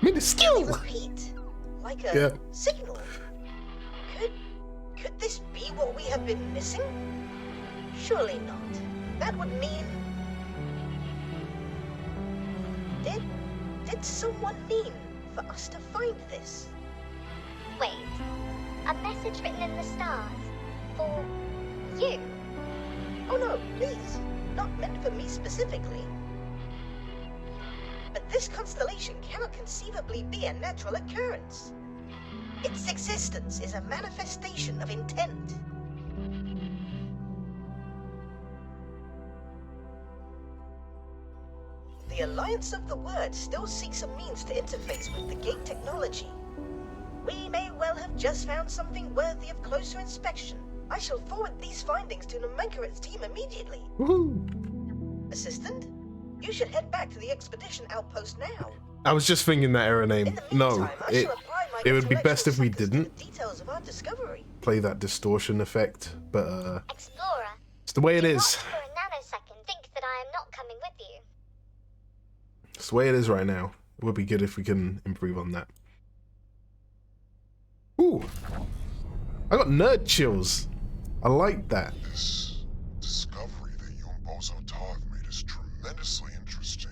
Minuscule! Repeat, like a signal. Could this be what we have been missing? Surely not. That would mean... Did someone mean for us to find this? Wait, a message written in the stars for you? Oh no, please. Not meant for me specifically. But this constellation cannot conceivably be a natural occurrence. Its existence is a manifestation of intent. The Alliance of the Word still seeks a means to interface with the gate technology. We may well have just found something worthy of closer inspection. I shall forward these findings to Nomenklaret's team immediately. Woohoo! Assistant, you should head back to the expedition outpost now. I was just thinking that error name. No, it would be best if we didn't details of our discovery. play that distortion effect, but Explorer, it's the way it do is. not for a nanosecond think that I am not coming with you. It's the way it is right now. It would be good if we can improve on that. Ooh, I got nerd chills. I like that. This discovery that you and Bozo Ta have made is tremendously interesting.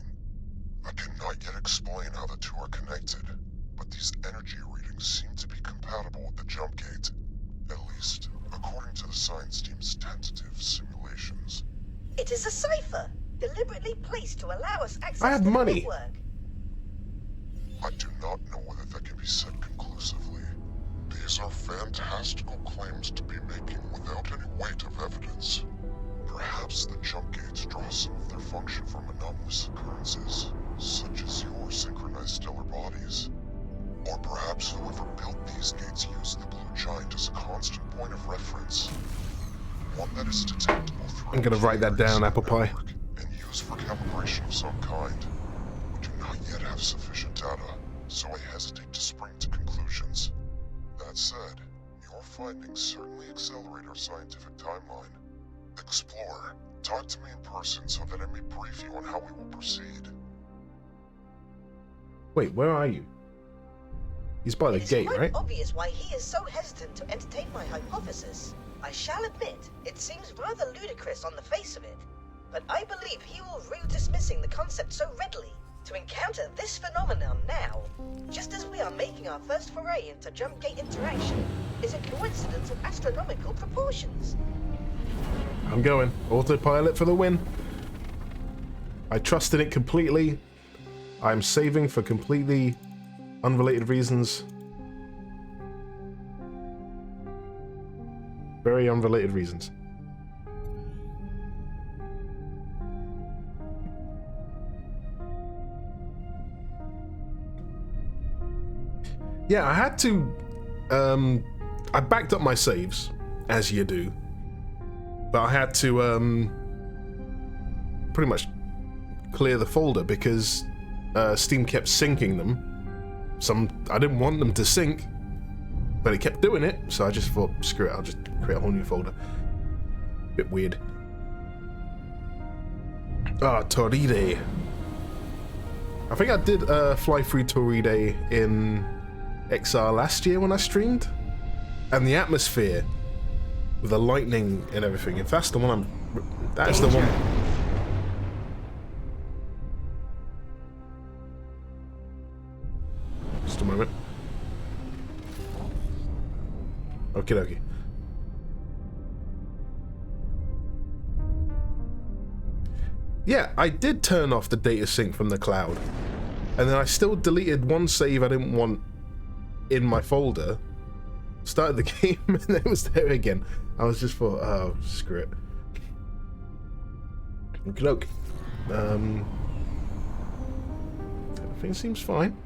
I cannot yet explain how the two are connected, but these energy readings seem to be compatible with the jump gate. At least, according to the science team's tentative simulations. It is a cipher, deliberately placed to allow us access I have to money. the network. I do not know whether that can be said conclusively. These are fantastical claims to be making without any weight of evidence. Perhaps the jump gates draw some of their function from anomalous occurrences, such as your synchronized stellar bodies. Or perhaps whoever built these gates used the Blue Giant as a constant point of reference. One that is detectable through I'm gonna write that down, apple pie. and used for calibration of some kind. We do not yet have sufficient data, so I hesitate to spring to conclusions. That said, your findings certainly accelerate our scientific timeline. Explorer, talk to me in person so that I may brief you on how we will proceed. Wait, where are you? He's by the It is gate, quite right? obvious why he is so hesitant to entertain my hypothesis. I shall admit, it seems rather ludicrous on the face of it, but I believe he will rue dismissing the concept so readily. To encounter this phenomenon now, just as we are making our first foray into jump gate interaction, is a coincidence of astronomical proportions. I'm going. Autopilot for the win. I trust in it completely. I'm saving for completely unrelated reasons. Very unrelated reasons. Yeah, I had to, I backed up my saves, as you do, but I had to, pretty much clear the folder because Steam kept syncing them. I didn't want them to sync, but it kept doing it, so I just thought, screw it, I'll just create a whole new folder. Bit weird. Torride. I think I did fly through Torride in XR last year when I streamed, and the atmosphere with the lightning and everything. If that's the one that's the one. Just a moment. Okie dokie. Yeah, I did turn off the data sync from the cloud, and then I still deleted one save I didn't want in my folder, started the game, and then it was there again. I was just thought, oh, screw it. Okie doke. Everything seems fine.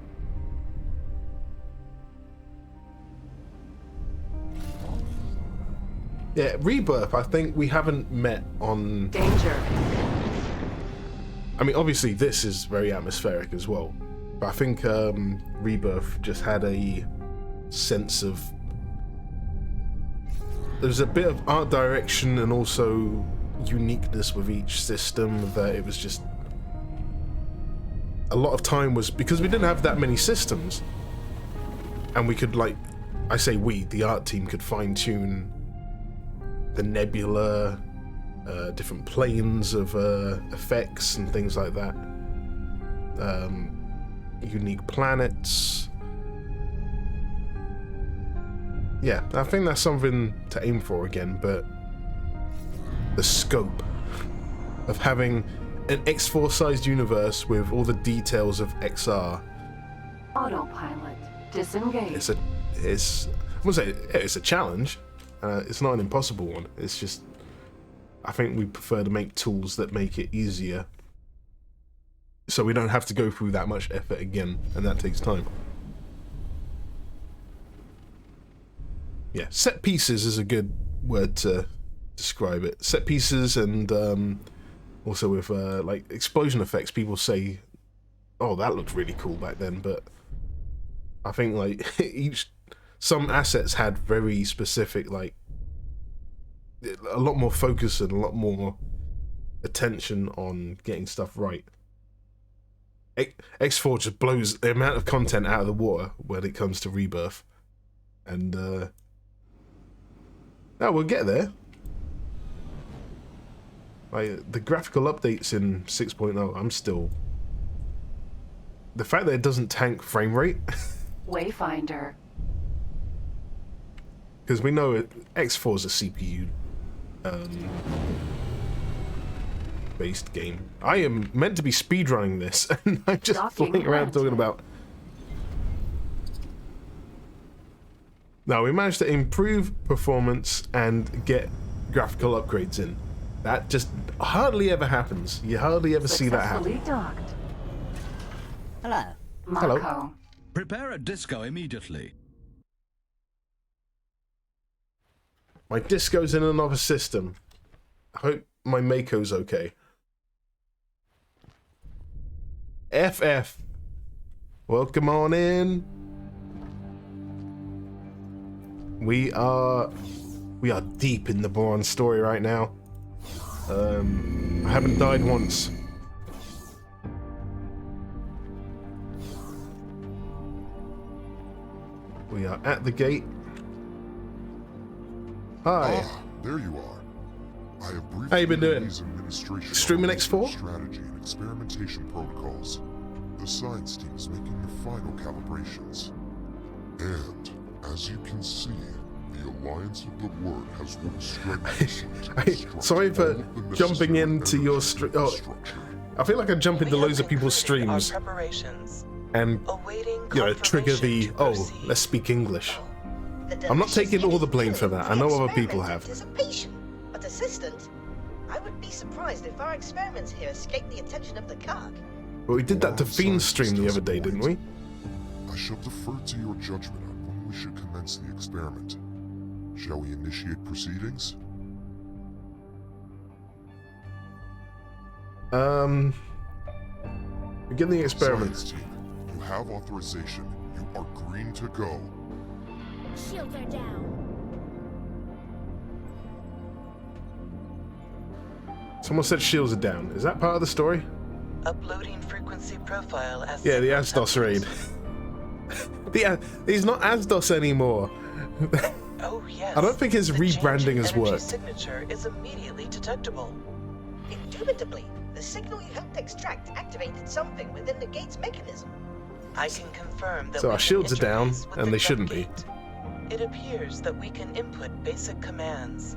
Yeah, Rebirth, I think we haven't met on... Danger. I mean, obviously this is very atmospheric as well, but I think Rebirth just had a sense of... There's a bit of art direction and also uniqueness with each system that it was just... a lot of time was because we didn't have that many systems, and we could, like, I say we, the art team could fine-tune the nebula, different planes of effects and things like that, unique planets. Yeah, I think that's something to aim for again, but the scope of having an X4 sized universe with all the details of XR. Autopilot. Disengage. I wouldn't say it's a challenge. It's not an impossible one. It's just, I think we prefer to make tools that make it easier, so we don't have to go through that much effort again, and that takes time. Yeah, set pieces is a good word to describe it. Set pieces, and also with like explosion effects, people say, oh, that looked really cool back then, but I think like some assets had very specific, like, a lot more focus and a lot more attention on getting stuff right. X4 just blows the amount of content out of the water when it comes to Rebirth, and no, we'll get there. Like, the graphical updates in 6.0, I'm still... The fact that it doesn't tank frame rate... Wayfinder. Because we know X4 is a CPU based game. I am meant to be speedrunning this, and I'm just flying around talking about... No, we managed to improve performance and get graphical upgrades in. That just hardly ever happens. You hardly ever see that happen. Docked. Hello. Mako. Hello. Prepare a disco immediately. My disco's in another system. I hope my Mako's okay. FF. Welcome on in. We are deep in the Bourne story right now. I haven't died once. We are at the gate. Hi. Ah, there you are. I have briefed How you been doing? Administration Streaming on X4? strategy and experimentation protocols. The science team is making the final calibrations. And as you can see, the Alliance of the Word has worked strenuously. Sorry for jumping into your stream. Oh, I feel like I jump into loads of people's streams and, you know, trigger the, oh, let's speak English. I'm not taking all the blame for that. I know other people have. But assistant, I would be surprised if our experiments here escaped the attention of the Karg. But we did that to Fiend's stream the other day, didn't we? I shall defer to your judgment on when we should commence the experiment. Shall we initiate proceedings? Begin the experiment. Science team, you have authorization. You are green to go. Shields are down. Someone said shields are down. Is that part of the story? Uploading frequency profile as Yeah, the Asdos raid. He's not Asdos anymore. Oh yes. I don't think his rebranding has worked. Signature is immediately detectable. Indubitably, the signal you helped extract activated something within the gate's mechanism. I can confirm that So our we can shields are down, interface with and the they shouldn't be. gate. It appears that we can input basic commands.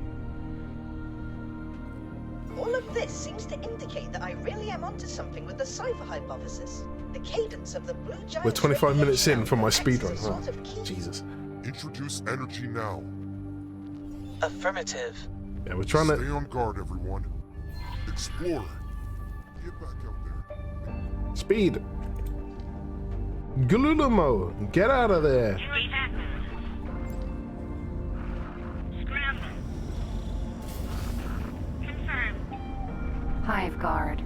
All of this seems to indicate that I really am onto something with the cipher hypothesis. The cadence of the blue giant. We're 25 minutes in from my speedrun. Oh, Jesus. Introduce energy now. Affirmative. Yeah, we're trying Stay to... on guard, everyone. Explorer, get back out there. Speed. Glulumo, get out of there. Hive guard.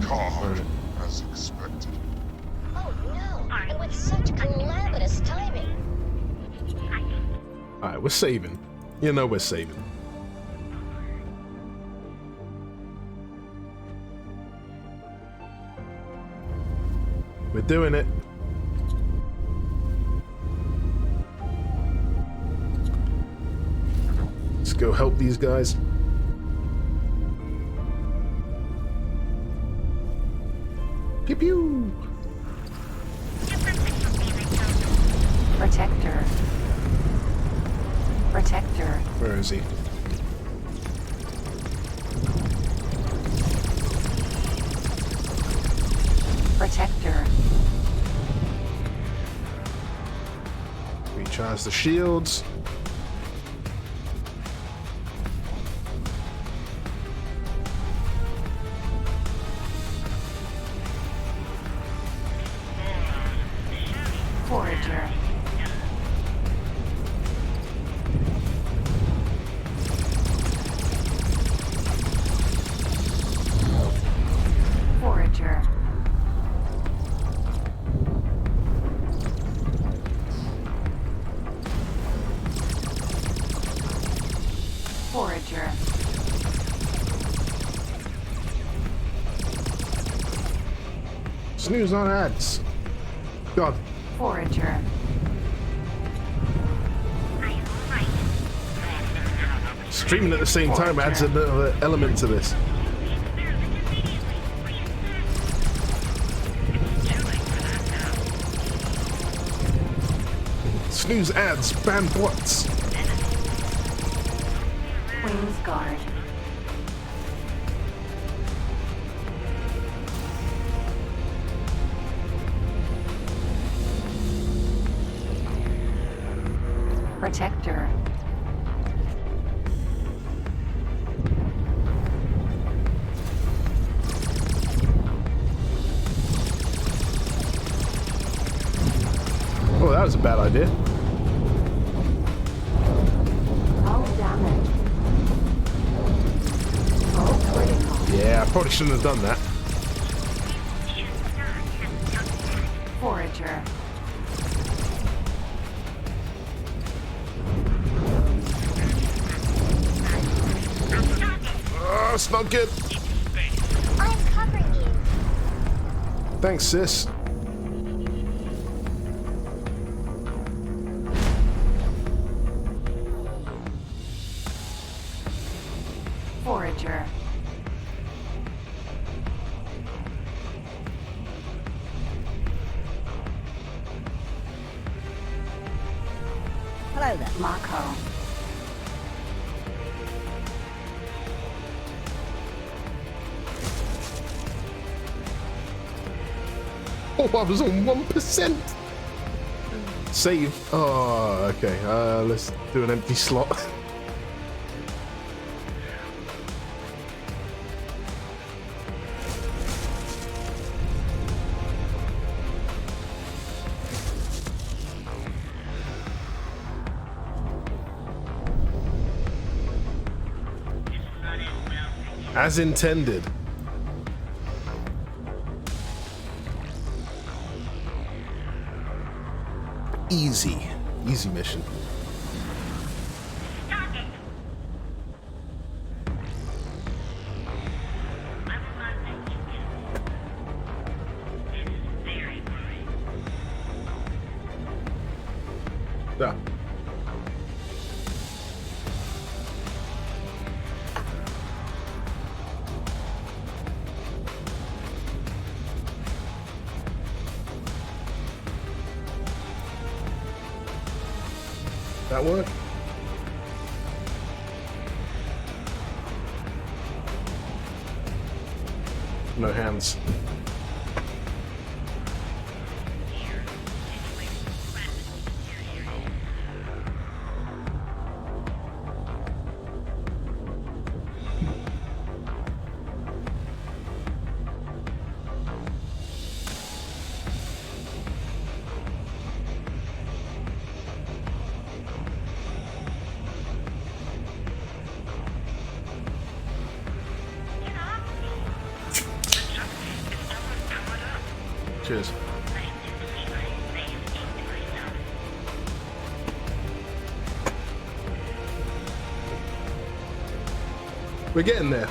God, as expected. Oh no, and with such calamitous timing. Alright, we're saving. You know we're saving. We're doing it. Let's go help these guys. Pew pew! Protector. Protector. Where is he? Protector. Recharge the shields. Forager. Forager. Forager. Snooze on ads. God. Forager. Streaming at the same time adds another element to this. Snooze ads, ban bots. Queen's Guard. Protector. Oh, that was a bad idea. All damage. All critical. Yeah, I probably shouldn't have done that. Forager. Oh, it's not good. I'm covering you. Thanks, sis. Forager. Hello there. Mako. Oh, I was on 1%. Save. Oh, okay. Let's do an empty slot. As intended. Easy mission. Yeah. That work? No hands. Cheers. We're getting there.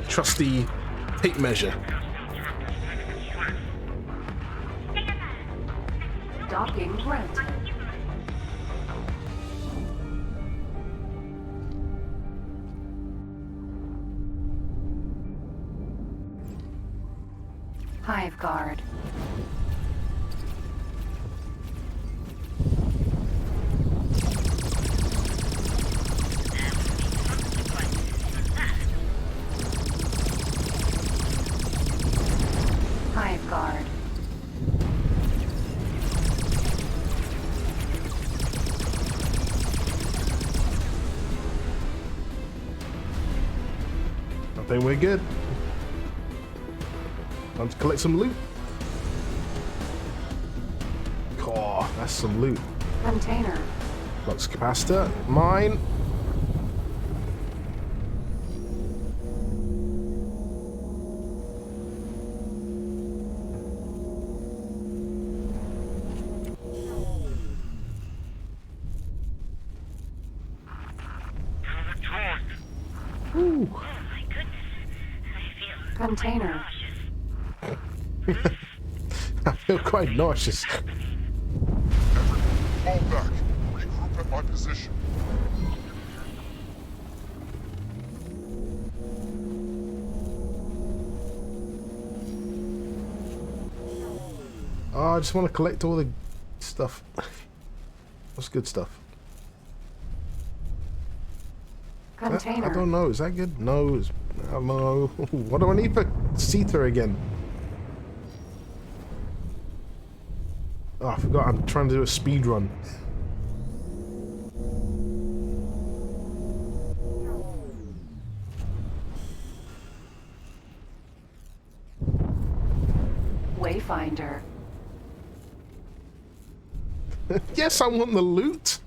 trusty tape measure. Docking granted. Hive guard. Hive guard. I think we're good. Time to collect some loot. Oh, that's some loot. Container. Flux capacitor. Mine. Ooh. Container. I feel quite nauseous. Fall back. Regroup at my position. Oh, I just want to collect all the stuff. What's good stuff? Container. I don't know. Is that good? No. I don't know. What do I need for Sita again? Oh, I forgot. I'm trying to do a speed run. Wayfinder. Yes, I want the loot.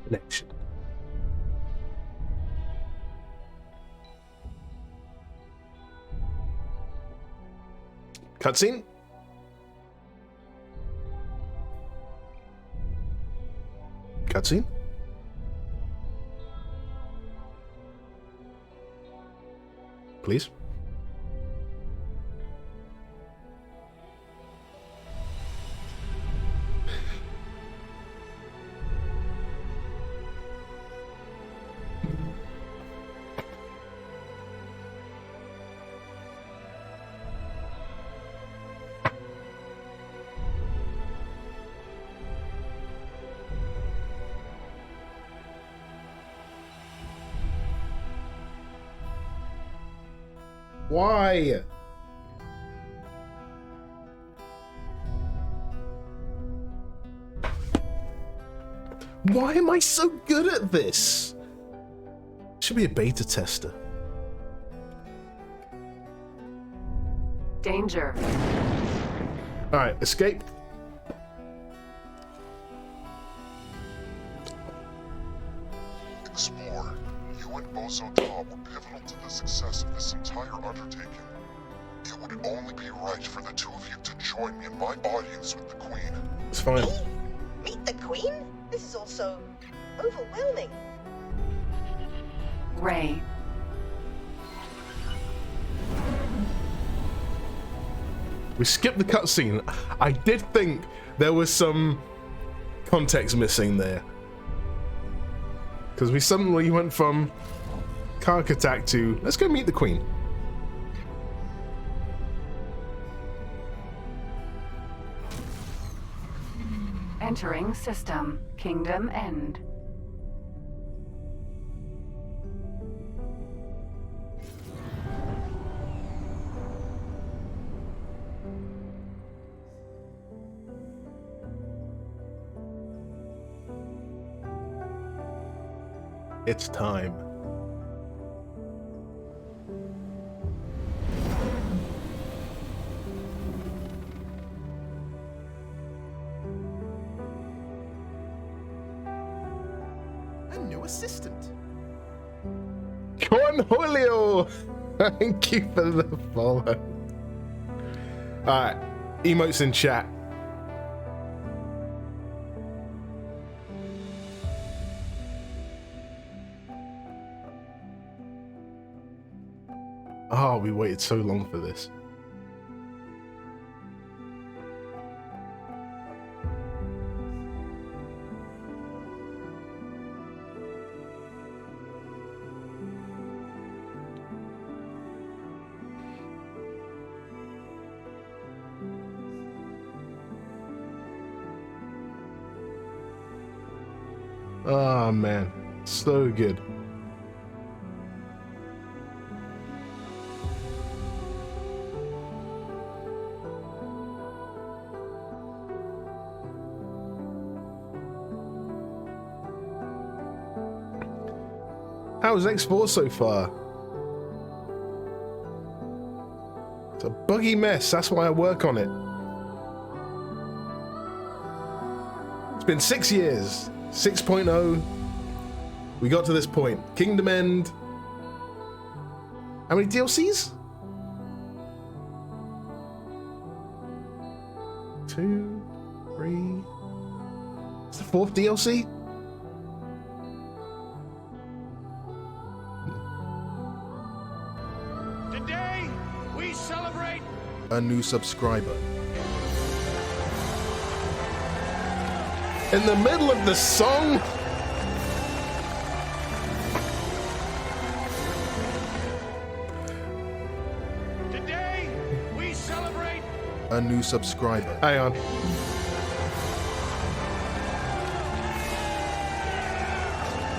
Connection. Cutscene. Cutscene. Please. Why? Why am I so good at this? Should be a beta tester. Danger. Alright, escape. Explorer, you and Bozo Tom were pivotal to the success of this entire undertaking. It would only be right for the two of you to join me in my audience with the Queen. It's fine. Meet the Queen? This is also overwhelming. Ray. We skipped the cutscene. I did think there was some context missing there. Because we suddenly went from Kark attack to, let's go meet the Queen. Entering system. Kingdom End. It's time. new assistant. Cornholio! Thank you for the follow. Alright, emotes in chat. Oh, we waited so long for this. Oh man, so good. How's X4 so far? It's a buggy mess, that's why I work on it. It's been 6 years. 6.0. We got to this point. Kingdom End. How many DLCs? 2, 3. It's the 4th DLC? Today, we celebrate a new subscriber. In the middle of the song? Today, we celebrate a new subscriber. Hang on.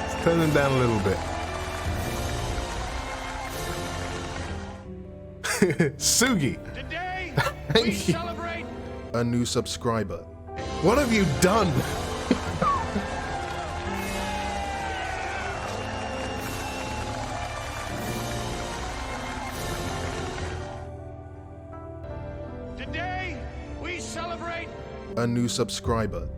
Let's turn them down a little bit. Sugi. Today, Thank we you. celebrate A new subscriber. What have you done? Today, we celebrate a new subscriber.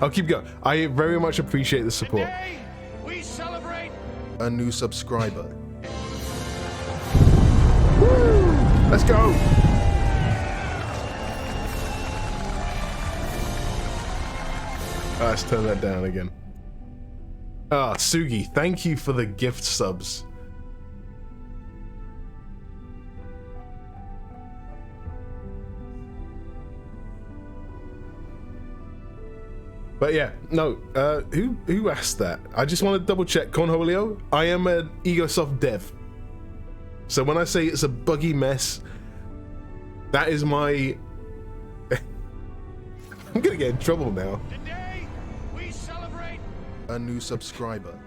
I'll keep going. I very much appreciate the support. Today, we celebrate a new subscriber. Woo! Let's go. Let's turn that down again. Sugi, thank you for the gift subs. But yeah, no, who asked that? I just want to double check, Cornholio, I am an Egosoft dev. So when I say it's a buggy mess, that is my... I'm gonna get in trouble now. Today, we celebrate a new subscriber.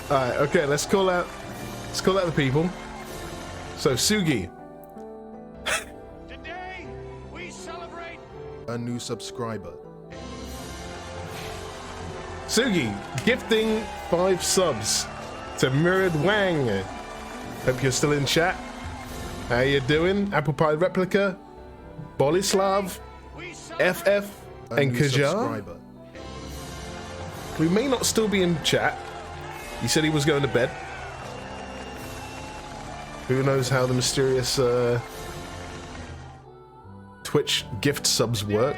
Alright, okay, let's call out the people. So Sugi. Today, we celebrate a new subscriber. Sugi, gifting 5 subs to Mirrored Wang. Hope you're still in chat. How you doing? Apple Pie Replica, Bolislav, FF, and Kajar. We may not still be in chat. He said he was going to bed. Who knows how the mysterious Twitch gift subs work.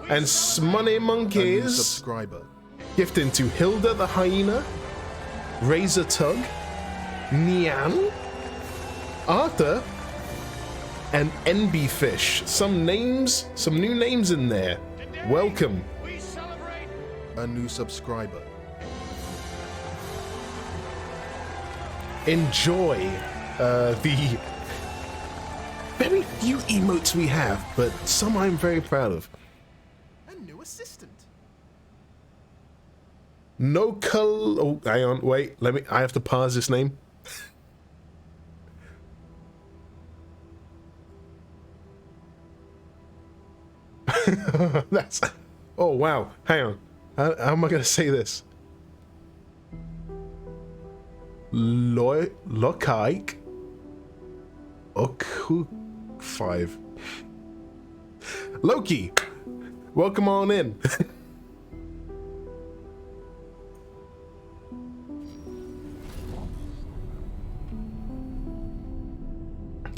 And Smoney Monkeys subscriber. Gifting to Hilda the Hyena, Razor Tug, Nian, Arthur, and NB Fish. Some new names in there. Welcome. A new subscriber. Enjoy the very few emotes we have, but some I'm very proud of. A new assistant. No col. Oh, hang on, wait. I have to pause this name. That's. Oh wow. Hang on. How am I gonna say this? Lokaik Oku 5. Loki, welcome on in.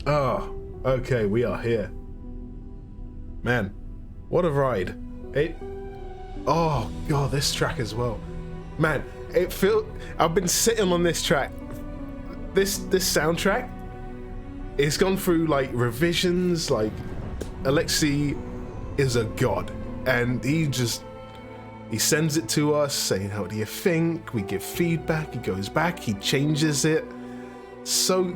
Oh, okay, we are here. Man, what a ride. Oh god, this track as well. Man, I've been sitting on this track. This soundtrack, it's gone through like revisions. Like, Alexei is a god, and he sends it to us saying, how do you think? We give feedback, he goes back, he changes it. So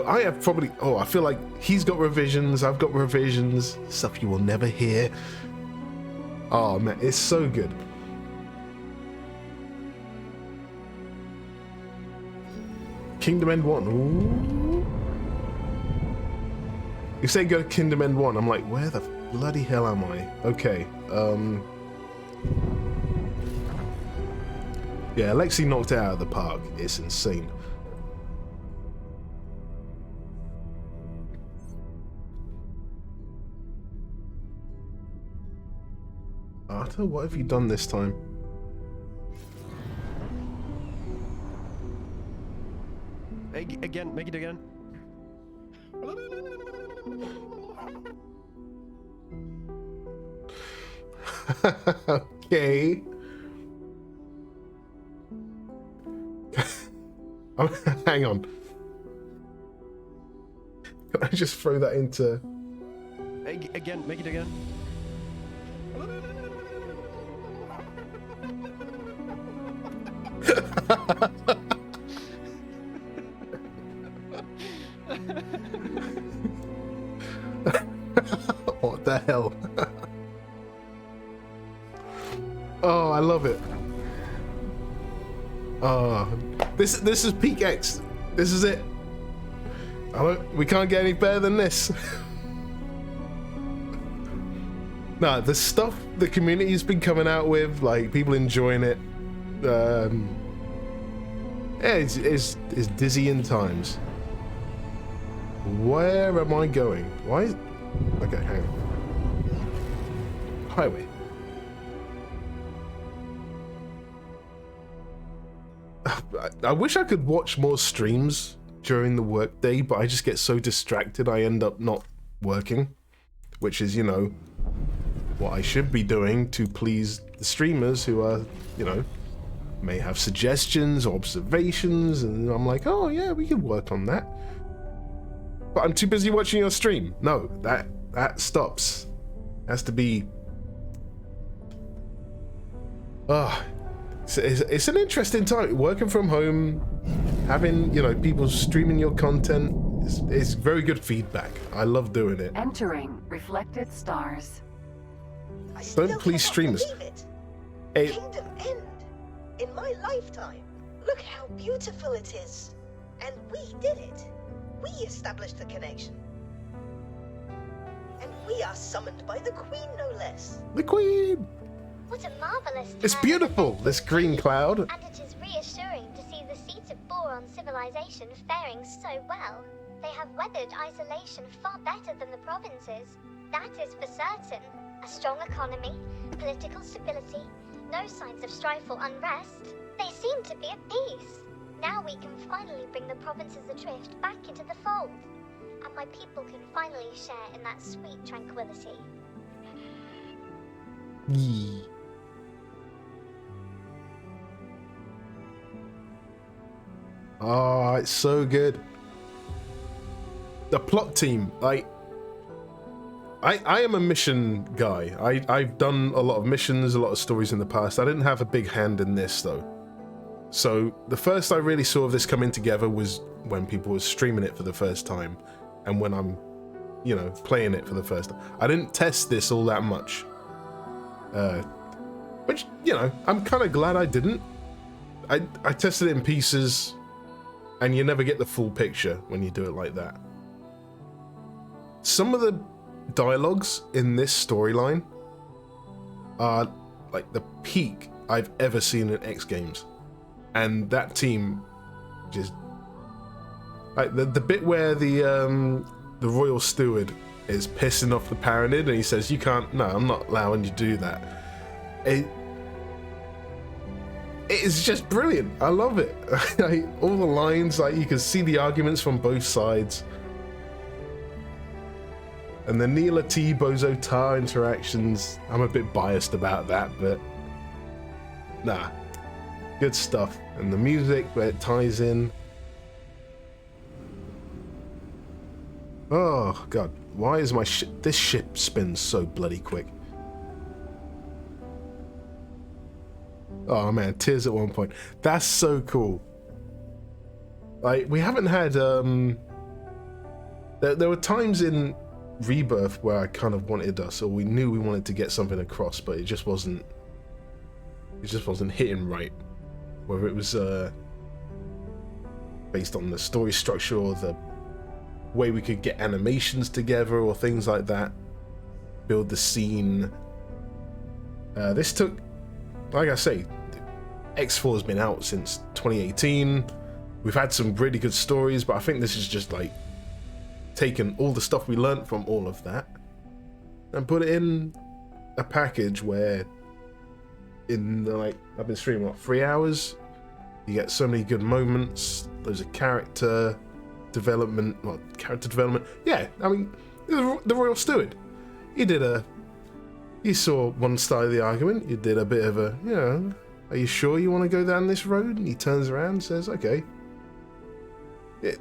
I have probably, I feel like he's got revisions, I've got revisions, stuff you will never hear. Oh man, it's so good. Kingdom End 1. Ooh. You say go to Kingdom End 1, I'm like, where the bloody hell am I? Okay, yeah, Alexei knocked it out of the park. It's insane. Arthur, what have you done this time? Again, make it again. Okay. Hang on. Can I just throw that into... Again, make it again. What the hell? Oh, I love it. Oh, this is Peak X. This is it. We can't get any better than this. Nah, the stuff the community's been coming out with, like people enjoying it. Yeah, it's dizzying times. Where am I going? Why? Okay, hang on. Highway. I wish I could watch more streams during the workday, but I just get so distracted I end up not working, which is, you know, what I should be doing to please the streamers who are, you know, may have suggestions or observations, and I'm like, oh yeah, we can work on that. But I'm too busy watching your stream. No, that stops. Has to be. It's an interesting time working from home, having, you know, people streaming your content. It's very good feedback. I love doing it. Entering reflected stars. Don't please streamers. Kingdom End in my lifetime. Look how beautiful it is, and we did it. We established the connection, and we are summoned by the Queen, no less. The Queen. What a marvelous It's beautiful, this green cloud. And it is reassuring to see the seat of Boron civilization faring so well. They have weathered isolation far better than the provinces. That is for certain. A strong economy, political stability, no signs of strife or unrest. They seem to be at peace. Now we can finally bring the provinces adrift back into the fold, and my people can finally share in that sweet tranquility. Yee. Oh, it's so good. The plot team, like, I am a mission guy. I've done a lot of missions, a lot of stories in the past. I didn't have a big hand in this though. So the first I really saw of this coming together was when people were streaming it for the first time, and when I'm, you know, playing it for the first time. I didn't test this all that much. Which, you know, I'm kind of glad I didn't. I tested it in pieces, and you never get the full picture when you do it like that. Some of the dialogues in this storyline are like the peak I've ever seen in X Games. And that team Just like the bit where the royal steward is pissing off the Paranid and he says, "You can't. No, I'm not allowing you to do that." It is just brilliant. I love it. Like, all the lines, like you can see the arguments from both sides. And the Neela T Bozo Tar interactions, I'm a bit biased about that, but nah, good stuff. And the music where it ties in. Oh god, why is my this ship spins so bloody quick? Oh man, tears at one point. That's so cool. Like, we haven't had there were times in Rebirth where I kind of wanted us, or we knew we wanted to get something across, but it just wasn't hitting right. Whether it was based on the story structure or the way we could get animations together or things like that, build the scene. This took, like I say, X4 has been out since 2018. We've had some really good stories, but I think this is just like taken all the stuff we learned from all of that and put it in a package where in the, like, I've been streaming what, 3 hours, you get so many good moments. There's a character development. Yeah, I mean, the Royal Steward, you saw one side of the argument, you did a bit of a, you know, are you sure you want to go down this road? And he turns around and says, okay.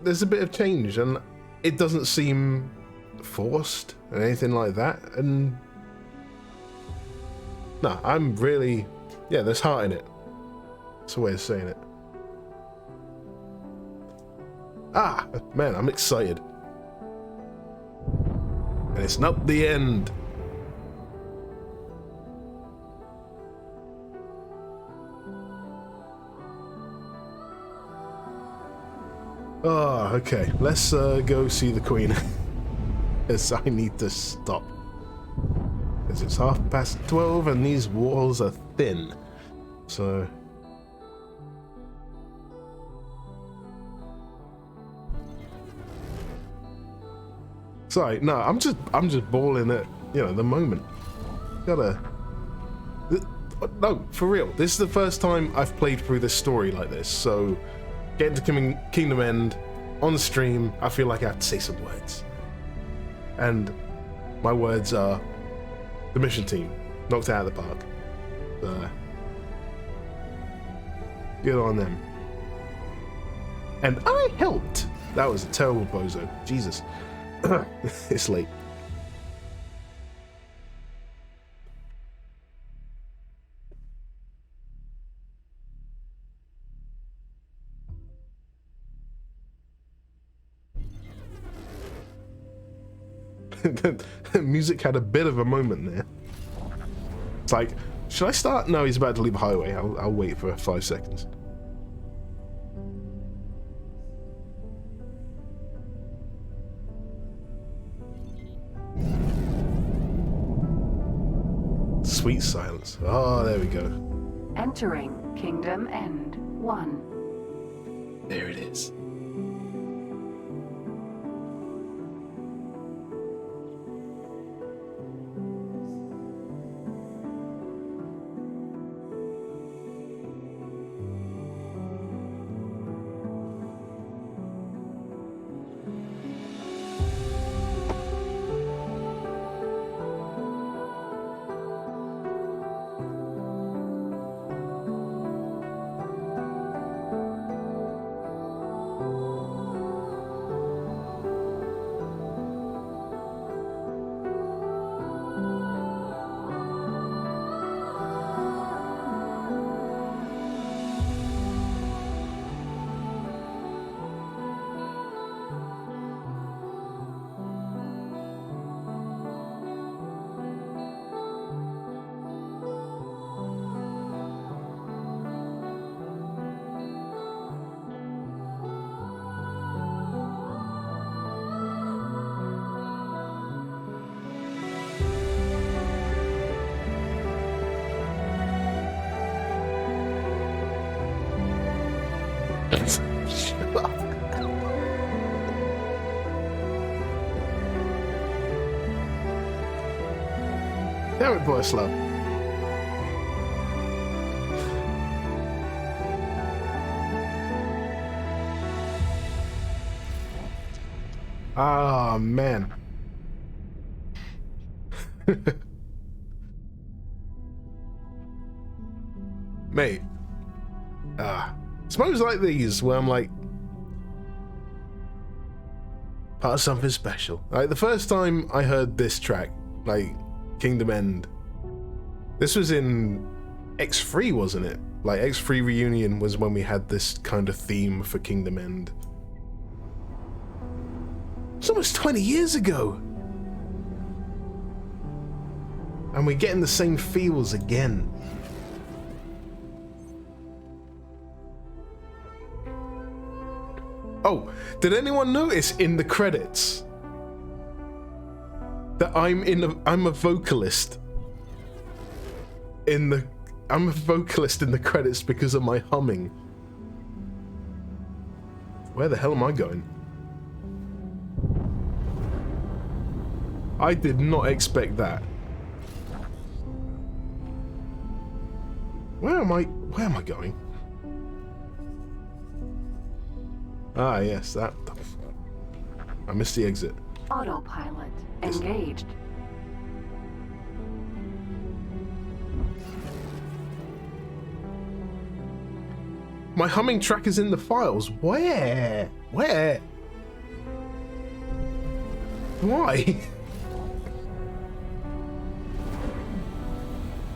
There's a bit of change, and it doesn't seem forced or anything like that. And no, I'm really, yeah, there's heart in it. That's a way of saying it. Ah, man, I'm excited. And it's not the end. Oh, okay. Let's go see the Queen. Yes, I need to stop. Because it's 12:30 and these walls are thin. So... Sorry, no, I'm just balling at, you know, the moment. Gotta... No, for real. This is the first time I've played through this story like this, so... Getting to Kingdom End on stream, I feel like I have to say some words. And my words are the mission team knocked it out of the park. Good on them. And I helped. That was a terrible bozo. Jesus. It's late. The music had a bit of a moment there. It's like, should I start? No, he's about to leave a highway. I'll wait for 5 seconds. Sweet silence. Oh, there we go. Entering Kingdom End 1. There it is. Shut up. Damn it, Boyslav. Ah, man. Mate. It's moments like these where I'm like, part of something special. Like the first time I heard this track, like Kingdom End, this was in X3, wasn't it? Like X3 Reunion was when we had this kind of theme for Kingdom End. It's almost 20 years ago. And we're getting the same feels again. Oh, did anyone notice in the credits that I'm a vocalist in the credits because of my humming? Where the hell am I going? I did not expect that. Where am I going? Ah, yes, that. I missed the exit. Autopilot engaged. My humming track is in the files. Where? Where? Why?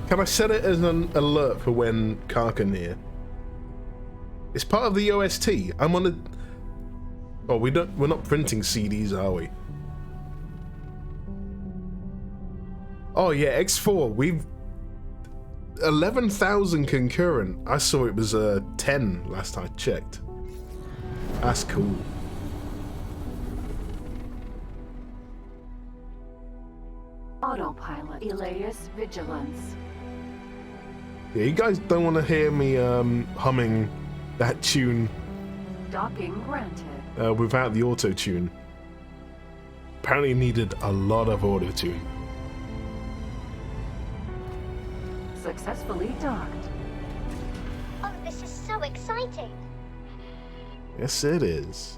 Can I set it as an alert for when Karka near? It's part of the OST. I'm on a. Oh, we're not printing CDs, are we? Oh yeah, X4. We've 11,000 concurrent. I saw it was 10 last I checked. That's cool. Autopilot Elias Vigilance. Yeah, you guys don't want to hear me humming that tune Docking granted. Without the auto tune. Apparently needed a lot of auto tune. Successfully docked. Oh, this is so exciting. Yes, it is.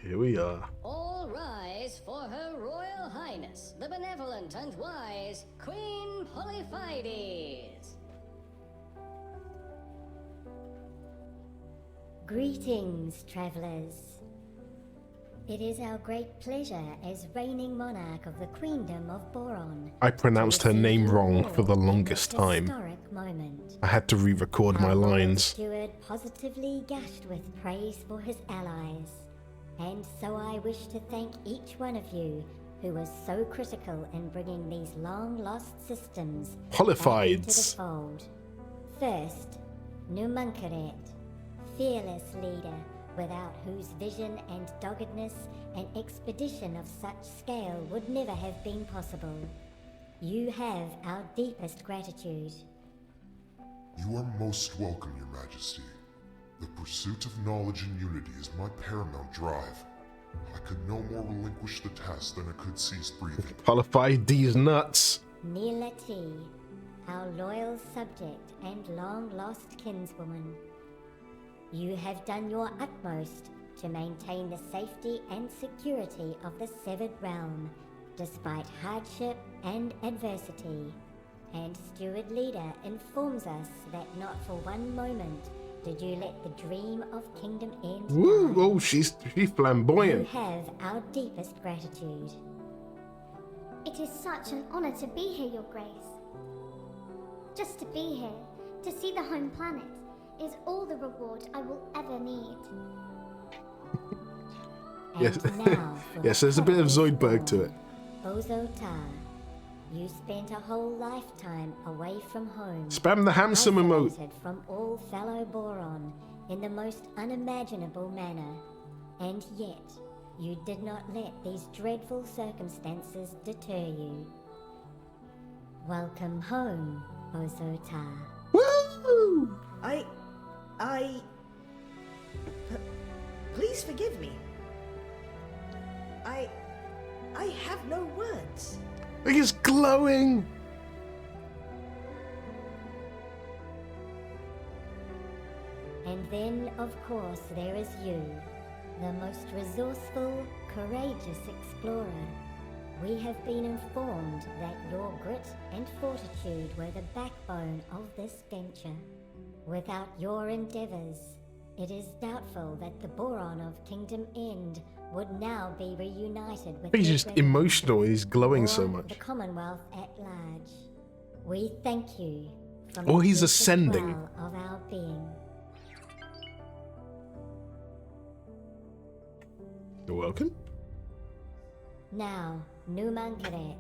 Here we are. All rise for Her Royal Highness, the benevolent and wise Queen Polyphides. Greetings, travelers. It is our great pleasure as reigning monarch of the Queendom of Boron. I pronounced her name wrong for the longest time. Historic moment. I had to re-record my lines. Steward positively gushed with praise for his allies. And so I wish to thank each one of you who was so critical in bringing these long-lost systems back into the fold. First, Numunkaret, fearless leader, without whose vision and doggedness an expedition of such scale would never have been possible. You have our deepest gratitude. You are most welcome, Your Majesty. The pursuit of knowledge and unity is my paramount drive. I could no more relinquish the task than I could cease breathing. Polyphides these nuts. Neela T, our loyal subject and long-lost kinswoman. You have done your utmost to maintain the safety and security of the Severed Realm, despite hardship and adversity. And Steward Leader informs us that not for one moment did you let the dream of Kingdom End Woo! die. Oh, she's flamboyant. You have our deepest gratitude. It is such an honor to be here, Your Grace. Just to be here, to see the home planet, is all the reward I will ever need. Yes, And now for yes. There's a bit of Zoidberg to it. Ozo Tar. You spent a whole lifetime away from home. Spam the handsome emote. Isolated from all fellow Boron in the most unimaginable manner. And yet, you did not let these dreadful circumstances deter you. Welcome home, Bozo-Ta. Woo! Please forgive me. I have no words. He's glowing. And then, of course, there is you, the most resourceful, courageous explorer. We have been informed that your grit and fortitude were the backbone of this venture. Without your endeavors, it is doubtful that the Boron of Kingdom End would now be reunited with He's their just brethren, emotional. He's glowing or so much. the Commonwealth at large. We thank you from Oh, the he's deepest ascending. well of our being. You're welcome. Now, Numankaret,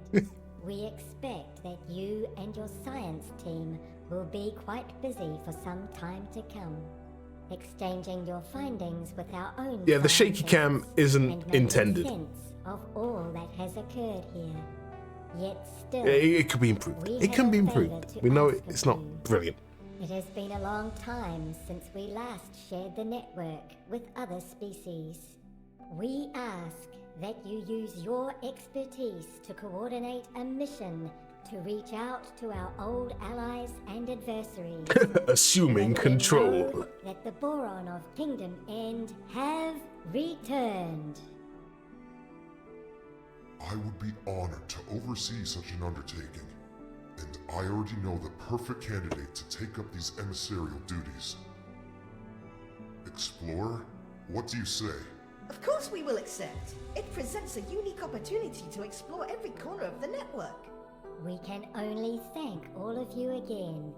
we expect that you and your science team will be quite busy for some time to come, exchanging your findings with our own Yeah, the shaky cam scientists isn't and making intended. sense of all that has occurred here. Yet still, It could be improved. we It have can be a favor improved. to We know ask of it's not you. brilliant. It has been a long time since we last shared the network with other species. We ask that you use your expertise to coordinate a mission to reach out to our old allies and adversaries. Assuming Let them control. know that the Boron of Kingdom End have returned. I would be honored to oversee such an undertaking, and I already know the perfect candidate to take up these emissarial duties. Explorer, what do you say? Of course we will accept. It presents a unique opportunity to explore every corner of the network. We can only thank all of you again.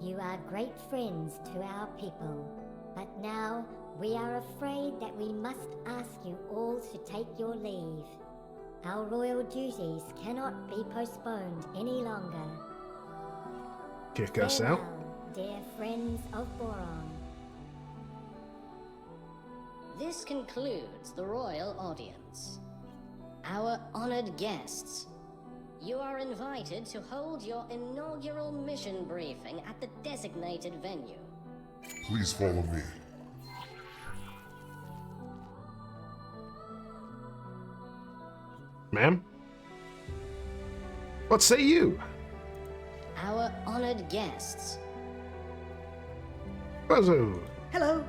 You are great friends to our people. But now, we are afraid that we must ask you all to take your leave. Our royal duties cannot be postponed any longer. Kick us out. Farewell, dear friends of Boron. This concludes the royal audience. Our honored guests, you are invited to hold your inaugural mission briefing at the designated venue. Please follow me. Ma'am? What say you? Our honored guests, Bozo. Hello.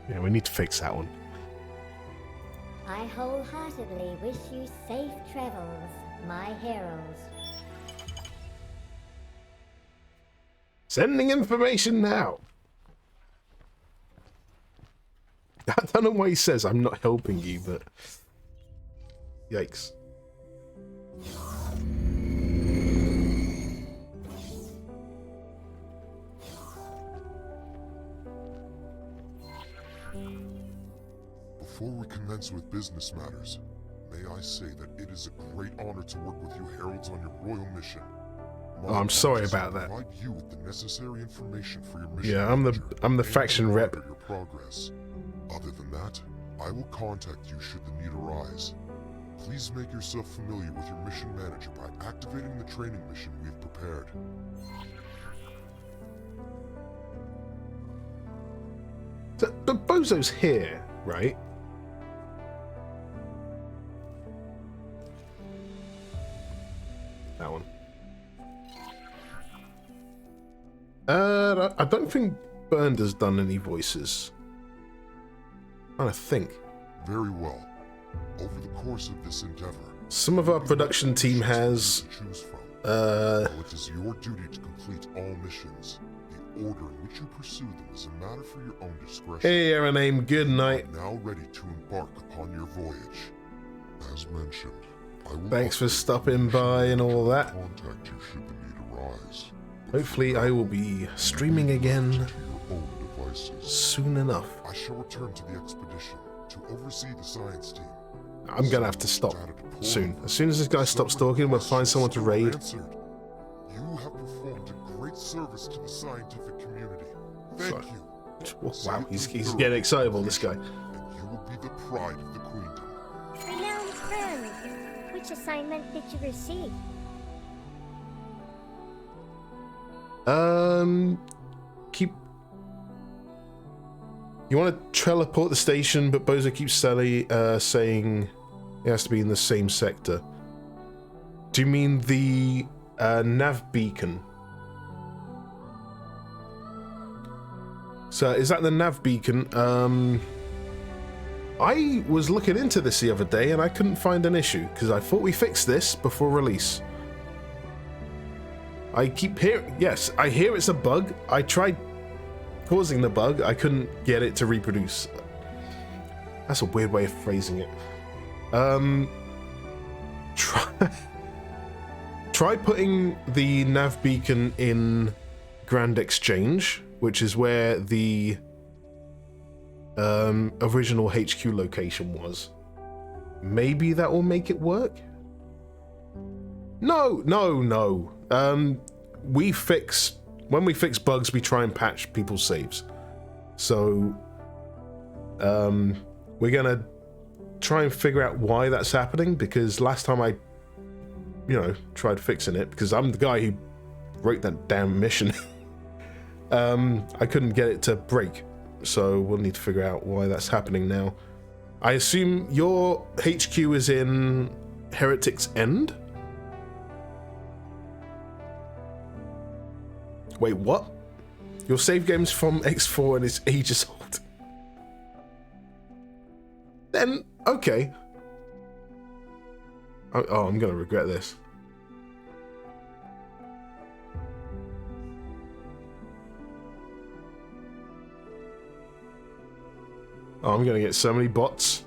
Yeah, we need to fix that one. I wholeheartedly wish you safe travels, my heralds. Sending information now. I don't know why he says I'm not helping you, but yikes. Before we commence with business matters, may I say that it is a great honor to work with you heralds on your royal mission. Oh, I'm sorry about that. Provide you with the necessary information for your mission. Yeah, I'm the faction rep. Your progress. Other than that, I will contact you should the need arise. Please make yourself familiar with your mission manager by activating the training mission we have prepared. But Bozo's here, right? That one. I don't think Bernd has done any voices. I think. Very well. Over the course of this endeavor, Some of our production team has. though it is your duty to complete all missions. The order in which you pursue them is a matter for your own discretion. Hey, Araname, good night. I'm now ready to embark upon your voyage. As mentioned, I will Thanks for stopping by and all that. contact you should the need arise. Hopefully, I will be streaming again To your own Very soon. Soon enough. I shall return to the expedition to oversee the science team. I'm gonna have to stop soon. As soon as this guy stops talking, we'll find someone to raid. You have performed a great service to the scientific community. Thank you. Wow, he's getting excitable, this guy. And you will be the pride of the queendom. Renowned friend, which assignment did you receive? Keep. You want to teleport the station, but Bozo keeps saying it has to be in the same sector. Do you mean the nav beacon? So is that the nav beacon? I was looking into this the other day and I couldn't find an issue because I thought we fixed this before release. I keep hearing, yes, I hear it's a bug. I tried causing the bug. I couldn't get it to reproduce. That's a weird way of phrasing it. Try putting the nav beacon in Grand Exchange, which is where the original HQ location was. Maybe that will make it work? No. When we fix bugs, we try and patch people's saves. So, we're gonna try and figure out why that's happening, because last time I, tried fixing it, because I'm the guy who wrote that damn mission, I couldn't get it to break. So we'll need to figure out why that's happening now. I assume your HQ is in Heretic's End? Wait, what? Your save game's from X4 and it's ages old. Then, okay. Oh, I'm gonna regret this. Oh, I'm gonna get so many bots.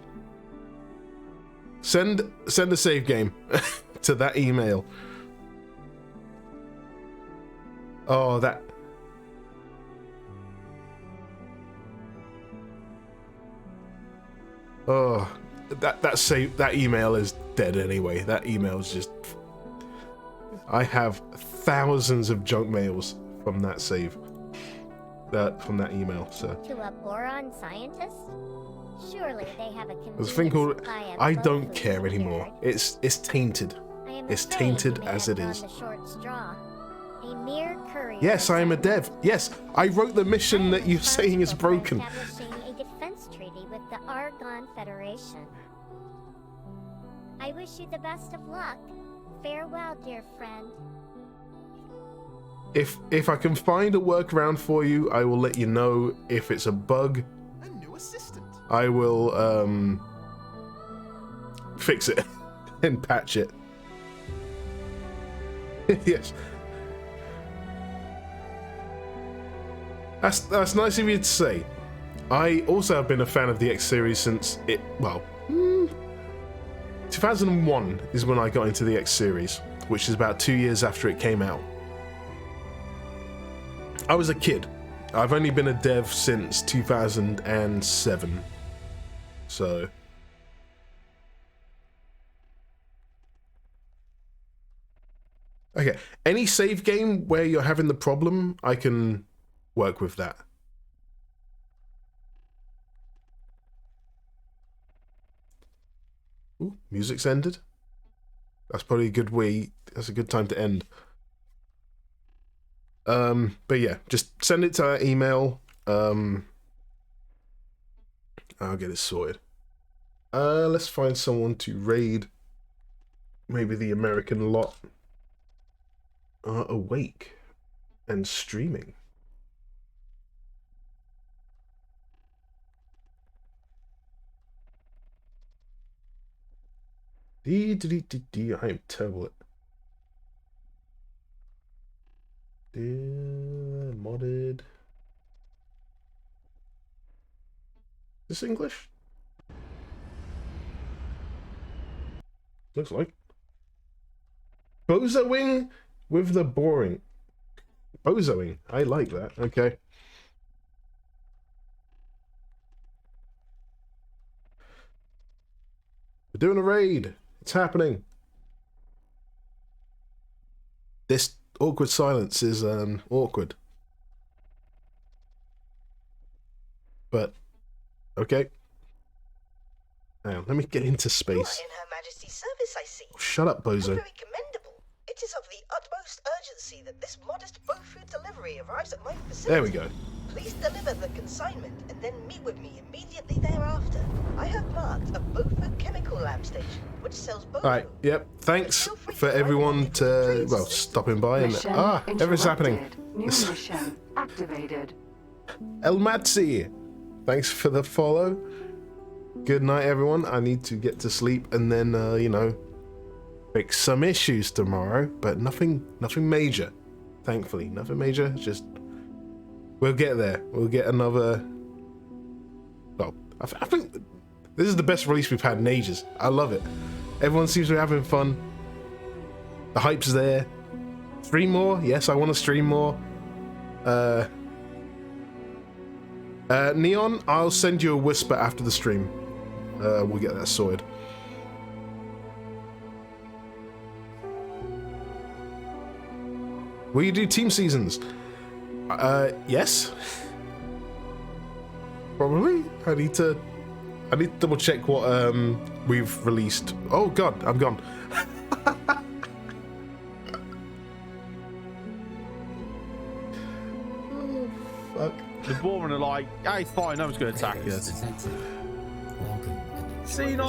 Send a save game to that email. Oh, that. Oh, that email is dead anyway. That email is just. I have thousands of junk mails from that save. From that email. So. To a boron scientist? Surely they have a There's a thing called I don't care anymore. It's tainted. It's tainted as it is. A mere courier. Yes, I am a dev. Yes, I wrote the mission that you're saying is broken. Establishing a defense treaty with the Argon Federation. I wish you the best of luck. Farewell, dear friend. If I can find a workaround for you, I will let you know. If it's a bug, A new assistant. I will fix it and patch it. Yes. That's nice of you to say. I also have been a fan of the X series since 2001 is when I got into the X series, which is about 2 years after it came out. I was a kid. I've only been a dev since 2007. So. Okay, any save game where you're having the problem, I can work with that. Ooh, music's ended. That's probably a good way. That's a good time to end. But yeah, just send it to our email. I'll get it sorted. Let's find someone to raid. Maybe the American lot are awake and streaming. I am terrible at modded. Is this English? Looks like. Bozoing with the boring. Bozoing. I like that. Okay. We're doing a raid. It's happening. This awkward silence is awkward. But okay. Now let me get into space. You are in Her Majesty's service, I see. Shut up, bozo. Very commendable. It is of the utmost urgency that this modest Bowfood delivery arrives at my facility. There we go. Please deliver the consignment and then meet with me immediately thereafter. I have marked a Bowfood chemical lab station, which sells Bowfood. Alright, yep. Thanks for everyone to, well, stopping by and everything's happening. New mission activated. El Matzi, thanks for the follow. Good night, everyone. I need to get to sleep and then, you know, fix some issues tomorrow, but nothing major. Thankfully, nothing major. Just we'll get there. We'll get another. Well, I think this is the best release we've had in ages. I love it. Everyone seems to be having fun. The hype's there. Stream more? Yes, I want to stream more. Neon, I'll send you a whisper after the stream. We'll get that sorted. Will you do team seasons? Yes. Probably. I need to double check what we've released. Oh god, I'm gone. Oh fuck. The Borman are like, hey, fine, no one's going to attack us. See you.